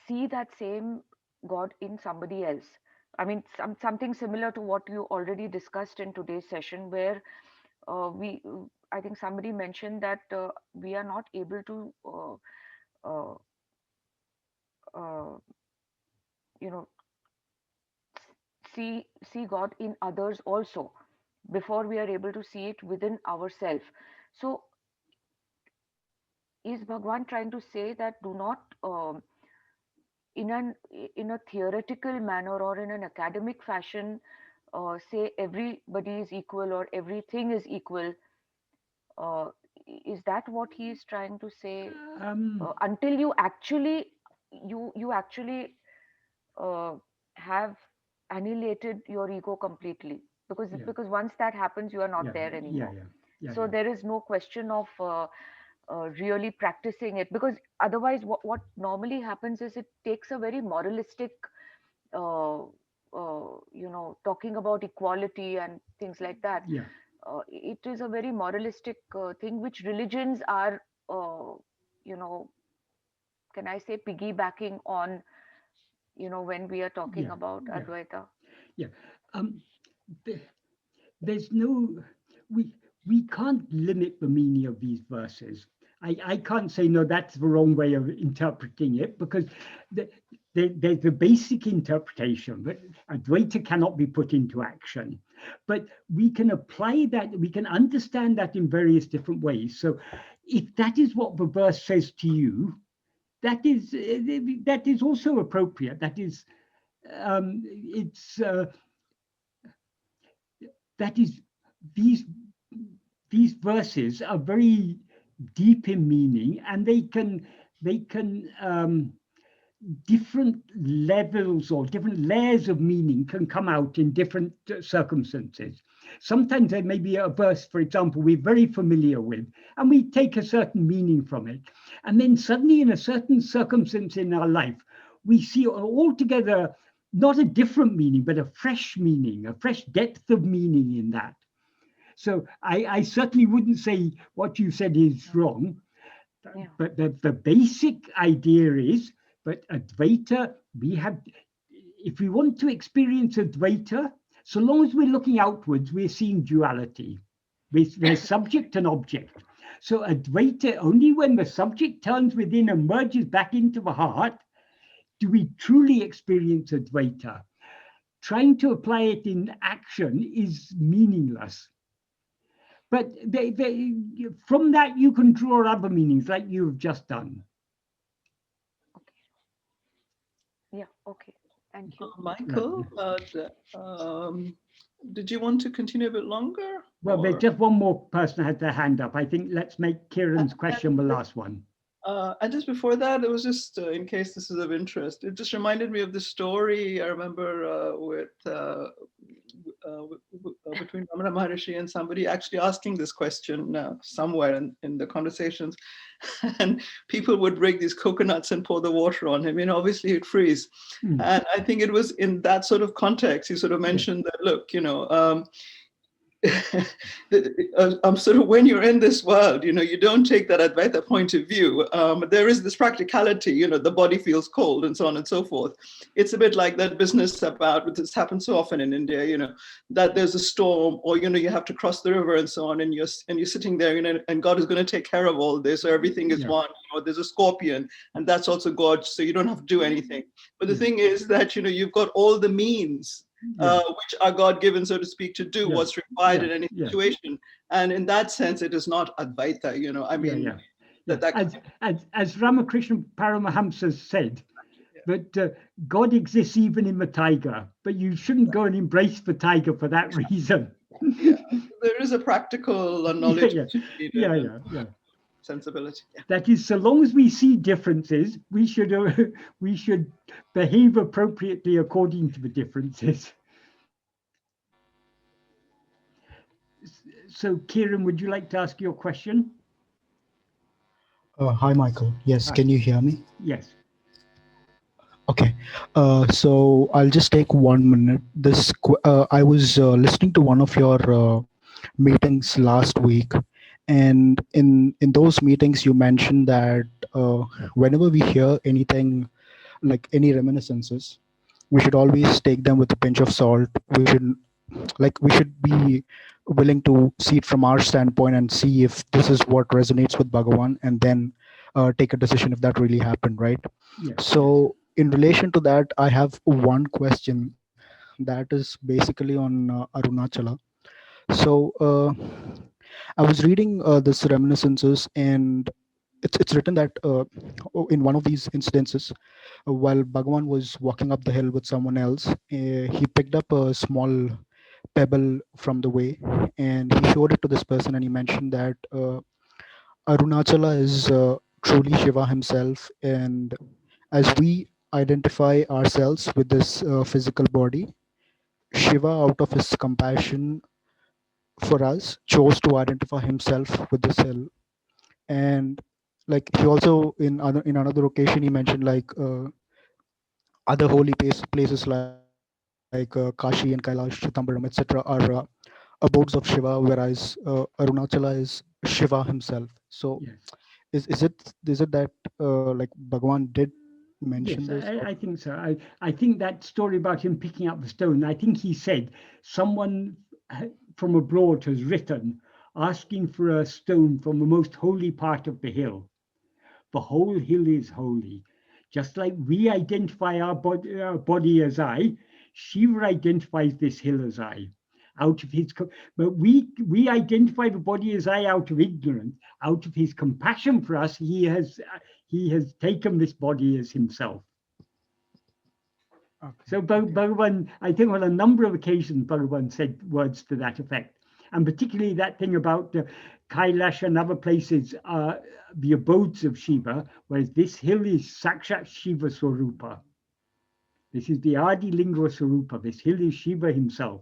see that same God in somebody else. I mean, something similar to what you already discussed in today's session, where I think somebody mentioned that we are not able to, you know, see God in others also, before we are able to see it within ourselves. So, is Bhagavan trying to say that do not, in a theoretical manner or in an academic fashion, say everybody is equal or everything is equal? Is that what he is trying to say? Until you actually have annihilated your ego completely, because once that happens, you are not there anymore. So there is no question of really practicing it, because otherwise what normally happens is it takes a very moralistic, talking about equality and things like that. It is a very moralistic thing, which religions are, can I say, piggybacking on, when we are talking Yeah, about yeah. Advaita. Yeah. There's no, we can't limit the meaning of these verses. I can't say, no, that's the wrong way of interpreting it, because there's the basic interpretation that Advaita cannot be put into action. But we can apply that, we can understand that in various different ways. So if that is what the verse says to you, that is also appropriate. That is, that is, these verses are very deep in meaning, and they can different levels or different layers of meaning can come out in different circumstances. Sometimes there may be a verse, for example, we're very familiar with, and we take a certain meaning from it. And then suddenly in a certain circumstance in our life, we see altogether not a different meaning, but a fresh meaning, a fresh depth of meaning in that. So I certainly wouldn't say what you said is wrong, but the basic idea is that Advaita, if we want to experience Advaita, so long as we're looking outwards, we're seeing duality. There's subject and object. So Advaita, only when the subject turns within and merges back into the heart, do we truly experience Advaita. Trying to apply it in action is meaningless. But from that, you can draw other meanings like you've just done. Yeah, okay. Thank you. Michael, did you want to continue a bit longer? Well, there's just one more person had their hand up. I think let's make Kieran's question the last one. And just before that, it was just in case this is of interest, it just reminded me of the story I remember between Ramana Maharshi and somebody actually asking this question somewhere in the conversations. And people would break these coconuts and pour the water on him. Obviously he'd freeze. And I think it was in that sort of context, he sort of mentioned that, look, sort of when you're in this world, you don't take that Advaita point of view. There is this practicality, the body feels cold and so on and so forth. It's a bit like that business about, this happens so often in India, that there's a storm, or you have to cross the river and so on, and you're sitting there, and God is going to take care of all this, or everything is one. There's a scorpion, and that's also God, so you don't have to do anything. But the thing is that you've got all the means. Which are God-given, so to speak, to do what's required in any situation. And in that sense, it is not Advaita, As Ramakrishna Paramahamsa said, that God exists even in the tiger, but you shouldn't go and embrace the tiger for that reason. There is a practical knowledge. Sensibility. That is, so long as we see differences, we should behave appropriately according to the differences. So, Kieran, would you like to ask your question? Hi, Michael. Yes, can you hear me? Yes. Okay. So I'll just take 1 minute. I was listening to one of your meetings last week. And in those meetings, you mentioned that whenever we hear anything like any reminiscences, we should always take them with a pinch of salt. We should be willing to see it from our standpoint and see if this is what resonates with Bhagavan, and then take a decision if that really happened, right? Yes. So in relation to that, I have one question that is basically on Arunachala. So I was reading this reminiscences, and it's written that in one of these incidences, while Bhagavan was walking up the hill with someone else, he picked up a small pebble from the way, and he showed it to this person, and he mentioned that Arunachala is truly Shiva himself, and as we identify ourselves with this physical body, Shiva, out of his compassion for us, chose to identify himself with this hill. And like he also in another occasion he mentioned like other holy places like Kashi and Kailash, Chittambaram, etc. are abodes of Shiva, whereas Arunachala is Shiva himself. So is it that like Bhagavan did mention Yes, this? I think so. I think that story about him picking up the stone, I think he said someone from abroad has written asking for a stone from the most holy part of the hill. The whole hill is holy. Just like we identify our body as I, Shiva identifies this hill as I. Out of his, but we identify the body as I out of ignorance. Out of his compassion for us, he has taken this body as himself. Okay. So Bhagavan, I think on a number of occasions, Bhagavan said words to that effect. And particularly that thing about Kailash and other places are the abodes of Shiva, whereas this hill is Sakshat Shiva Swarupa. This is the Adi Lingua Swarupa. This hill is Shiva himself.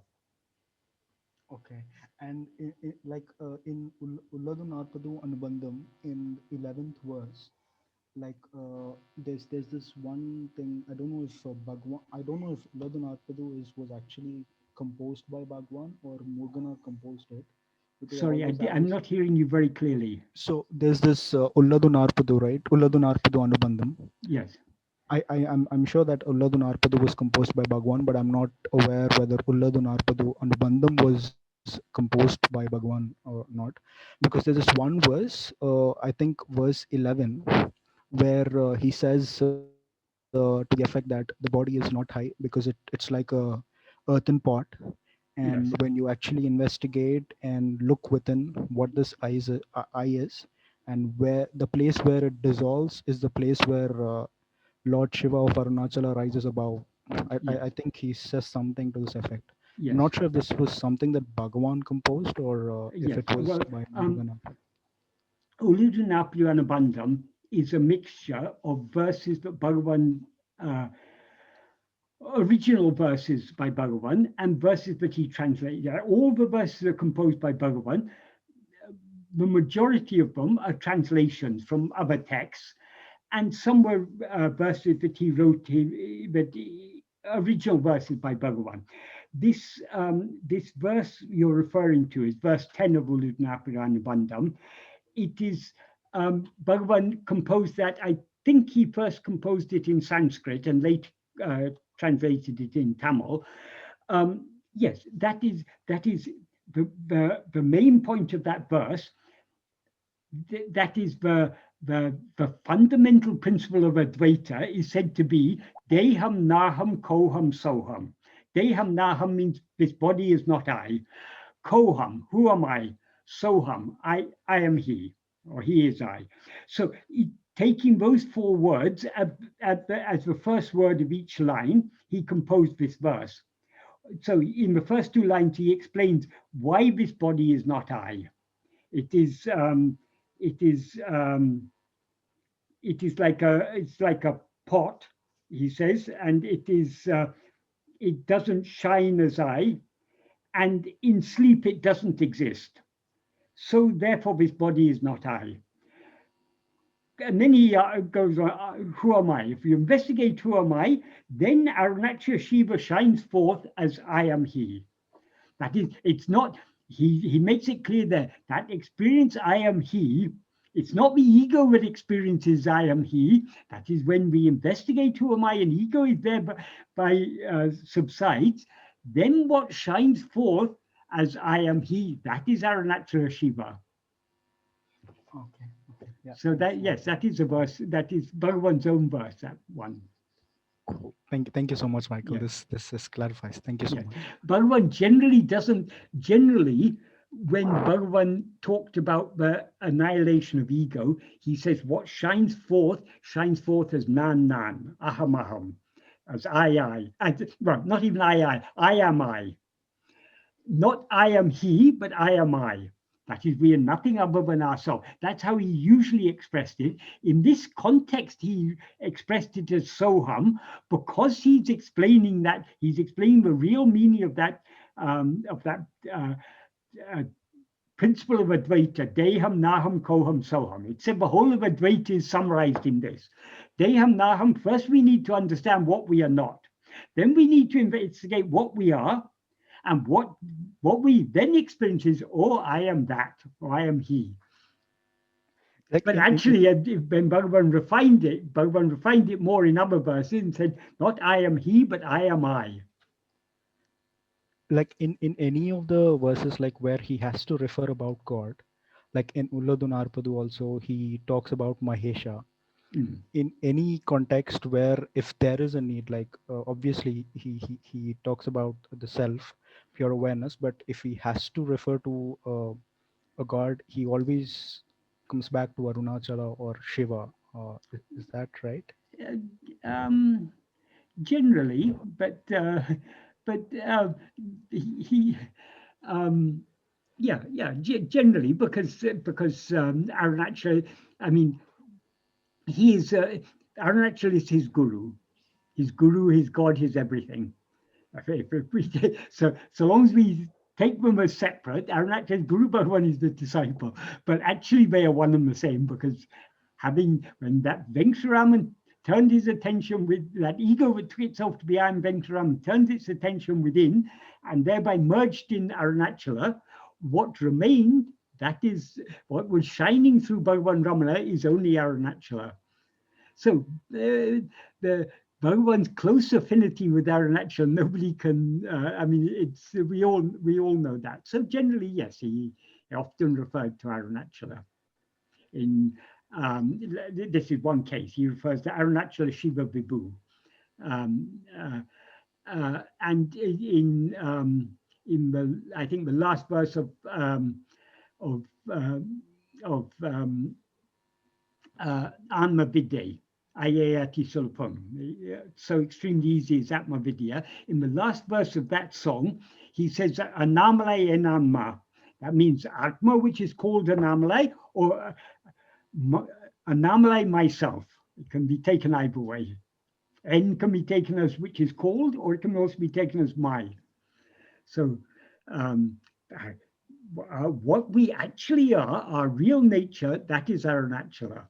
Okay. And in Uڵḷadu Nāṛpadu Anubandham, in 11th verse, there's this one thing. I don't know if Bhagavan, I don't know if Uڵḷadu Nāṛpadu was actually composed by Bhagavan or Morgana composed it. Sorry, I'm not hearing you very clearly. So there's this Uڵḷadu Nāṛpadu, right? Uڵḷadu Nāṛpadu Anubandham. Yes. I'm sure that Uڵḷadu Nāṛpadu was composed by Bhagavan, but I'm not aware whether Uڵḷadu Nāṛpadu Anubandham was composed by Bhagavan or not, because there's this one verse, I think verse 11, where he says to the effect that the body is not high because it's like a earthen pot, and Yes. when you actually investigate and look within what this eye is, and where the place where it dissolves is the place where Lord Shiva of Arunachala rises above. I think he says something to this effect. Yes. I'm not sure if this was something that Bhagavan composed or if Yes. it was Well, by Morgana. Uڵḷadu Nāṛpadu Anubandham is a mixture of verses that Bhagavan, original verses by Bhagavan and verses that he translated. All the verses are composed by Bhagavan. The majority of them are translations from other texts, and some were verses that he wrote, original verses by Bhagavan. This verse you're referring to is verse 10 of Uڵḷadu Nāṛpadu Anubandham. It is Bhagavan composed that. I think he first composed it in Sanskrit and later translated it in Tamil. Yes, that is the main point of that verse. That is the fundamental principle of Advaita is said to be dēhaṅ, ṇāhañ, kōhaṅ, sōham. Dēhaṅ, ṇāhañ means this body is not I. Kōhaṅ, who am I? Sōham, I am he, or he is I. So taking those four words as the first word of each line, he composed this verse. So in the first two lines, he explains why this body is not I. It is like a pot, he says, and it doesn't shine as I, and in sleep it doesn't exist. So therefore this body is not I. And then he goes on, who am I? If you investigate who am I, then Arunachala Shiva shines forth as I am he. That is, it's not, he makes it clear there, that experience I am he, it's not the ego that experiences I am he. That is when we investigate who am I and ego is there by subsides, then what shines forth as I am he, that is Arunachala Shiva. Okay. Yeah. So that, yes, that is a verse, that is Bhagavan's own verse, that one. Cool. Thank you so much, Michael. Yeah. This clarifies. Thank you so much. Bhagavan generally, when Bhagavan talked about the annihilation of ego, he says what shines forth as Nāṉ, aham, as I. Well, not even I am I. Not I am he, but I am I. That is, we are nothing other than ourselves. That's how he usually expressed it. In this context, he expressed it as sōham, because he's explaining the real meaning of that principle of Advaita, dēhaṅ, ṇāhañ, kōhaṅ, sōham. It said the whole of Advaita is summarized in this. Dēhaṅ, ṇāhañ, first we need to understand what we are not. Then we need to investigate what we are. And what we then experience is, oh, I am that, or I am he. But actually, when Bhagavan refined it more in other verses and said, not I am he, but I am I. Like in any of the verses, like where he has to refer about God, like in Uḷḷadu Nāṛpadu also, he talks about Mahesha. In any context where if there is a need, like obviously he talks about the self, pure awareness, but if he has to refer to a god, he always comes back to Arunachala or Shiva. Is that right? Generally, but generally, because Arunachala, I mean, he is Arunachala is his guru, his God, his everything. So long as we take them as separate, Arunachala Guru Bhagavan is the disciple, but actually they are one and the same, because when that Venkataraman turned his attention with that ego that took itself to be I am Venkataraman, turned its attention within and thereby merged in Arunachala, what remained, that is what was shining through Bhagavan Ramana, is only Arunachala. So the Bhagavan's close affinity with Arunachala, nobody can, I mean, it's we all know that. So generally, yes, he often referred to Arunachala. In this is one case, he refers to Arunachala śivavibhu. And in the, I think the last verse of Āṉma-Viddai, Ayayati Sulpam. So extremely easy is Āṇma-Viddai. In the last verse of that song, he says Anamalai enanma. That means Atma, which is called Anamalai, or Anamalai myself. It can be taken either way. N can be taken as which is called, or it can also be taken as my. So what we actually are, our real nature, that is Arunachala.